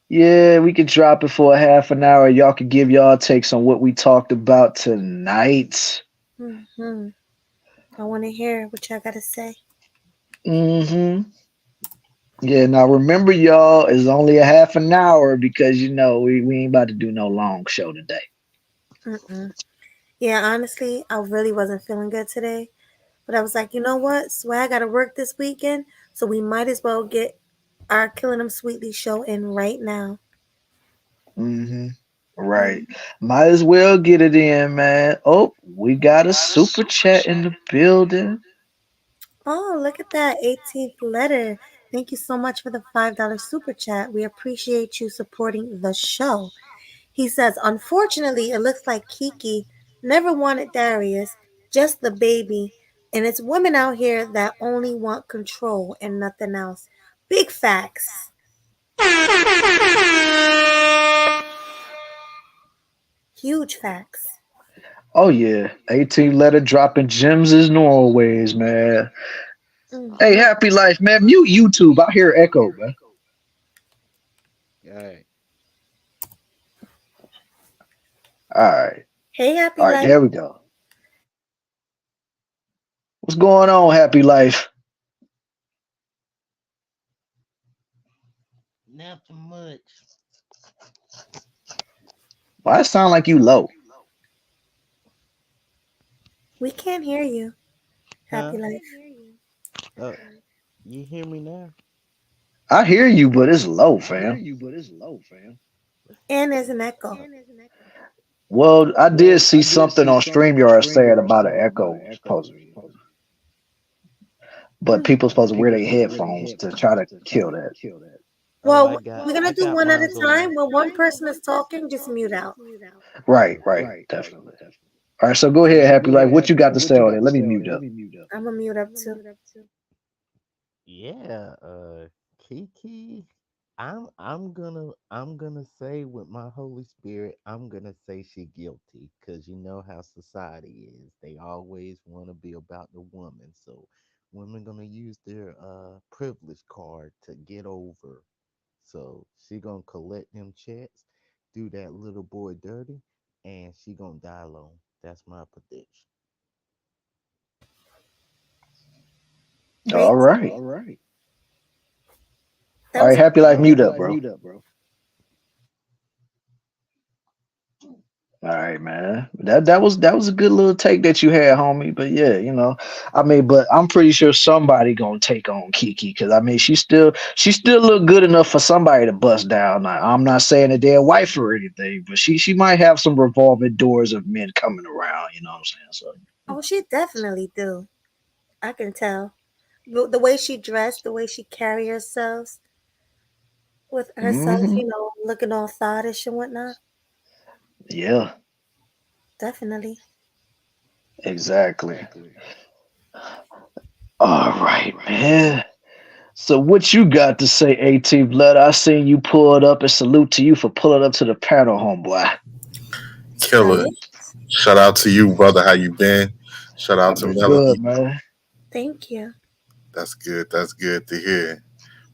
Yeah, we could drop it for a half an hour. Y'all could give y'all takes on what we talked about tonight. Hmm. I want to hear what y'all got to say. Mm-hmm. Yeah, now remember y'all, it's only a half an hour because we ain't about to do no long show today. Mm-mm. Yeah, honestly, I really wasn't feeling good today. But I was like, you know what? Swag got to work this weekend. So we might as well get our Killing Them Sweetly show in right now. Mm-hmm. Right. Mm. Might as well get it in, man. Oh, we got a super chat in the building. Oh, look at that 18th letter. Thank you so much for the $5 super chat. We appreciate you supporting the show. He says, unfortunately, it looks like Kiki never wanted Darius, just the baby. And it's women out here that only want control and nothing else. Big facts. Huge facts. Oh yeah. 18 letter dropping gems as always, man. Hey, Hmm. happy life, man. Mute YouTube. I hear echo, man. Alright. All right. Hey, Happy All right, Life. there we go. What's going on, happy life? Nothing much. Why it sound like you low? We can't hear you, Huh? Happy Life. Oh, you hear me now? I hear you, but it's low, fam. And there's an echo. Well, I did see something on StreamYard saying about an echo supposedly, but Hmm. people supposed to wear their headphones to try to kill that. Oh, Well, we're going to I do got one at a mine's time. on. When one person is talking, just mute out. Right, right, definitely. All right, so go ahead, happy life. What you got to say on it? Let me mute up. I'm going to mute up too. Yeah, Kiki, I'm gonna say with my Holy Spirit, I'm gonna say she guilty, cause you know how society is. They always want to be about the woman, so women gonna use their privilege card to get over. So she gonna collect them checks, do that little boy dirty, and she gonna die alone. That's my prediction. All Great. right. That All right. was Happy life. Mute up, bro. All right, man. That was a good little take that you had, homie. But yeah, I mean, but I'm pretty sure somebody gonna take on Kiki because I mean, she still look good enough for somebody to bust down. I'm not saying that they're a wife or anything, but she might have some revolving doors of men coming around. You know what I'm saying? So oh, she definitely do. I can tell. The way she dressed, the way she carry herself with herself, hmm looking all thottish and whatnot. yeah, Definitely. exactly. All right, man. So what you got to say, AT Blood? I seen you pull it up and salute to you for pulling up to the panel, homeboy. Killer. Salute. Shout out to you, brother. How you been? Shout out I've to been Melody. good, man. Thank you. That's good. That's good to hear.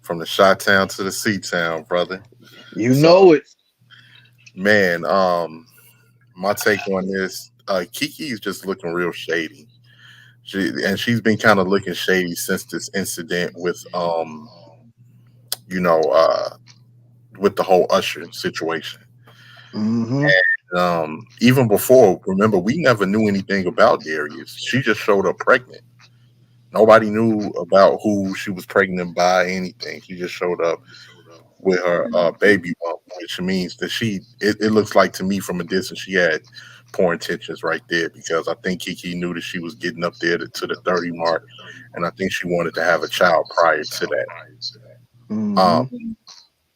From the Shot Town to the Sea Town, brother. You know So, it. man, my take on this, Kiki is just looking real shady. She's been kind of looking shady since this incident you know, uh, with the whole Usher situation. hmm Even before, remember, we never knew anything about Darius. She just showed up pregnant. Nobody knew about who she was pregnant by, anything. She just showed up with her baby bump, which means that it looks like to me from a distance she had poor intentions right there because I think Kiki knew that she was getting up there to the 30 mark, and I think she wanted to have a child prior to that. Um, hmm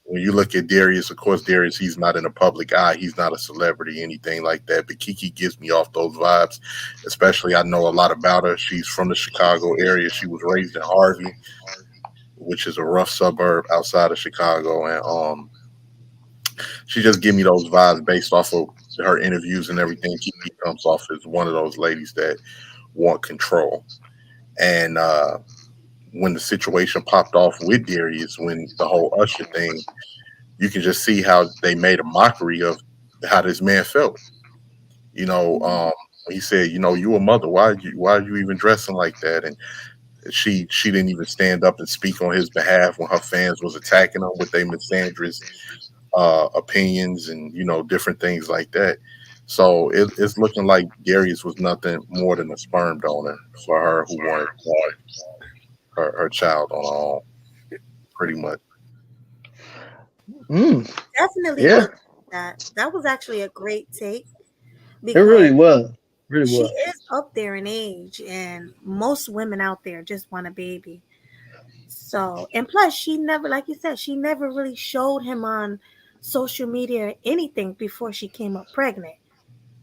when you look at Darius, of course, Darius, he's not in the public eye. He's not a celebrity, anything like that. But Kiki gives me off those vibes, especially I know a lot about her. She's from the Chicago area. She was raised in Harvey, which is a rough suburb outside of Chicago. And she just give me those vibes based off of her interviews and everything. Kiki comes off as one of those ladies that want control. And when the situation popped off with Darius, when the whole Usher thing, you can just see how they made a mockery of how this man felt. You know, when he said, "You a mother. Why are you even dressing like that?" And she didn't even stand up and speak on his behalf when her fans was attacking him with their misandrous opinions and different things like that. So it's looking like Darius was nothing more than a sperm donor for her who wanted her child on her own, pretty much. Mm, Definitely yeah, look at that. That was actually a great take it because really was. Really she was. is up there in age, and most women out there just want a baby. So, and plus, she never, like you said, she never really showed him on social media or anything before she came up pregnant.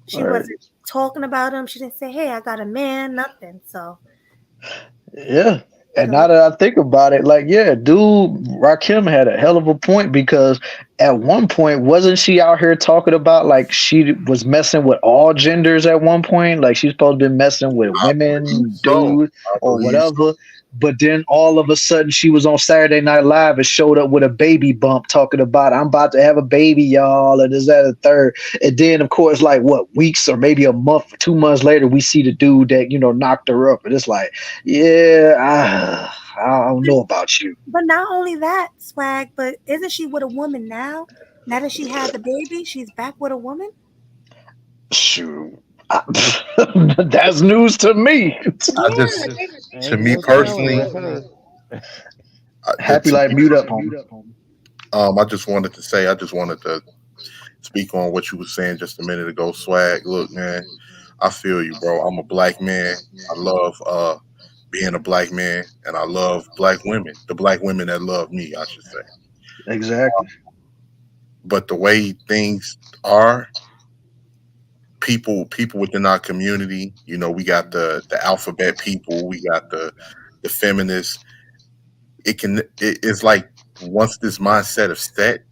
She All right. wasn't talking about him. She didn't say, "Hey, I got a man," nothing. So, Yeah. you And know, now that I think about it, like, yeah, dude, Rakim had a hell of a point because at one point, wasn't she out here talking about like she was messing with all genders at one point? Like she's supposed to be messing with I believe women, so. dudes, I or believe whatever. But then all of a sudden she was on Saturday Night Live and showed up with a baby bump talking about I'm about to have a baby, y'all, and is that a third? And then of course, like what, weeks or maybe a month, 2 months later, we see the dude that, knocked her up. And it's like, yeah, I don't know about you. but not only that, swag, but isn't she with a woman now? Now that she had the baby, she's back with a woman. Shoot. That's news to me. I Yeah, just, to Ain't me no telling personally, with her. Happy to like me mute up, personally, homie. I just wanted to speak on what you were saying just a minute ago. Swag, look, man, I feel you, bro. I'm a black man. I love being a black man, and I love black women. The black women that love me, I should say. Exactly. But the way things are, people within our community, we got the alphabet people, we got the feminists. it's like once this mindset is set,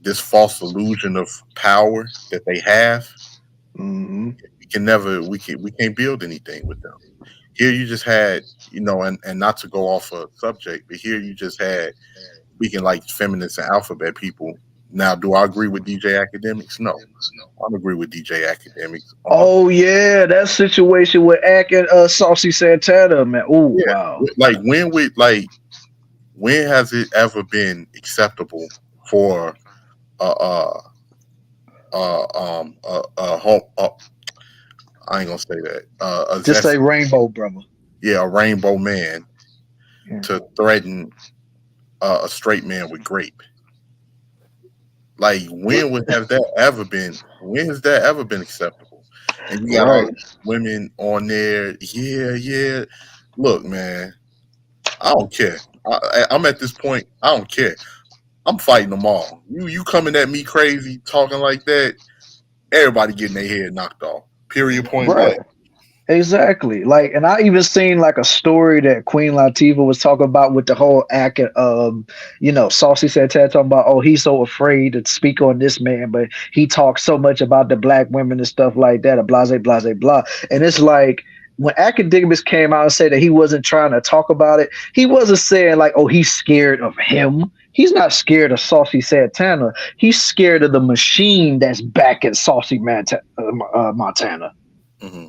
this false illusion of power that they have, Hmm. we can't build anything with them. Here you just had, and not to go off a subject, but here you just had speaking like feminists and alphabet people. Now, do I agree with DJ Academics? No, I don't agree with DJ Academics. Oh yeah, that situation with Ack and Saucy Santana, man. Oh Yeah, wow. like when has it ever been acceptable for a home? I ain't gonna say that. A Just say zest, rainbow, brother. yeah, a rainbow man Yeah. to threaten a straight man with grape. Like when have that ever been? When has that ever been acceptable? And you got all Right. these women on there. Yeah, yeah. Look, man, I don't care. I'm at this point. I don't care. I'm fighting them all. You coming at me crazy, talking like that? Everybody getting their head knocked off. Period. Point Right. blank. Exactly. Like, and I even seen like a story that Queen Latifah was talking about with the whole act of, Saucy Santana talking about, oh, he's so afraid to speak on this man, but he talks so much about the black women and stuff like that, and blase, blase, blah. And it's like, when academics came out and said that he wasn't trying to talk about it, he wasn't saying like, oh, he's scared of him. He's not scared of Saucy Santana. He's scared of the machine that's back at Montana. Hmm.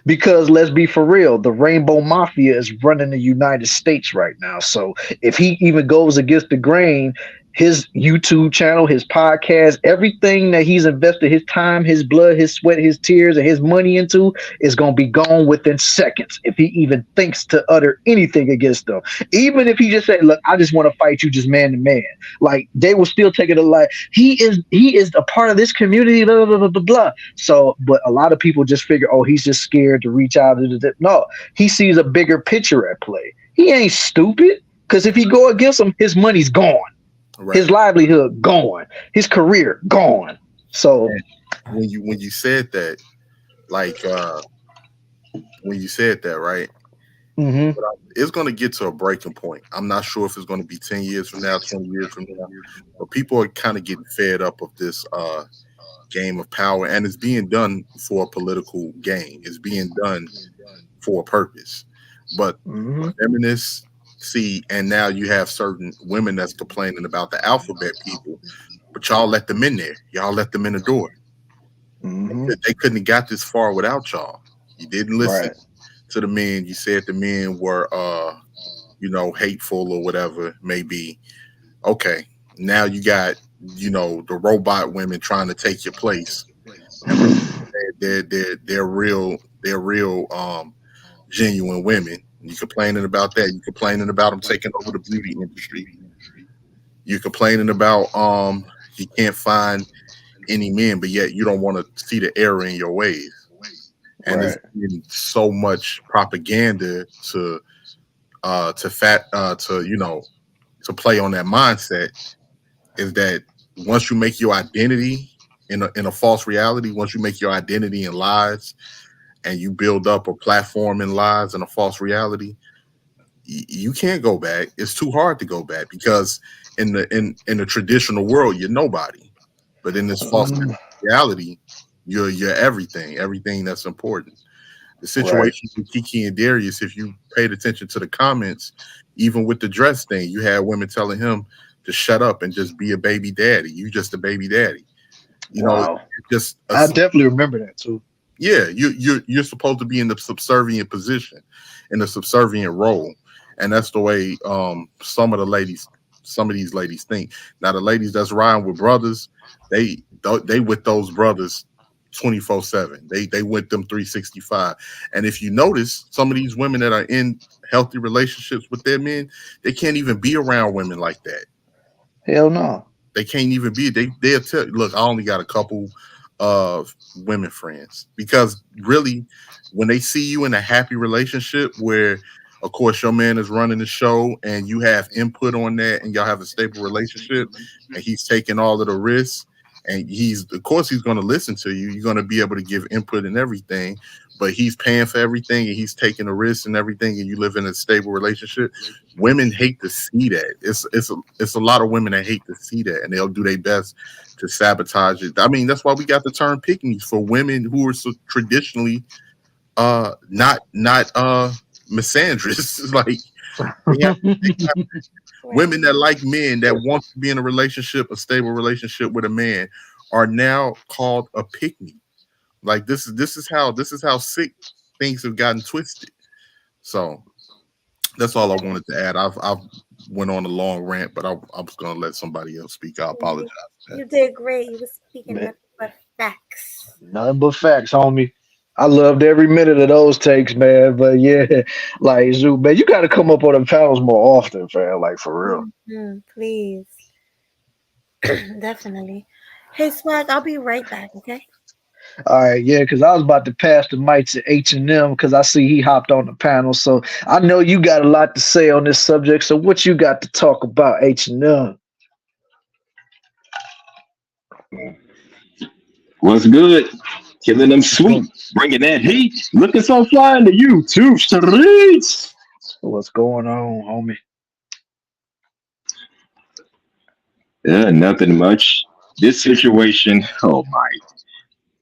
Because let's be for real, the Rainbow Mafia is running the United States right now. So if he even goes against the grain, his YouTube channel, his podcast, everything that he's invested his time, his blood, his sweat, his tears, and his money into is going to be gone within seconds if he even thinks to utter anything against them. Even if he just said, look, I just want to fight you just man to man. Like they will still take it a like he is a part of this community, blah, blah, blah, blah, blah. So, but a lot of people just figure, oh, he's just scared to reach out. No, he sees a bigger picture at play. He ain't stupid because if he go against him, his money's gone, Right. his livelihood gone, his career gone. So, And when you said that, like when you said that, right? hmm It's going to get to a breaking point. I'm not sure if it's going to be 10 years from now, 20 years from now, but people are kind of getting fed up of this game of power, and it's being done for a political gain. It's being done for a purpose. But hmm feminists see, and now you have certain women that's complaining about the alphabet people, but y'all let them in there. Y'all let them in the door. hmm They couldn't have got this far without y'all. You didn't listen right, to the men. You said the men were hateful or whatever it may be. Okay. Now you got, the robot women trying to take your place. And they're real genuine women. You complaining about that. You complaining about them taking over the beauty industry. You complaining about you can't find any men, but yet you don't want to see the error in your ways. And there's right. been so much propaganda to fat to play on that mindset is that once you make your identity in a false reality, once you make your identity in lies and you build up a platform in lies and a false reality, you can't go back. It's too hard to go back because in the traditional world, you're nobody. But in this false Mm, reality, you're everything that's important. The right. situation with Keke and Darius, if you paid attention to the comments, even with the dress thing, you had women telling him to shut up and just be a baby daddy. You just a baby daddy. Wow. Just a I definitely remember that too. yeah, you're supposed to be in the subservient position, in the subservient role, and that's the way some of these ladies think. Now the ladies that's riding with brothers, they with those brothers 24/7. They with them 365. And if you notice, some of these women that are in healthy relationships with their men, they can't even be around women like that. Hell no. They can't even be. They'll tell you, look, I only got a couple of women friends because really, when they see you in a happy relationship where, of course, your man is running the show and you have input on that and y'all have a stable relationship and he's taking all of the risks and of course he's going to listen to you. You're going to be able to give input and everything, but he's paying for everything and he's taking the risks and everything, and you live in a stable relationship. Women hate to see that. It's a lot of women that hate to see that, and they'll do their best to sabotage it. I mean, that's why we got the term picking for women who are so traditionally not misandrous. Like they have women that like men that want to be in a relationship, a stable relationship with a man, are now called a pick me. Like this is how sick things have gotten twisted. So that's all I wanted to add. I've went on a long rant, but I was gonna let somebody else speak. I apologize for that. You did great. You were speaking Man, nothing but facts. nothing but facts, homie. I loved every minute of those takes, man. But yeah, like Zoo, man, you got to come up on the panels more often, fam. Like for real. Please. Definitely. Hey, Swag, I'll be right back, okay? All right, yeah, because I was about to pass the mic to H&M because I see he hopped on the panel. So I know you got a lot to say on this subject. So what you got to talk about, H&M? What's good? Killing them sweet, bringing that heat, looking so fly in the YouTube streets. What's going on, homie? Yeah, nothing much. This situation, oh my.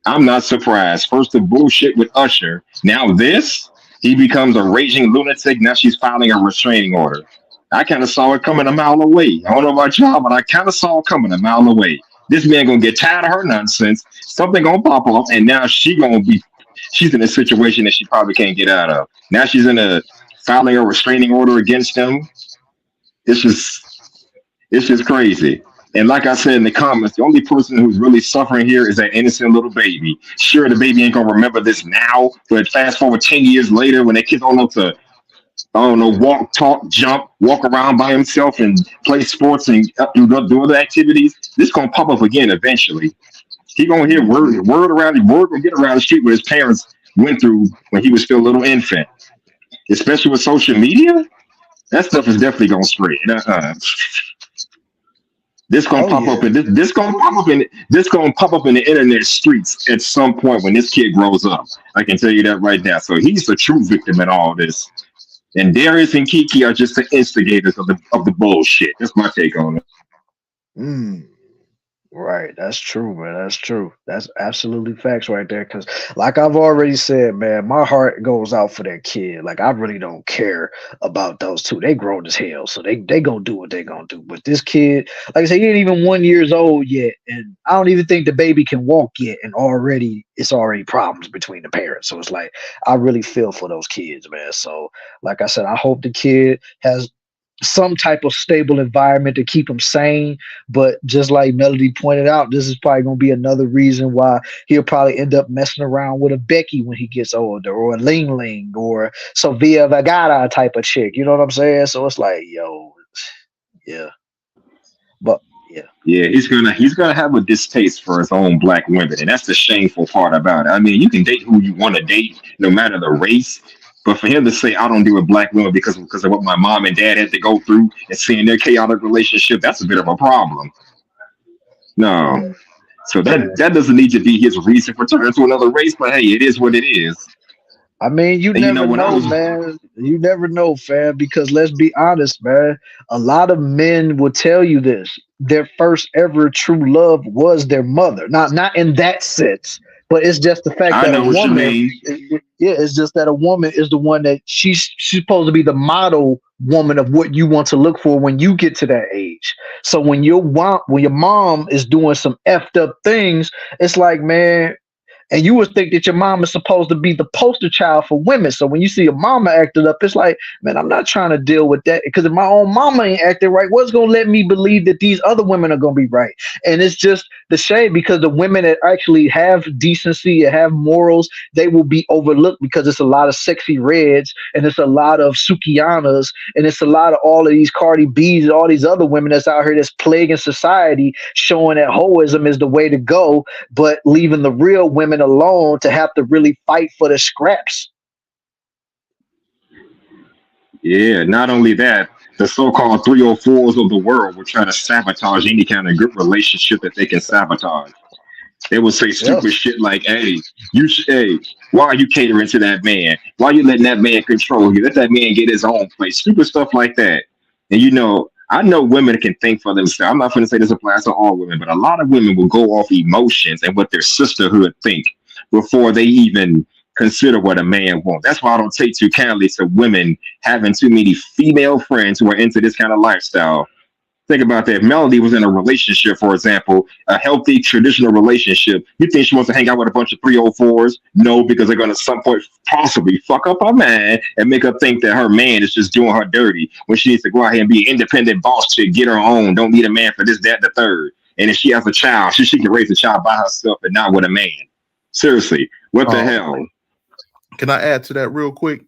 I'm not surprised. First the bullshit with Usher. Now this, he becomes a raging lunatic. Now she's filing a restraining order. I kind of saw it coming a mile away. I don't know about y'all, but I kind of saw it coming a mile away. This man gonna get tired of her nonsense. Something gonna pop off, and now she's in a situation that she probably can't get out of. Now she's in a filing a restraining order against him. It's just crazy. And like I said in the comments, the only person who's really suffering here is that innocent little baby. Sure, the baby ain't gonna remember this now, but fast forward 10 years later, when that kid don't know to, I don't know, walk, talk, jump, walk around by himself and play sports and do other activities, this gonna pop up again eventually. He gonna hear word gonna get around the street what his parents went through when he was still a little infant. Especially with social media, that stuff is definitely gonna spread. This gonna Oh pop up yeah. in this gonna pop up in the internet streets at some point when this kid grows up. I can tell you that right now. So he's the true victim in all this. And Darius and Kiki are just the instigators of the bullshit. That's my take on it. Mm. Right, that's true, man. That's true. That's absolutely facts right there. Because, like I've already said, man, my heart goes out for that kid. Like I really don't care about those two. They grown as hell, so they gonna do what they gonna do. But this kid, like I said, he ain't even 1 years old yet, and I don't even think the baby can walk yet, and it's already problems between the parents. So it's like I really feel for those kids, man. So, like I said, I hope the kid has some type of stable environment to keep him sane. But just like Melody pointed out, this is probably going to be another reason why he'll probably end up messing around with a Becky when he gets older, or a Ling Ling, or Sofia Vergara type of chick. You know what I'm saying? So it's like, yo, yeah. But yeah. Yeah, he's gonna have a distaste for his own black women, and that's the shameful part about it. I mean, you can date who you want to date, no matter the race. But for him to say I don't deal with black women because of what my mom and dad had to go through and seeing their chaotic relationship, that's a bit of a problem. No. So that doesn't need to be his reason for turning to another race, but hey, it is what it is. I mean, you And you know never when I know, was man. You never know, fam, because let's be honest, man. A lot of men will tell you this. Their first ever true love was their mother. Not in that sense, but it's just the fact I that a know what you woman, mean. yeah, it's just that a woman is the one that she's supposed to be the model woman of what you want to look for when you get to that age. So when your mom is doing some effed up things, it's like, man, and you would think that your mom is supposed to be the poster child for women. So when you see your mama acting up, it's like, man, I'm not trying to deal with that. Because if my own mama ain't acting right, what's going to let me believe that these other women are going to be right? And it's just the shame, because the women that actually have decency and have morals, they will be overlooked because it's a lot of sexy reds, and it's a lot of Sukianas, and it's a lot of all of these Cardi B's and all these other women that's out here that's plaguing society, showing that hoism is the way to go, but leaving the real women alone to have to really fight for the scraps. Yeah, not only that, The so-called 304s of the world will try to sabotage any kind of good relationship that they can sabotage. They will say Yeah. stupid shit like, "Hey, hey, why are you catering to that man? Why are you letting that man control you? Let that man get his own place." Stupid stuff like that. And I know women can think for themselves. I'm not going to say this applies to all women, but a lot of women will go off emotions and what their sisterhood think before they even consider what a man wants. That's why I don't take too kindly to women having too many female friends who are into this kind of lifestyle. Think about that. Melody was in a relationship, for example, a healthy traditional relationship. You think she wants to hang out with a bunch of 304s? No, because they're going to some point possibly fuck up her man and make her think that her man is just doing her dirty when she needs to go out here and be an independent boss to get her own. Don't need a man for this, that, and the third. And if she has a child, she can raise a child by herself and not with a man. Seriously, what the Um, hell? can I add to that real quick?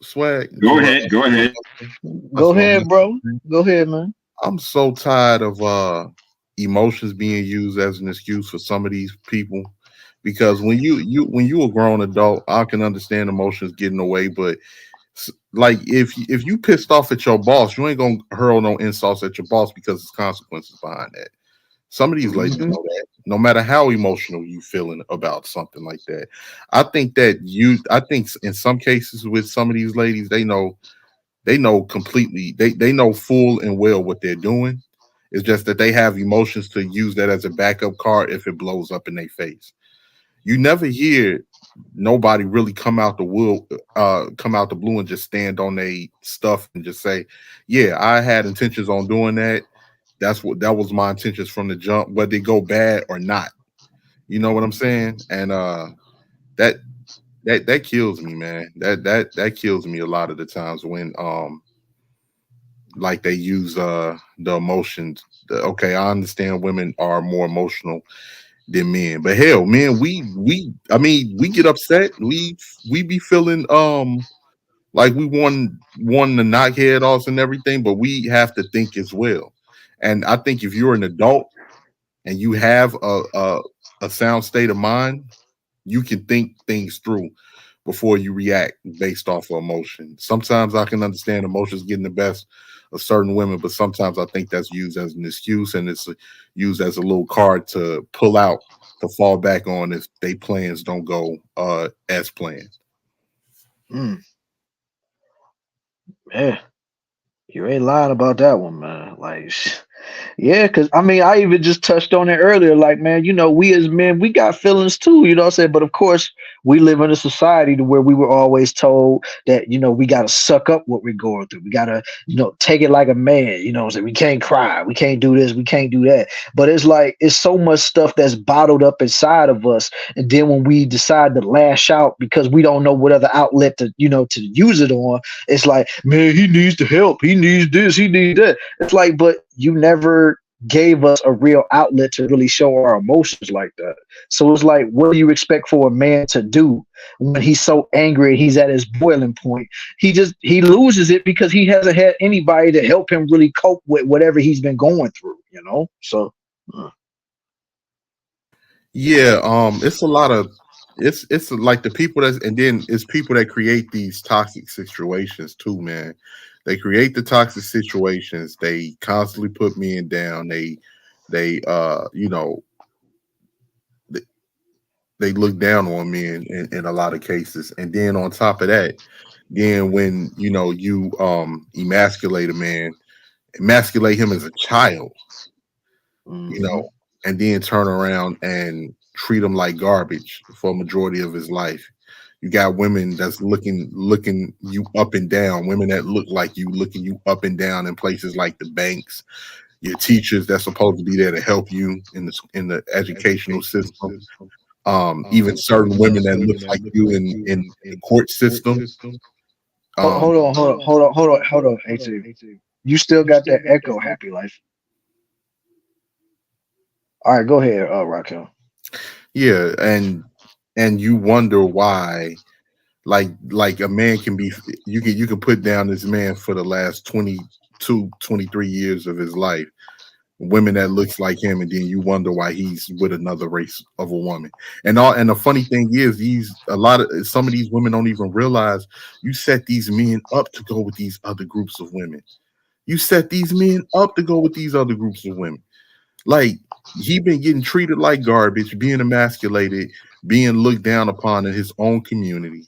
Swag. Go ahead, go ahead. Go That's what I'm ahead, bro. saying. Go ahead, man. I'm so tired of emotions being used as an excuse for some of these people. Because when you a grown adult, I can understand emotions getting away, but like if you pissed off at your boss, you ain't gonna hurl no insults at your boss because there's consequences behind that. Some of these ladies Hmm. know that. No matter how emotional you feeling about something like that, I think in some cases with some of these ladies, they know completely. They know full and well what they're doing. It's just that they have emotions to use that as a backup card if it blows up in their face. You never hear nobody really come out the blue and just stand on their stuff and just say, "Yeah, I had intentions on doing that. That was my intentions from the jump, whether they go bad or not." You know what I'm saying? And that that kills me, man. That kills me a lot of the times when like they use the emotions. Okay, I understand women are more emotional than men, but hell, men, I mean, we get upset. We be feeling like we want to knock head offs and everything, but we have to think as well. And I think if you're an adult and you have a sound state of mind, you can think things through before you react based off of emotion. Sometimes I can understand emotions getting the best of certain women, but sometimes I think that's used as an excuse and it's used as a little card to pull out to fall back on if they plans don't go as planned. Mm, yeah, you ain't lying about that one, man. Like, yeah, because I mean, I even just touched on it earlier. Like, man, we as men, we got feelings too, you know what I'm saying? But of course, we live in a society to where we were always told that, we got to suck up what we're going through. We got to, take it like a man, you know what I'm saying? We can't cry. We can't do this. We can't do that. But it's like, it's so much stuff that's bottled up inside of us. And then when we decide to lash out because we don't know what other outlet to, to use it on, it's like, man, he needs the help. He needs this. He needs that. It's like, but you never gave us a real outlet to really show our emotions like that. So it's like, what do you expect for a man to do when he's so angry and he's at his boiling point? He loses it because he hasn't had anybody to help him really cope with whatever he's been going through. So Yeah, it's a lot of it's like the people that's and then it's people that create these toxic situations too, man. They create the toxic situations. They constantly put men down. They they, they look down on men in a lot of cases. And then on top of that, then when you emasculate a man, emasculate him as a child, you mhm. know, and then turn around and treat him like garbage for a majority of his life. You got women that's looking you up and down, women that look like you, looking you up and down in places like the banks, your teachers that's supposed to be there to help you in the educational system. Even certain women that look like you in the court system. Um, Hold on, AT. You still got that echo, happy life. All right, go ahead, Raquel. yeah, and you wonder why like a man can be you can put down this man for the last 22, 23 years of his life, women that looks like him, and then you wonder why he's with another race of a woman. And the funny thing is, these a lot of some of these women don't even realize you set these men up to go with these other groups of women. You set these men up to go with these other groups of women. Like he been getting treated like garbage, being emasculated, being looked down upon in his own community.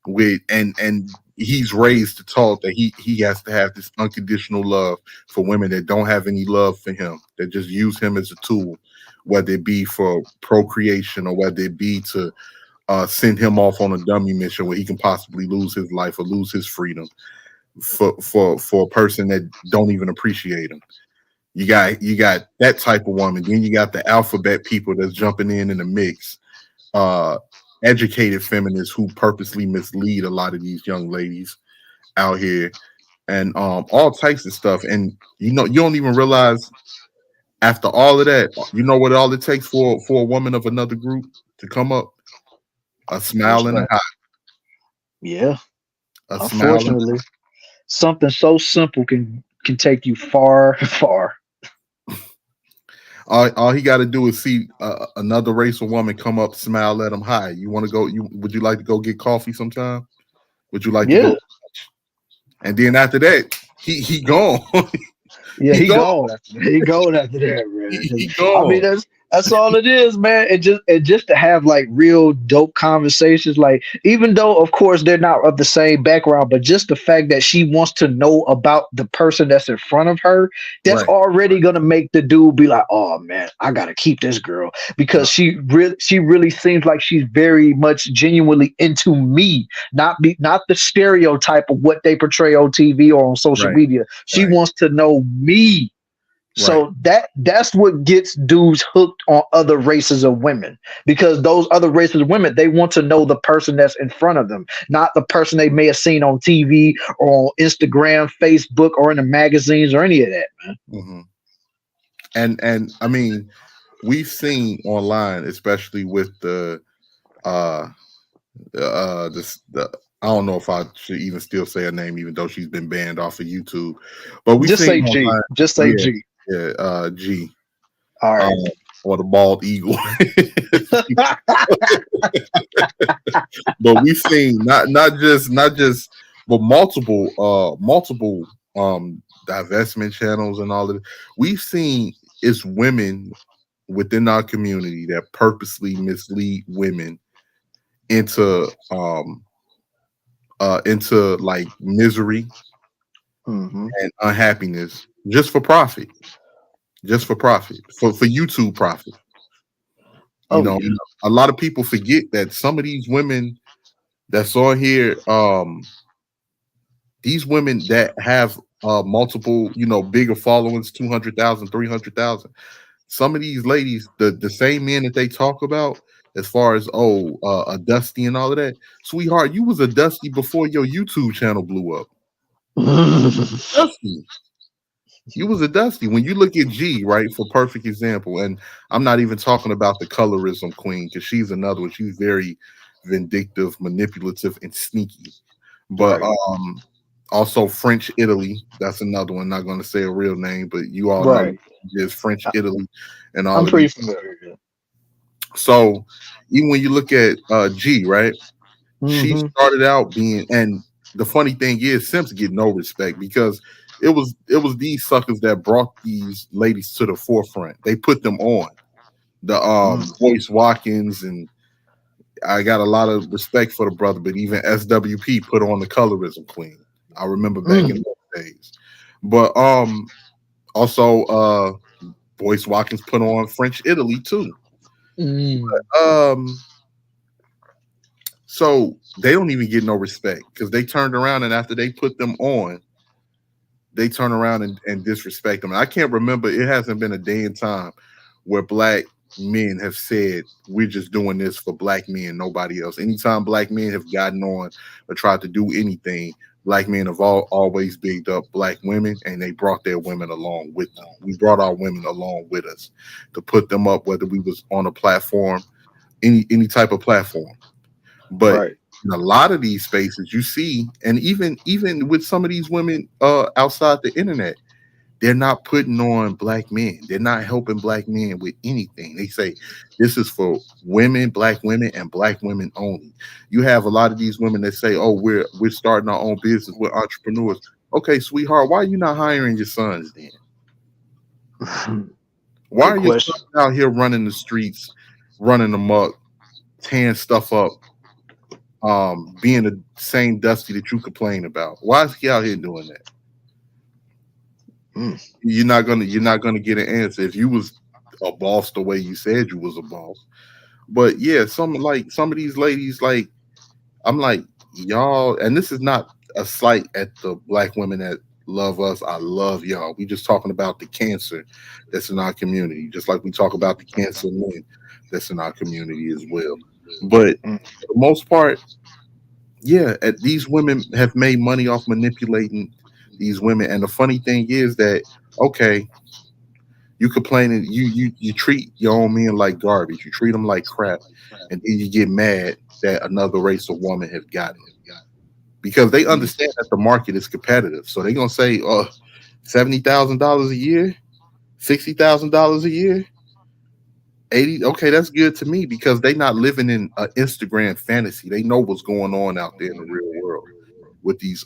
With and he's raised to taught that he has to have this unconditional love for women that don't have any love for him, that just use him as a tool, whether it be for procreation or whether it be to send him off on a dummy mission where he can possibly lose his life or lose his freedom for a person that don't even appreciate him. You got that type of woman. Then you got the alphabet people that's jumping in the mix. Uh, Educated feminists who purposely mislead a lot of these young ladies out here, and all types of stuff. And you don't even realize after all of that, you know what all it takes for a woman of another group to come up? A smile and a Respect. high, Yeah. a smile and Unfortunately, something so simple can take you far, far. all he got to do is see another race of woman come up, smile at him. Hi, you want to go? Would you like to go get coffee sometime? Would you like to Yeah. go? And then after that, he gone. Yeah, he he gone. gone after that. He gone after that, man. 'Cause, He I mean, gone. that's all it is, man. And just to have like real dope conversations, like even though of course they're not of the same background, but just the fact that she wants to know about the person that's in front of her, that's Right. already gonna make the dude be like, oh man, I gotta keep this girl because Right. she really seems like she's very much genuinely into me, not the stereotype of what they portray on TV or on social Right. media. She Right. wants to know me. Right. So that's what gets dudes hooked on other races of women because those other races of women, they want to know the person that's in front of them, not the person they may have seen on TV or on Instagram, Facebook, or in the magazines or any of that, man. Hmm. And I mean, we've seen online, especially with uh this the I don't know if I should even still say her name, even though she's been banned off of YouTube. But we've Just seen say G. online, Just say yeah, G. yeah, G, All um, right. or the bald eagle. But we've seen not just but multiple divestment channels and all of it. We've seen it's women within our community that purposely mislead women into into like misery Hmm. and unhappiness just for profit, for YouTube profit. You Oh know, yeah. a lot of people forget that some of these women that's on here, these women that have multiple, bigger followings, 200,000, 300,000. Some of these ladies, the same men that they talk about, as far as a Dusty and all of that, sweetheart, you was a Dusty before your YouTube channel blew up. Dusty. You was a Dusty. When you look at G, right, for perfect example, and I'm not even talking about the colorism queen because she's another one. She's very vindictive, manipulative, and sneaky. But Right. also French Italy, that's another one. Not going to say a real name, but you all know Right. there's French Italy and I'm all of pretty these. familiar. So even when you look at G, right, she Hmm. started out being, and the funny thing is, Simps get no respect because it was these suckers that brought these ladies to the forefront. They put them on the Voice Watkins, and I got a lot of respect for the brother, but even SWP put on the colorism queen. I remember back in Mm. those days. But also Voice Watkins put on French Italy too. Mm. Um so they don't even get no respect because they turned around and after they put them on, they turn around and disrespect them. And I can't remember, it hasn't been a day in time where black men have said we're just doing this for black men, nobody else. Anytime black men have gotten on or tried to do anything, black men have always bigged up black women and they brought their women along with them. We brought our women along with us to put them up, whether we was on a platform, any type of platform. But Right. in a lot of these spaces you see, and even with some of these women outside the internet, they're not putting on black men. They're not helping black men with anything. They say this is for women, and black women only. You have a lot of these women that say, "Oh, we're starting our own business. We're entrepreneurs." Okay, sweetheart, why are you not hiring your sons then? Why Good are your question. sons out here running the streets, running amok, tearing stuff up, being the same Dusty that you complain about? Why is he out here doing that? Mm, You're not gonna get an answer if you was a boss the way you said you was a boss. But yeah, some of these ladies, like, I'm like, y'all, and this is not a slight at the black women that love us. I love y'all. We just talking about the cancer that's in our community, just like we talk about the cancer men that's in our community as well. But mm, for the most part, yeah, these women have made money off manipulating these women. And the funny thing is that, okay, you complaining, you treat your own men like garbage, you treat them like crap, and then you get mad that another race of woman have got it because they mm, understand that the market is competitive. So they're gonna say, $70,000 a year, $60,000 a year, 80. Okay, that's good to me because they not living in an Instagram fantasy. They know what's going on out there in the real world with these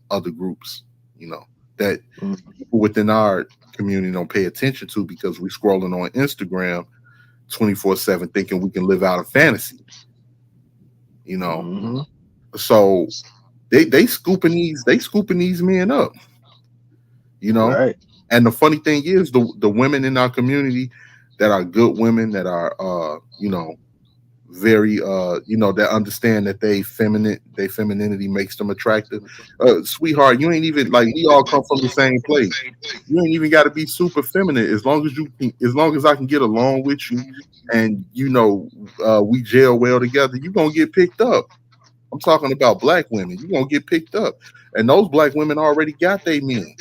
other groups, you know, that mm, people within our community don't pay attention to because we're scrolling on Instagram 24/7 thinking we can live out a fantasy, you know. mhm. So they scooping these men up, you know. Right. And the funny thing is the women in our community that are good women that are very that understand that their femininity makes them attractive. Sweetheart, you ain't even like we all come from the same place. You ain't even got to be super feminine as long as I can get along with you and we gel well together, you gonna get picked up. I'm talking about black women. You gonna get picked up. And those black women already got their men.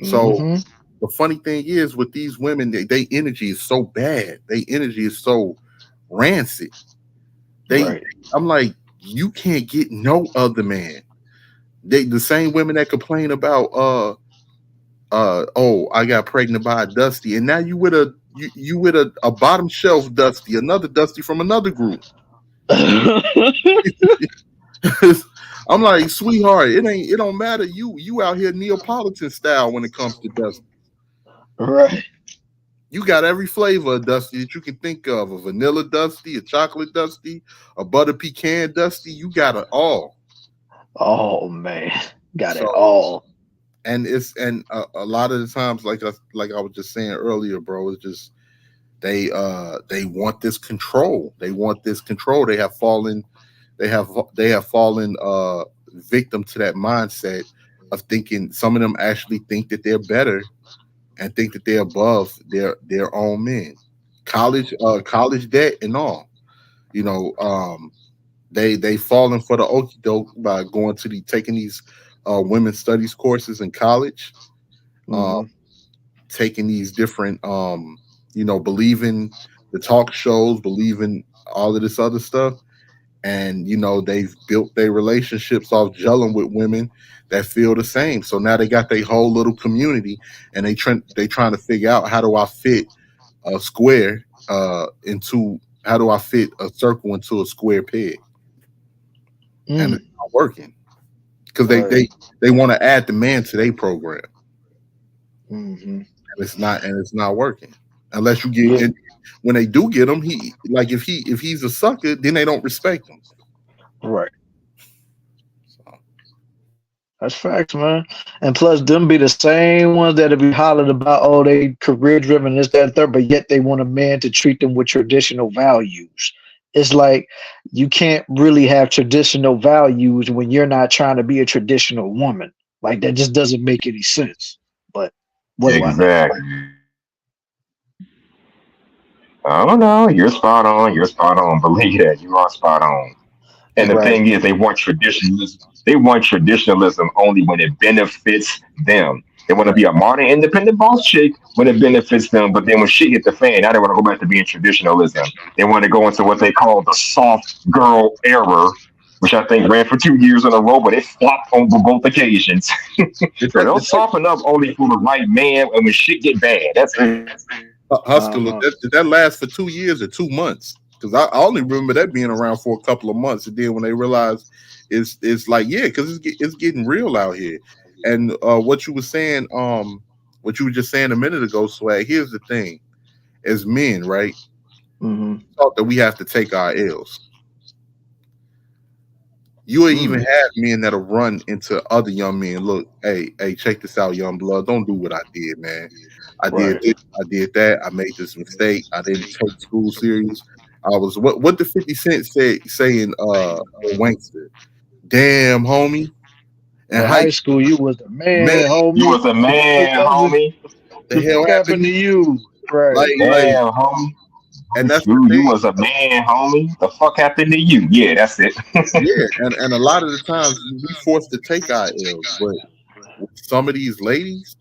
So Mhm. the funny thing is with these women, they energy is so bad. Their energy is so rancid. They, Right. I'm like, you can't get no other man. They the same women that complain about oh, I got pregnant by a Dusty, and now you with a bottom shelf Dusty, another Dusty from another group. I'm like, sweetheart, it don't matter. You out here Neapolitan style when it comes to Dusty. Right. You got every flavor of Dusty that you can think of: a vanilla Dusty, a chocolate Dusty, a butter pecan Dusty. You got it all. Oh man, got it So, all. a lot of the times, like I was just saying earlier, bro, it's just they want this control. They want this control. They have fallen victim to that mindset of thinking. Some of them actually think that they're better and think that they're above their own men. College debt and all. You know, they fallen for the okie doke by going to taking these women's studies courses in college, uh, Mhm. taking these different believing the talk shows, believing all of this other stuff. And they've built their relationships off gelling with women that feel the same. So now they got their whole little community, and they trying to figure out how do I fit a square into how do I fit a circle into a square peg, and Mm. it's not working because they Right. they they want to add the man to their program, Mhm. and it's not working unless you get Yeah. and when they do get him, he like if he's a sucker, then they don't respect him. Right. So, That's facts, man. And plus, them be the same ones that'll be hollering about, oh, they career driven, this, that, and third, but yet they want a man to treat them with traditional values. It's like you can't really have traditional values when you're not trying to be a traditional woman. Like that just doesn't make any sense. But what do I know? Exactly. I don't know. You're spot on. You're spot on. Believe that. You are spot on. And the Right. thing is, they want traditionalism. They want traditionalism only when it benefits them. They want to be a modern, independent boss chick when it benefits them. But then when shit hit the fan, now they want to go back to being traditionalism. They want to go into what they call the soft girl era, which I think ran for 2 years in a row, but it flopped on both occasions. did So that, they'll did that soften up only for the right man, and when shit get bad, that's it. Husker, Uh-huh. did that last for 2 years or 2 months? Because I only remember that being around for a couple of months, and then when they realized it's like, yeah, because it's getting real out here. And what you were saying, what you were just saying a minute ago, Swag. Here's the thing: as men, right, Mm-hmm. thought that we have to take our L's. You will even Mm. have men that'll run into other young men. Look, hey, check this out, young blood. Don't do what I did, man. I did Right. this, I did that. I made this mistake. I didn't take school serious. I was what the 50 Cent saying Wankster. Damn, homie. In In high high school, school, you was the man, man, You homie. was a What man, the, homie. the the hell fuck happened? happened to you? Right. Like, Damn, homie. and that's the You thing. was a man, homie. The fuck happened to you? Yeah, that's it. Yeah, and a lot of the times we forced to take our L's, but with some of these ladies,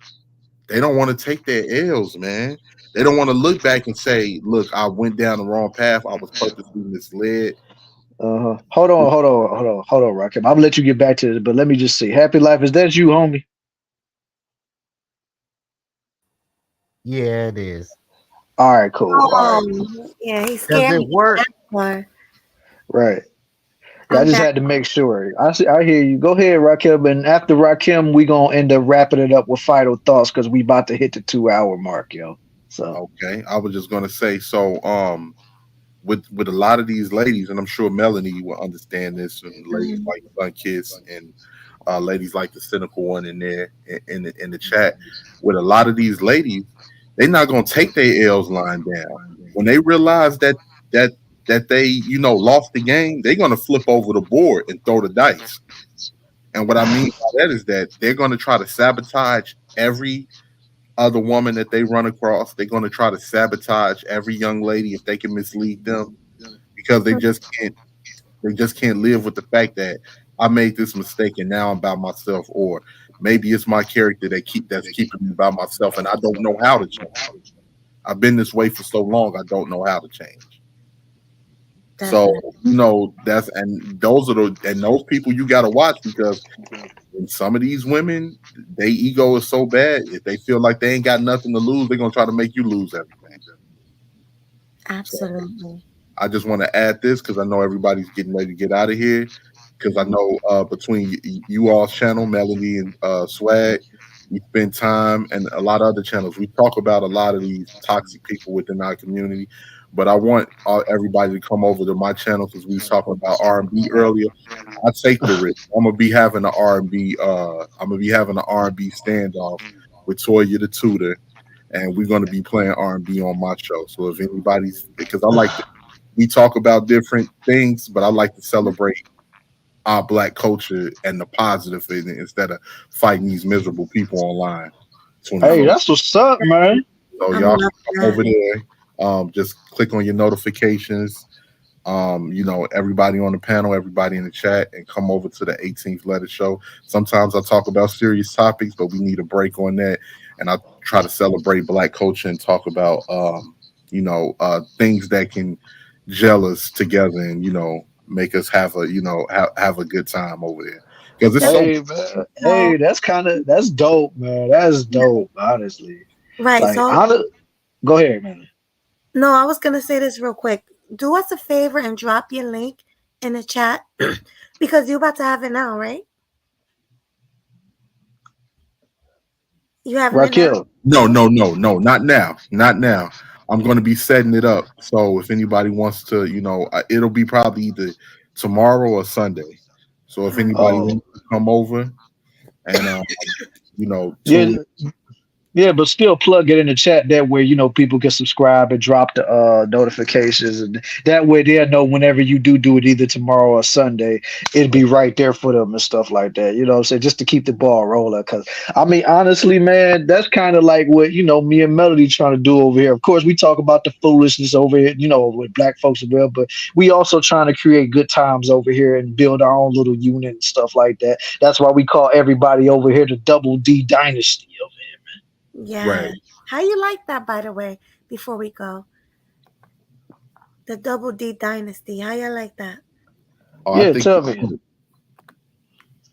they don't want to take their L's, man. They don't want to look back and say, "Look, I went down the wrong path. I was purposely misled." Uh-huh. Hold on, Rakim. I'm gonna let you get back to this, but let me just see. Happy Life, is that you, homie? Yeah, it is. All right, cool. All right, Oh, yeah, he Does scared it me with work? that one. right. Yeah, I I'm just back. had to make sure. I see. I hear you. Go ahead, Rakim. And after Rakim, we gonna end up wrapping it up with final thoughts because we about to hit the 2 hour mark, yo. So, Okay, I was just gonna say so. With a lot of these ladies, and I'm sure Melanie will understand this, and ladies Mhm. like Sun Kiss and ladies like the cynical one in there in the chat. With a lot of these ladies, they're not gonna take their L's lying down. When they realize that that they lost the game, they're gonna flip over the board and throw the dice. And what I mean by that is that they're gonna try to sabotage every other woman that they run across. They're gonna try to sabotage every young lady if they can mislead them because they just can't live with the fact that I made this mistake and now I'm by myself, or maybe it's my character that's keeping me by myself, and I don't know how to change. I've been this way for so long, I don't know how to change. So Definitely. that's and those are the and those people you got to watch because when some of these women, their ego is so bad, if they feel like they ain't got nothing to lose, they're gonna try to make you lose everything. So Absolutely. I just want to add this because I know everybody's getting ready to get out of here. Because I know between you all's channel, Melody and Swag, we spend time and a lot of other channels. We talk about a lot of these toxic people within our community. But I want everybody to come over to my channel because we was talking about R&B earlier. I take the risk. I'm gonna be having an R&B. I'm gonna be having an R&B standoff with Toya the Tutor, and we're gonna be playing R&B on my show. So if anybody's, because I like to we talk about different things, but I like to celebrate our black culture and the positive in it instead of fighting these miserable people online hey, 24. that's what's up, man. So I'm y'all loving can come that. over there. Just click on your notifications. Everybody on the panel, everybody in the chat, and come over to the 18th Letter Show. Sometimes I talk about serious topics, but we need a break on that. And I try to celebrate black culture and talk about things that can gel us together and make us have have a good time over there because it's so Definitely. Hey, man. So, Hey, that's dope, man. That's yeah. dope. Honestly, Right. like, So, go ahead, man. no, I was gonna say this real quick. Do us a favor and drop your link in the chat because you're about to have it now, right? You having it now? Raquel. no, not now, not now. I'm going to be setting it up so if anybody wants to, it'll be probably either tomorrow or Sunday. So if anybody Oh, wants to come over and yeah. tune Yeah, but still plug it in the chat that way, people can subscribe and drop the notifications, and that way they'll know whenever you do it either tomorrow or Sunday, it'd be right there for them and stuff like that. You know what I'm saying? Just to keep the ball rolling. Cause I mean, honestly, man, that's kind of like what, me and Melody trying to do over here. Of course, we talk about the foolishness over here, with black folks as well, but we also trying to create good times over here and build our own little unit and stuff like that. That's why we call everybody over here the Double D Dynasty. Yeah. right. How you like that, by the way? Before we go, the Double D Dynasty. How you like that? Oh, Yeah, tell me. dope.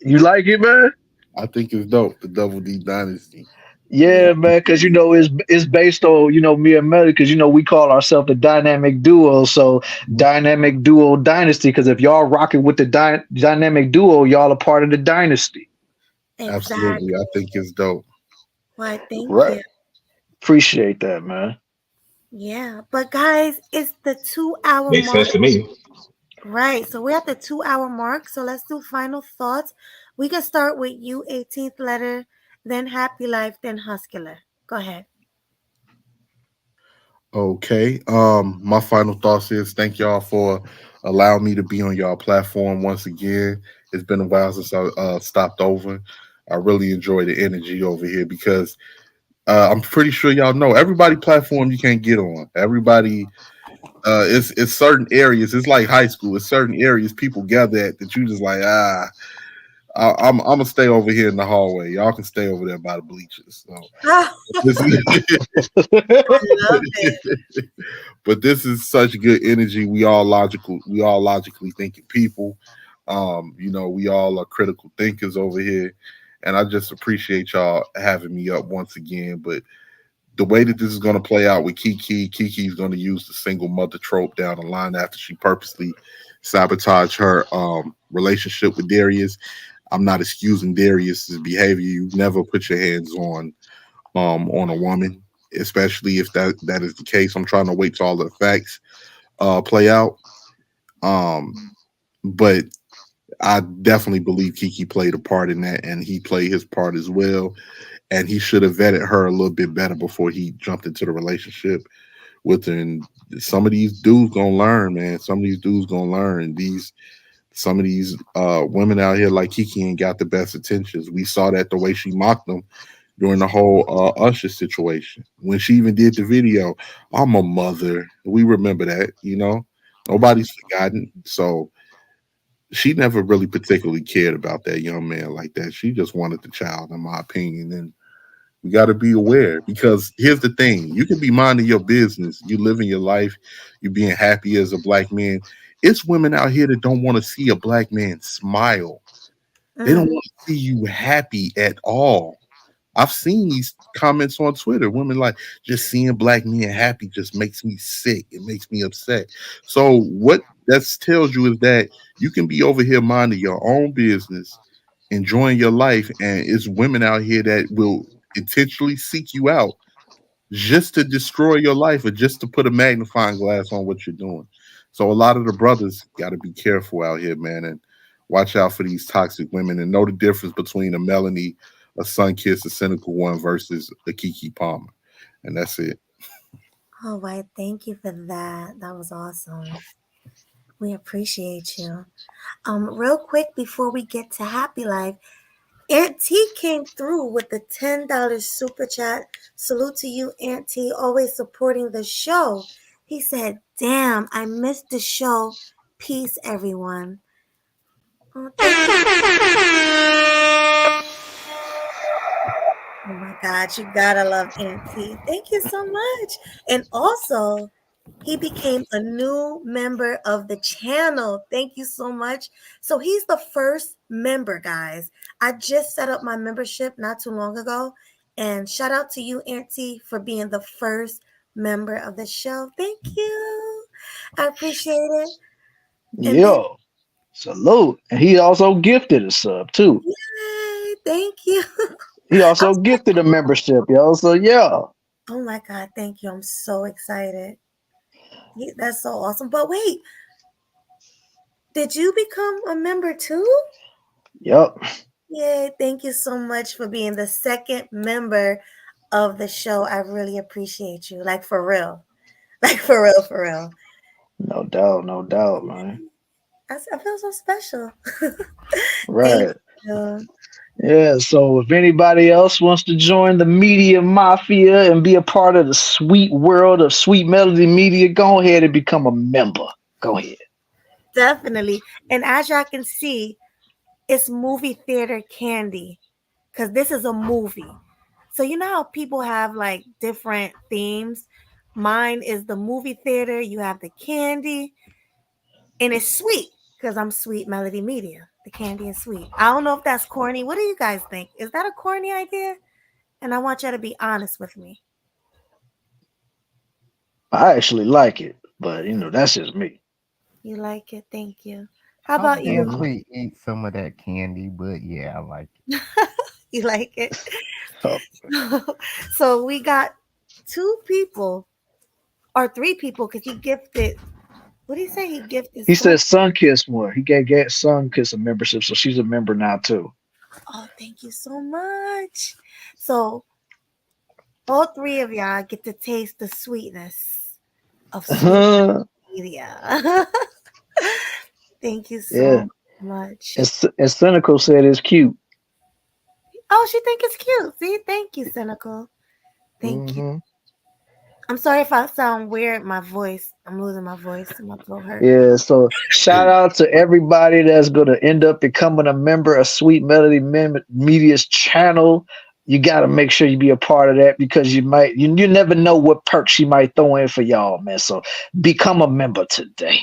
You like it, man? I think it's dope. The Double D Dynasty. Yeah. Yeah, man, because it's based on me and Melly, because we call ourselves the dynamic duo, so dynamic duo dynasty. Because if y'all rocking with the dynamic duo, y'all are part of the dynasty. Absolutely. I Exactly. think it's dope. Why, thank Right. you. Appreciate that, man. Yeah. But guys, it's the 2 hour Makes mark. sense to me. Right. So we're at the 2 hour mark. So let's do final thoughts. We can start with you, 18th letter, then Happy Life, then Huscular. Go ahead. Okay. My final thoughts is thank y'all for allowing me to be on y'all platform once again. It's been a while since I stopped over. I really enjoy the energy over here because I'm pretty sure y'all know everybody platform you can't get on. Everybody it's certain areas. It's like high school. It's certain areas people gather at that you just like I'm gonna stay over here in the hallway. Y'all can stay over there by the bleachers. So I this love it. but this is such good energy. We all logical. We all logically thinking people. We all are critical thinkers over here, and I just appreciate y'all having me up once again. But the way that this is going to play out with Kiki is going to use the single mother trope down the line after she purposely sabotaged her relationship with Darius. I'm not excusing Darius's behavior. You never put your hands on a woman, especially if that is the case. I'm trying to wait till all the facts play out. Um, but I definitely believe Kiki played a part in that, and he played his part as well. And he should have vetted her a little bit better before he jumped into the relationship with her. And some of these dudes gonna learn, man. Some of these dudes gonna learn. Some of these women out here like Kiki ain't got the best intentions. We saw that the way she mocked them during the whole Usher situation. When she even did the video, I'm a mother. We remember that. Nobody's forgotten. So she never really particularly cared about that young man like that. She just wanted the child, in my opinion. And we got to be aware because here's the thing: you can be minding your business, you living your life, you being happy as a black man. It's women out here that don't want to see a black man smile. They don't Mm. want to see you happy at all. I've seen these comments on Twitter. Women like just seeing black men happy just makes me sick. It makes me upset. So what that tells you is that you can be over here minding your own business, enjoying your life, and it's women out here that will intentionally seek you out just to destroy your life or just to put a magnifying glass on what you're doing. So a lot of the brothers got to be careful out here, man, and watch out for these toxic women and know the difference between a Melanie, a Sun Kiss, a cynical one versus a Kiki Palmer. And that's it. Oh, why, thank you for that. That was awesome. We appreciate you. Real quick before we get to Happy Life, Aunt T came through with the $10 super chat. Salute to you, Aunt T, always supporting the show. He said, "Damn, I missed the show. Peace, everyone." Oh, thank you. Oh my God, you gotta love Aunt T. Thank you so much. And also, he became a new member of the channel. Thank you so much. So he's the first member, guys. I just set up my membership not too long ago. And shout out to you, Auntie, for being the first member of the show. Thank you. I appreciate it. And then, Yo, salute. And he also gifted a sub too. yay, thank you. He I'm also gifted a membership, yo. So yeah. Oh my God, thank you. I'm so excited. That's so awesome. But wait, did you become a member too? Yep. Yay, thank you so much for being the second member of the show. I really appreciate you. Like for real. Like for real, for real. No doubt, no doubt, man. I feel so special. Thank Right. you. Yeah, so if anybody else wants to join the media mafia and be a part of the sweet world of Sweet Melody Media, go ahead and become a member. Go ahead. Definitely. And as y'all can see, it's movie theater candy because this is a movie. So you know how people have like different themes? Mine is the movie theater, you have the candy, and it's sweet because I'm Sweet Melody Media. The candy is sweet. I don't know if that's corny. What do you guys think? Is that a corny idea? And I want you to be honest with me. I actually like it, but that's just me. You like it? Thank you. How I'll about you? Hmm. definitely eat some of that candy, but yeah, I like it. You like it? Oh, So we got two people or three people because he gifted. What did he say? He gifted he Sun. said Sunkiss one. He gave Sunkiss a membership, so she's a member now too. Oh, thank you so much. So all three of y'all get to taste the sweetness of sweet yeah. media. Thank you so And, much. and Cynical said it's cute. Oh, she think it's cute. See, thank you, Cynical. Thank you. Hmm. I'm sorry if I sound weird. My voice. I'm losing my voice. My throat hurt. Yeah, so shout out to everybody that's going to end up becoming a member of Sweet Melody Media's channel. You got to make sure you be a part of that because you never know what perks she might throw in for y'all, man. So become a member today.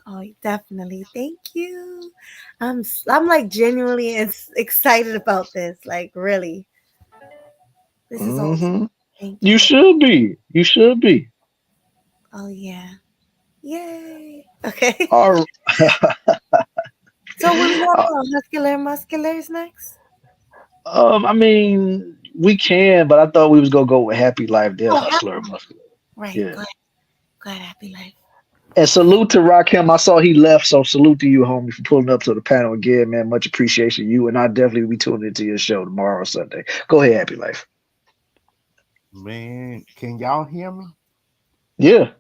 Oh, definitely. Thank you. I'm like genuinely excited about this. Like really, this is awesome. Hmm. Thank You you. should be. You should be. Oh yeah. Yay. Okay. All So what we got right. for muscular musculars next? I mean, we can, but I thought we was gonna go with Happy Life, then Oh, Hustler and Muscular. right. Yeah. Go ahead, happy life. And salute to Rakim. I saw he left, so salute to you, homie, for pulling up to the panel again, man. Much appreciation you, and I definitely be tuning into your show tomorrow or Sunday. Go ahead, Happy Life. Man, can y'all hear me? Yeah.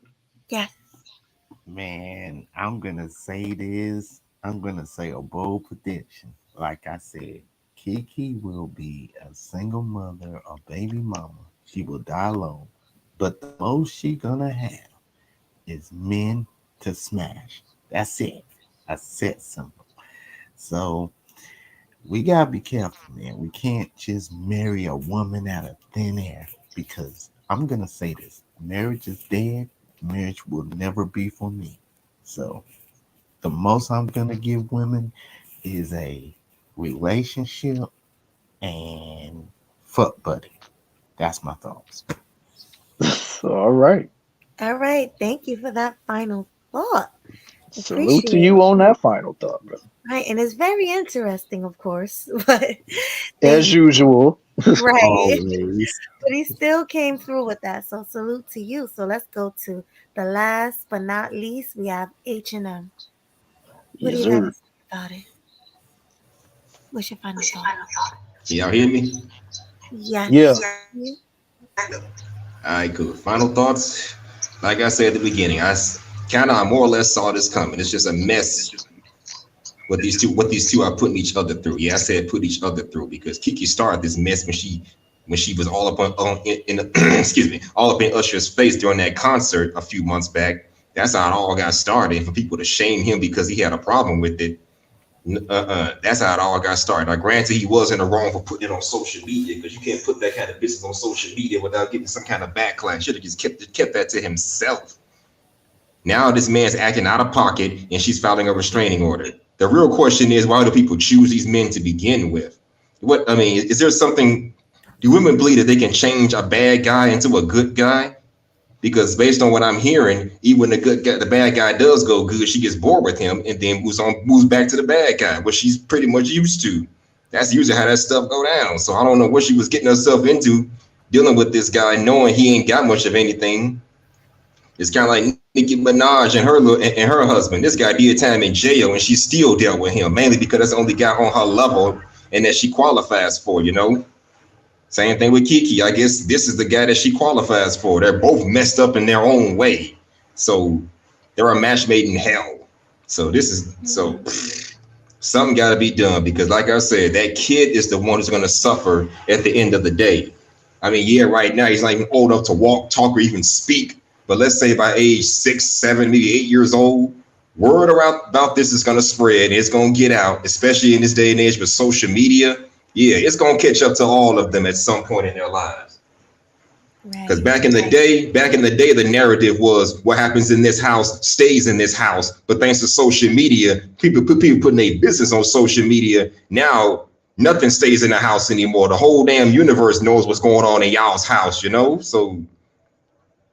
Yeah. Man, I'm gonna say this. I'm gonna say a bold prediction. Like I said, Kiki will be a single mother or baby mama. She will die alone. But the most she gonna have is men to smash. That's it. I said simple. So we gotta be careful, man. We can't just marry a woman out of thin air because I'm gonna say this: marriage is dead. Marriage will never be for me. So the most I'm gonna give women is a relationship and fuck buddy. That's my thoughts. All right. All right. Thank you for that final thought. Salute Appreciate to it. you on that final thought, brother. Right, and it's very interesting, of course, but As thank usual. right. Always. But he still came through with that. So salute to you. So let's go to the last but not least. We have H&M. What do Yes, you got to sir. say about it? What's your final thought? Can y'all hear me? Yes. Yeah. You? All right, cool. Final thoughts. Like I said at the beginning, kind of more or less saw this coming. It's just a mess what these two are putting each other through. Yeah, I said put each other through because Kiki started this mess when she was all up in excuse me, all up in Usher's face during that concert a few months back. That's how it all got started. And for people to shame him because he had a problem with it, that's how it all got started. Now, granted, he was in the wrong for putting it on social media because you can't put that kind of business on social media without getting some kind of backlash. Should have just kept that to himself. Now this man's acting out of pocket and she's filing a restraining order. The real question is, why do people choose these men to begin with? What I mean, is there something? Do women believe that they can change a bad guy into a good guy? Because based on what I'm hearing, even when the bad guy does go good, she gets bored with him and then moves back to the bad guy, what she's pretty much used to. That's usually how that stuff go down. So I don't know what she was getting herself into dealing with this guy, knowing he ain't got much of anything. It's kind of like Nicki Minaj and her husband. This guy did time in jail, and she still dealt with him mainly because that's the only guy on her level and that she qualifies for. Same thing with Kiki. I guess this is the guy that she qualifies for. They're both messed up in their own way, so they're a match made in hell. So something got to be done because, like I said, that kid is the one who's going to suffer at the end of the day. I mean, yeah, right now he's not even old enough to walk, talk, or even speak. But let's say by age 6, 7, maybe 8 years old, word around about this is going to spread and it's going to get out, especially in this day and age with social media. Yeah, it's going to catch up to all of them at some point in their lives. Because Right. back in the day, the narrative was what happens in this house stays in this house. But thanks to social media, people putting their business on social media. Now nothing stays in the house anymore. The whole damn universe knows what's going on in y'all's house. So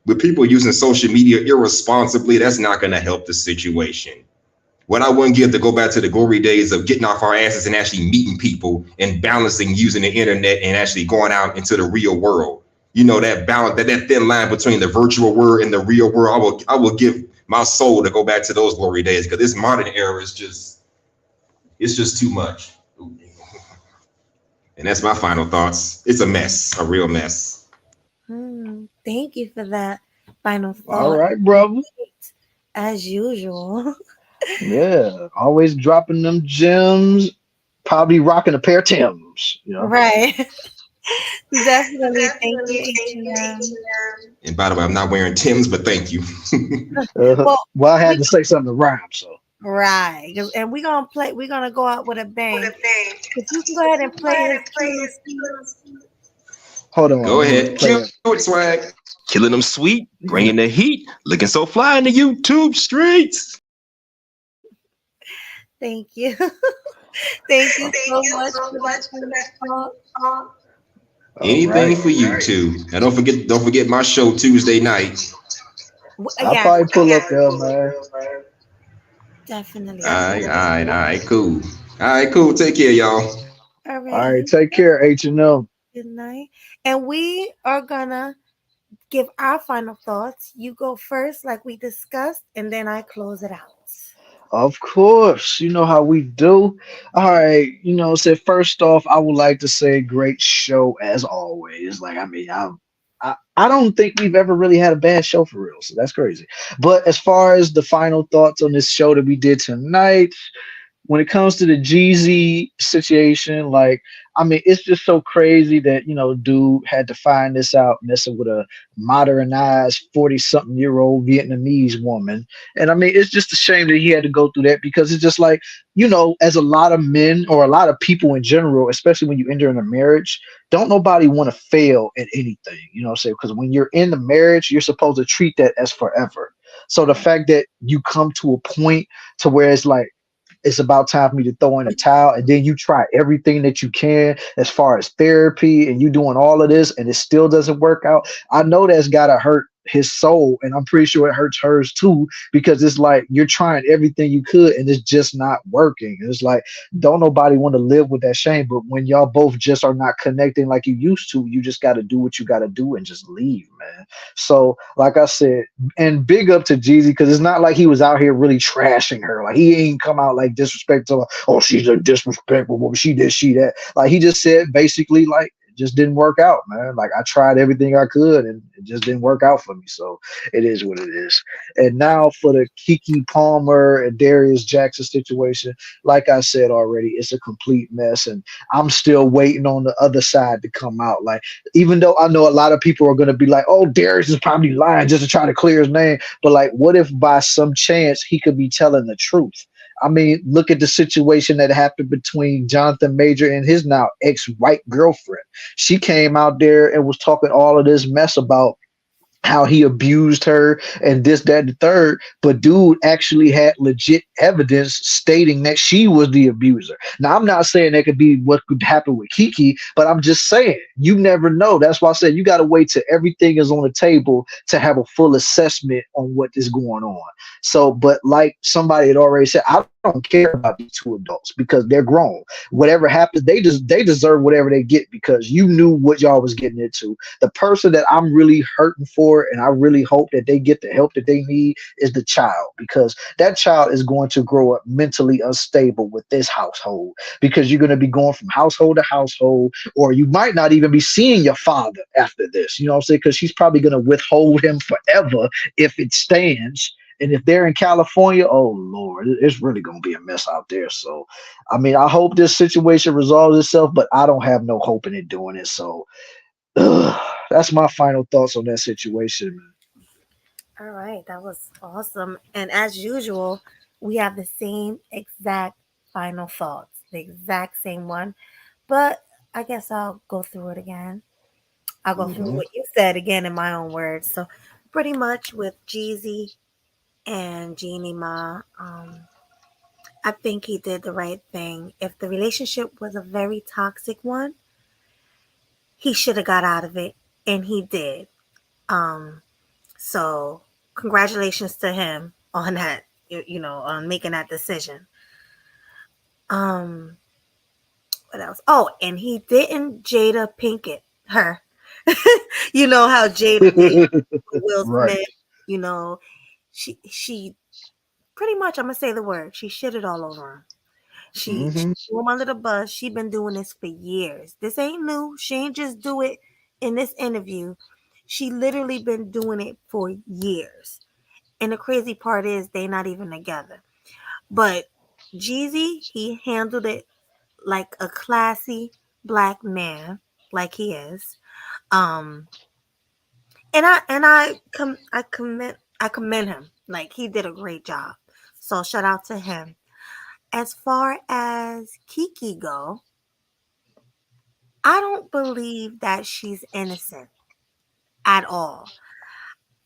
with people using social media irresponsibly, that's not going to help the situation. what I wouldn't give to go back to the glory days of getting off our asses and actually meeting people and balancing using the internet and actually going out into the real world. You know, that balance, that thin line between the virtual world and the real world. I will give my soul to go back to those glory days, because this modern era is just, it's just too much. And that's my final thoughts. It's a mess, a real mess. Thank you for that final All thought. right, brother. As usual. Yeah, always dropping them gems. Probably rocking a pair of Tims. You know. Right. Definitely. Thank you, H&M. And by the way, I'm not wearing Tim's, but thank you. Well, Well, I had we to say something to rhyme, so. right. And we're gonna go out with a bang. If you can go ahead and play his killing Hold on, Go let me ahead, play kill it. it, swag. Killing them sweet, bringing the heat, looking so fly in the YouTube streets. thank you. Thank you so much for that final thought. All right. Anything for you too. Now don't forget my show Tuesday night. I'll Yes, probably pull up there, man. definitely. All right, all right, all right, cool. All right, cool. Take care, y'all. All All right. right, You take care, H&M. good night. And we are gonna give our final thoughts. You go first, like we discussed, and then I close it out. Of course, you know how we do. All right, so first off, I would like to say great show as always. Like, I mean, I don't think we've ever really had a bad show for real, so that's crazy. But as far as the final thoughts on this show that we did tonight, when it comes to the Jeezy situation, like, I mean, it's just so crazy that, dude had to find this out messing with a modernized 40-something-year-old Vietnamese woman. And I mean, it's just a shame that he had to go through that, because it's just like, as a lot of men or a lot of people in general, especially when you enter in a marriage, don't nobody want to fail at anything, what I'm saying? Because when you're in the marriage, you're supposed to treat that as forever. So the fact that you come to a point to where it's like, it's about time for me to throw in a towel, and then you try everything that you can as far as therapy, and you doing all of this and it still doesn't work out. I know that's gotta hurt his soul, and I'm pretty sure it hurts hers too, because it's like you're trying everything you could and it's just not working. It's like, don't nobody want to live with that shame, but when y'all both just are not connecting like you used to, you just got to do what you got to do and just leave, man. So like I said, and big up to Jeezy, because it's not like he was out here really trashing her. Like, he ain't come out like disrespectful. Oh, she's a disrespectful woman. She did, she that. Like, he just said basically, like, it just didn't work out, man. Like, I tried everything I could and it just didn't work out for me. So it is what it is. And now for the Keke Palmer and Darius Jackson situation, like I said already, it's a complete mess. And I'm still waiting on the other side to come out. Like, even though I know a lot of people are going to be like, oh, Darius is probably lying just to try to clear his name. But like, what if by some chance he could be telling the truth? I mean, look at the situation that happened between Jonathan Major and his now ex-white girlfriend. She came out there and was talking all of this mess about how he abused her and this, that, and the third. But dude actually had legit evidence stating that she was the abuser. Now, I'm not saying that could be what could happen with Keke, but I'm just saying you never know. That's why I said you got to wait till everything is on the table to have a full assessment on what is going on. So, but like somebody had already said, I don't care about these two adults because they're grown. Whatever happens, they deserve whatever they get, because you knew what y'all was getting into. The person that I'm really hurting for, and I really hope that they get the help that they need, is the child, because that child is going to grow up mentally unstable with this household, because you're going to be going from household to household, or you might not even be seeing your father after this, you know what I'm saying? Because she's probably going to withhold him forever if it stands. And if they're in California, oh Lord, it's really gonna be a mess out there. So, I mean, I hope this situation resolves itself, but I don't have no hope in it doing it. So, that's my final thoughts on that situation. All right, that was awesome. And as usual, we have the same exact final thoughts, the exact same one. But I guess I'll go through it again. I'll go through Mhm. what you said again in my own words. So, pretty much with Jeezy and Jeannie Mai, I think he did the right thing. If the relationship was a very toxic one, he should have got out of it, and he did. Um, so congratulations to him on that. on making that decision. Um, what else? Oh, and he didn't Jada Pinkett her. You know how Jada did Will Right. Smith. You know, she pretty much. I'm gonna say the word. She shitted all over him. She Hmm. threw him under the bus. She been doing this for years. This ain't new. She ain't just do it in this interview. She literally been doing it for years. And the crazy part is they not even together. But Jeezy, he handled it like a classy black man, like he is. Um, and I commend him. Like he did a great job. So shout out to him. As far as Kiki go, I don't believe that she's innocent at all.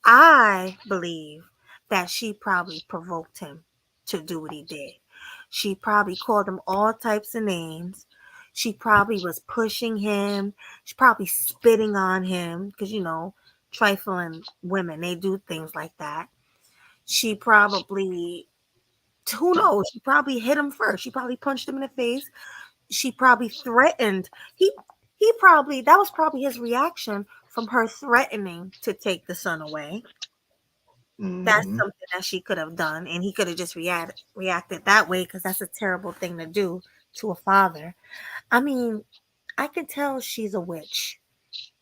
I believe that she probably provoked him to do what he did. She probably called him all types of names. She probably was pushing him. She probably spitting on him because, trifling women, they do things like that. She probably, who knows? She probably hit him first. She probably punched him in the face. She probably threatened. He probably, that was probably his reaction from her threatening to take the son away. That's Hmm. something that she could have done, and he could have just reacted that way because that's a terrible thing to do to a father. I mean, I can tell she's a witch,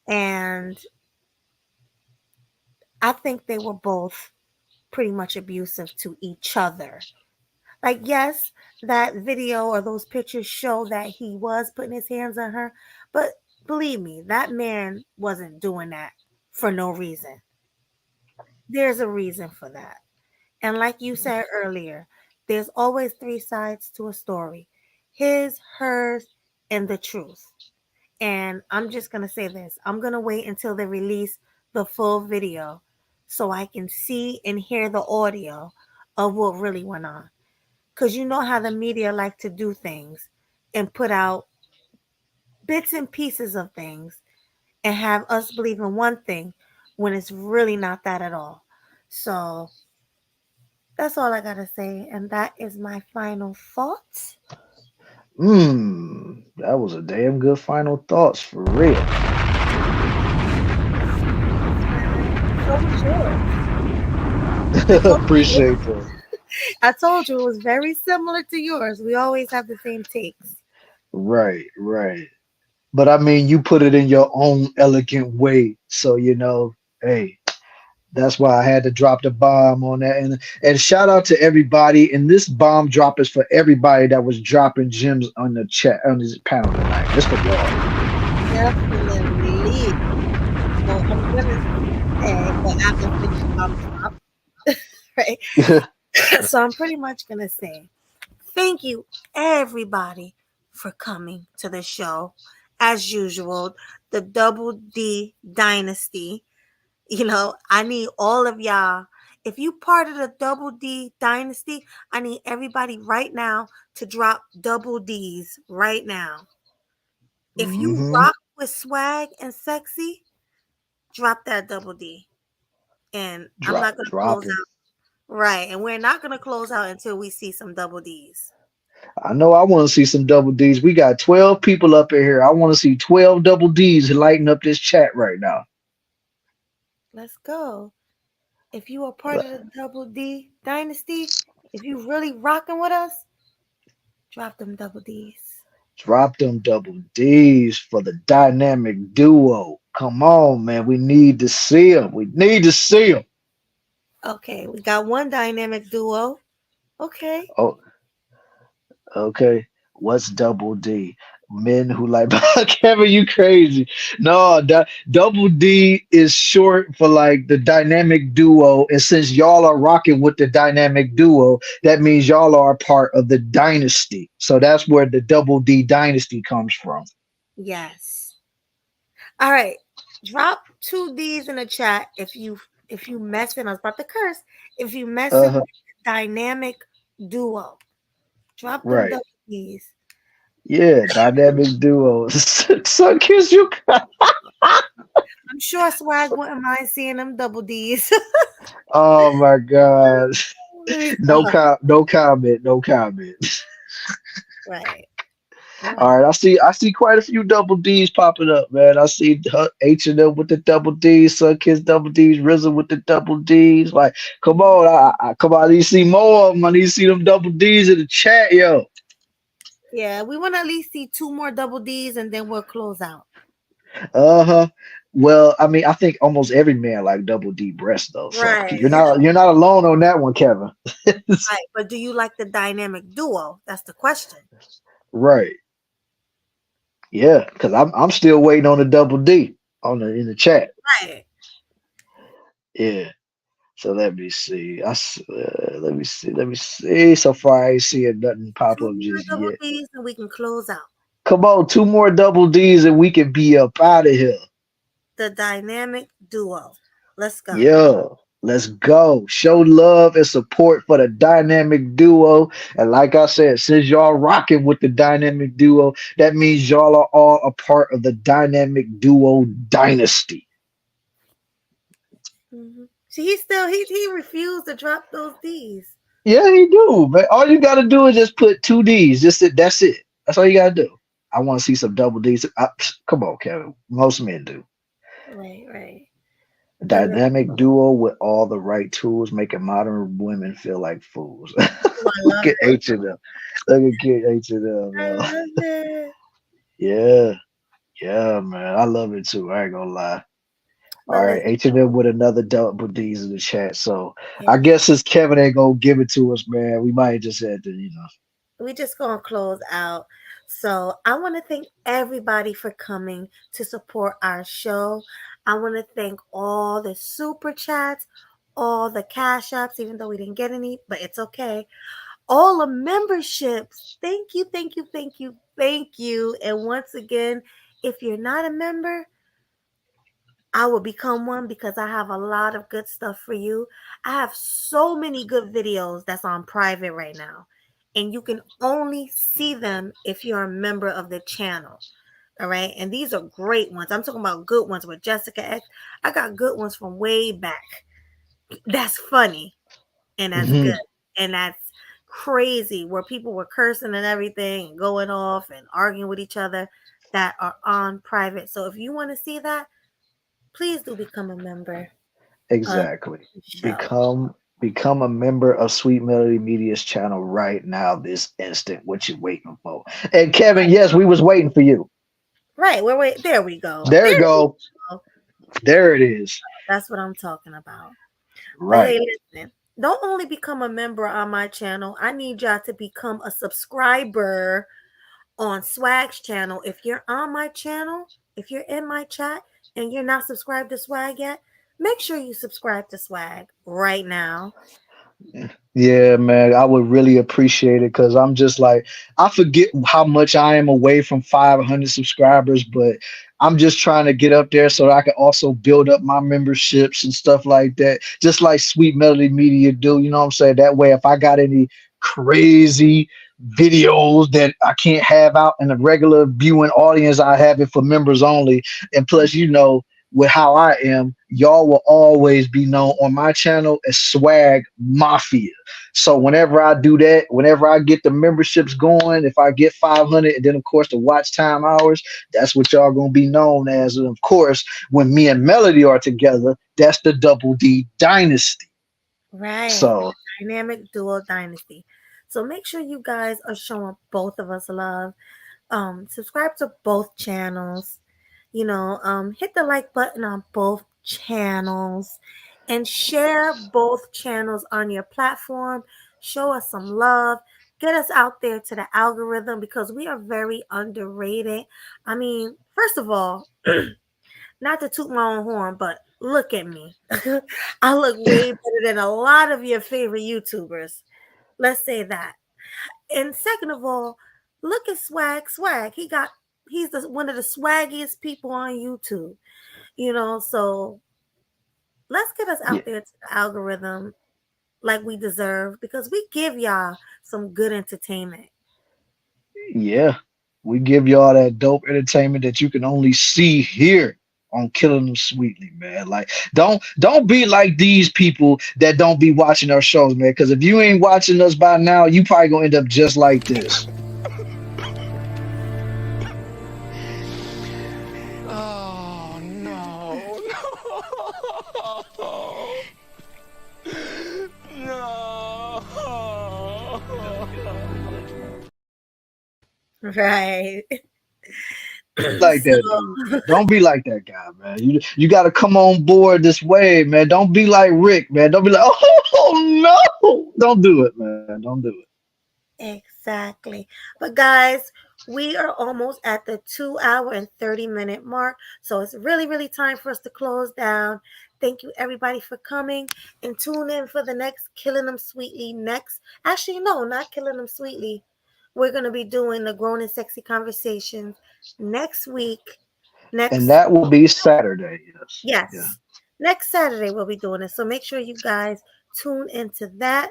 and I think they were both pretty much abusive to each other. Like, yes, that video or those pictures show that he was putting his hands on her, but believe me, that man wasn't doing that for no reason. There's a reason for that. And like you said earlier, there's always three sides to a story: his, hers, and the truth. And I'm just going to say this: I'm going to wait until they release the full video so I can see and hear the audio of what really went on. Because you know how the media like to do things and put out bits and pieces of things and have us believe in one thing when it's really not that at all. So that's all I gotta say, and that is my final thoughts. That was a damn good final thoughts for real. So was yours. I told you, Appreciate that. I told you it was very similar to yours. We always have the same takes. Right, right. But I mean, you put it in your own elegant way. So, hey, that's why I had to drop the bomb on that. And shout out to everybody. And this bomb drop is for everybody that was dropping gems on the chat on this panel tonight. This for y'all. Definitely. So I'm gonna say, well, after finish mom drop, right? So I'm pretty much gonna say thank you everybody for coming to the show. As usual, the Double D Dynasty. I need all of y'all. If you part of the Double D Dynasty, I need everybody right now to drop double D's right now. If you Hmm. rock with swag and sexy, drop that double D. And I'm not gonna Drop close it. out. Right. And we're not gonna close out until we see some double D's. I know I want to see some double D's. We got 12 people up in here. I want to see 12 double D's lighting up this chat right now. Let's go. If you are part of the Double D Dynasty, if you really rocking with us, drop them double D's. Drop them double D's for the dynamic duo. Come on, man. We need to see them. We need to see them. Okay, we got one dynamic duo. Okay. Oh, okay. What's double D? Men who like Kevin, you crazy. No, double D is short for like the dynamic duo. And since y'all are rocking with the dynamic duo, that means y'all are a part of the dynasty. So that's where the double D dynasty comes from. Yes. All right. Drop two D's in the chat if you messing. I was about to curse. If you messing Uh-huh. with dynamic duo, drop them Right. double D's. Yeah, dynamic duo. So kiss you. I'm sure Swag wouldn't mind seeing them double D's. Oh my God. Let me No stop. no comment, no comment. Right. Right. All right, I see quite a few double D's popping up, man. I see H&M with the double D's, Sunkiss double D's, RZA with the double D's. Like, come on, come on, I need to see more of them. I need to see them double D's in the chat, yo. Yeah, we want to at least see two more double D's and then we'll close out. Uh-huh. Well, I mean, I think almost every man like double D breast though. So Right. you're not alone on that one, Kevin. Right. But do you like the dynamic duo? That's the question. Right. Yeah, because I'm still waiting on the double D on the in the chat. Right. Yeah. So let me see. Let me see. Let me see. So far, I ain't seeing nothing pop Two up more just double yet. D's and we can close out. Come on, two more double D's and we can be up out of here. The dynamic duo. Let's go. Yeah, let's go. Show love and support for the dynamic duo. And like I said, since y'all rocking with the dynamic duo, that means y'all are all a part of the dynamic duo dynasty. See, he refused to drop those D's. Yeah, he do. But all you gotta do is just put two D's. That's it. That's all you gotta do. I want to see some double D's. Come on, Kevin. Most men do. Right, right. And then, Dynamic duo with all the right tools, making modern women feel like fools. oh, I Look love at it. H&M. Look at H&M, I man. love it. Yeah, yeah, man. I love it too. I ain't gonna lie. All But right, listen, H&M with another double D's in the chat. So yeah, I guess since Kevin ain't gonna give it to us, man, we might just have to. we just gonna close out. So I want to thank everybody for coming to support our show. I want to thank all the super chats, all the cash apps, even though we didn't get any, but it's okay. All the memberships. Thank you, thank you, thank you, thank you. And once again, if you're not a member, I will become one because I have a lot of good stuff for you. I have so many good videos that's on private right now. And you can only see them if you're a member of the channel. All right. And these are great ones. I'm talking about good ones with Jessica X. I got good ones from way back. That's funny and that's good. Mhm. And that's crazy where people were cursing and everything and going off and arguing with each other that are on private. So if you want to see that, please do become a member of Exactly. the show. Become a member of Sweet Melody Media's channel right now, this instant. What you waiting for? And Kevin, Right, yes, we was waiting for you. right. Wait. There we go. There There you we go. go. There it is. That's what I'm talking about. But Right. hey, listen. Don't only become a member on my channel. I need y'all to become a subscriber on Swag's channel. If you're on my channel, if you're in my chat and you're not subscribed to Swag yet, make sure you subscribe to Swag right now. Yeah, man, I would really appreciate it because I'm just like, I forget how much I am away from 500 subscribers, but I'm just trying to get up there so that I can also build up my memberships and stuff like that, just like Sweet Melody Media do. You know what I'm saying? That way, if I got any crazy videos that I can't have out in the regular viewing audience, I have it for members only. And plus, with how I am, y'all will always be known on my channel as Swag Mafia. So whenever I do that, whenever I get the memberships going, if I get 500, and then of course the watch time hours, that's what y'all gonna be known as. And of course, when me and Melody are together, that's the Double D Dynasty. Right. So Dynamic Duo Dynasty. So make sure you guys are showing both of us love. Subscribe to both channels. Hit the like button on both channels and share both channels on your platform. Show us some love. Get us out there to the algorithm because we are very underrated. I mean, first of all, not to toot my own horn, but look at me. I look way better than a lot of your favorite YouTubers. Let's say that. And second of all, look at Swag. He's one of the swaggiest people on YouTube. So let's get us yeah, out there to the algorithm like we deserve because we give y'all some good entertainment. yeah, we give y'all that dope entertainment that you can only see here on Killing Them Sweetly, man. Like, don't be like these people that don't be watching our shows, man. Because if you ain't watching us by now, you probably gonna end up just like this. Oh no, no, no. Right. Like that dude, So, man. Don't be like that guy, man. You got to come on board this way, man. Don't be like Rick, man. Don't be like, oh no, don't do it, man. Don't do it. exactly. But guys, we are almost at the 2 hour and 30 minute mark. So it's really, really time for us to close down. Thank you everybody for coming and tune in for the next Killing Them Sweetly next. Actually, no, not Killing Them Sweetly. We're gonna be doing the Grown and Sexy Conversations next week. And Next, that will be Saturday. Yes. Yeah. yes. Next Saturday we'll be doing it. So make sure you guys tune into that.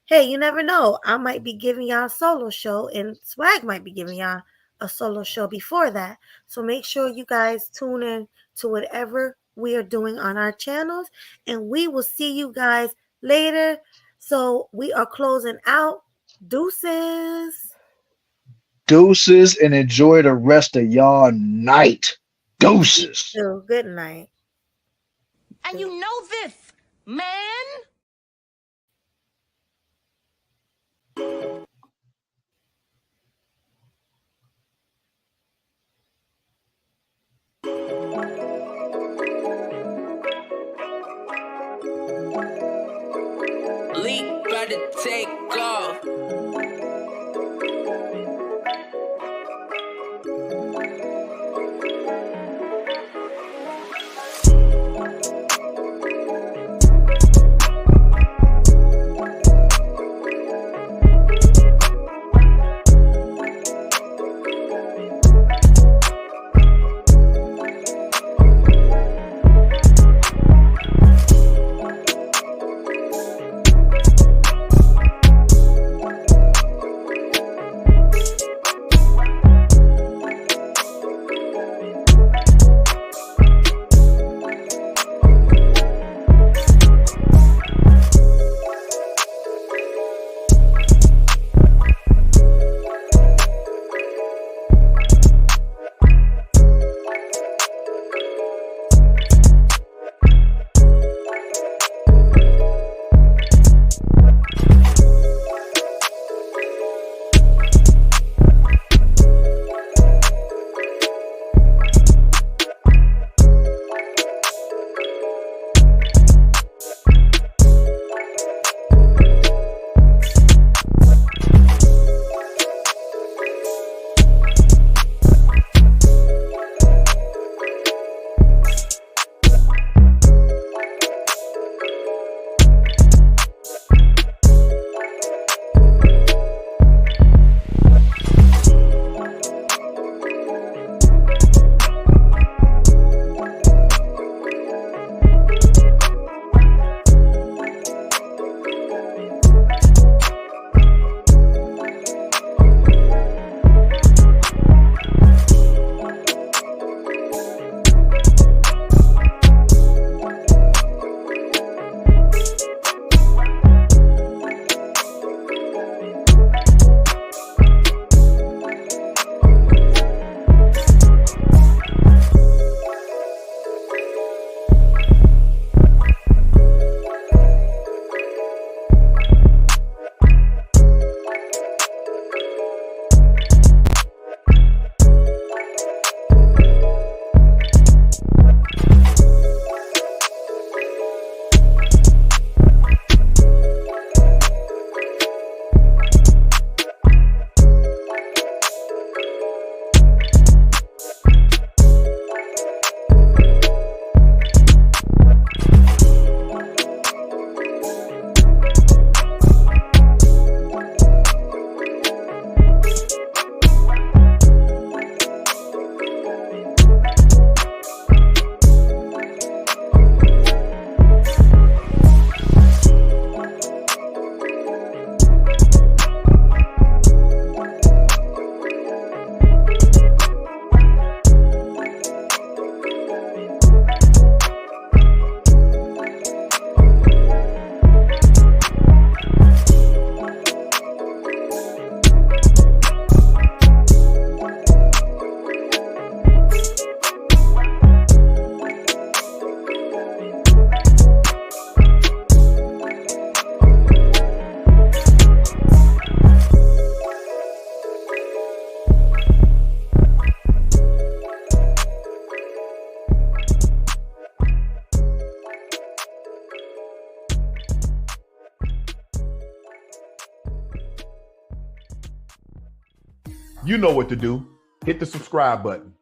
Hey, you never know. I might be giving y'all a solo show, and Swag might be giving y'all a solo show before that. So make sure you guys tune in to whatever we are doing on our channels, and we will see you guys later. So we are closing out. Deuces. Deuces and enjoy the rest of y'all night. Deuces. So good night. And you know this, man. Leak about to take off. You know what to do. Hit the subscribe button.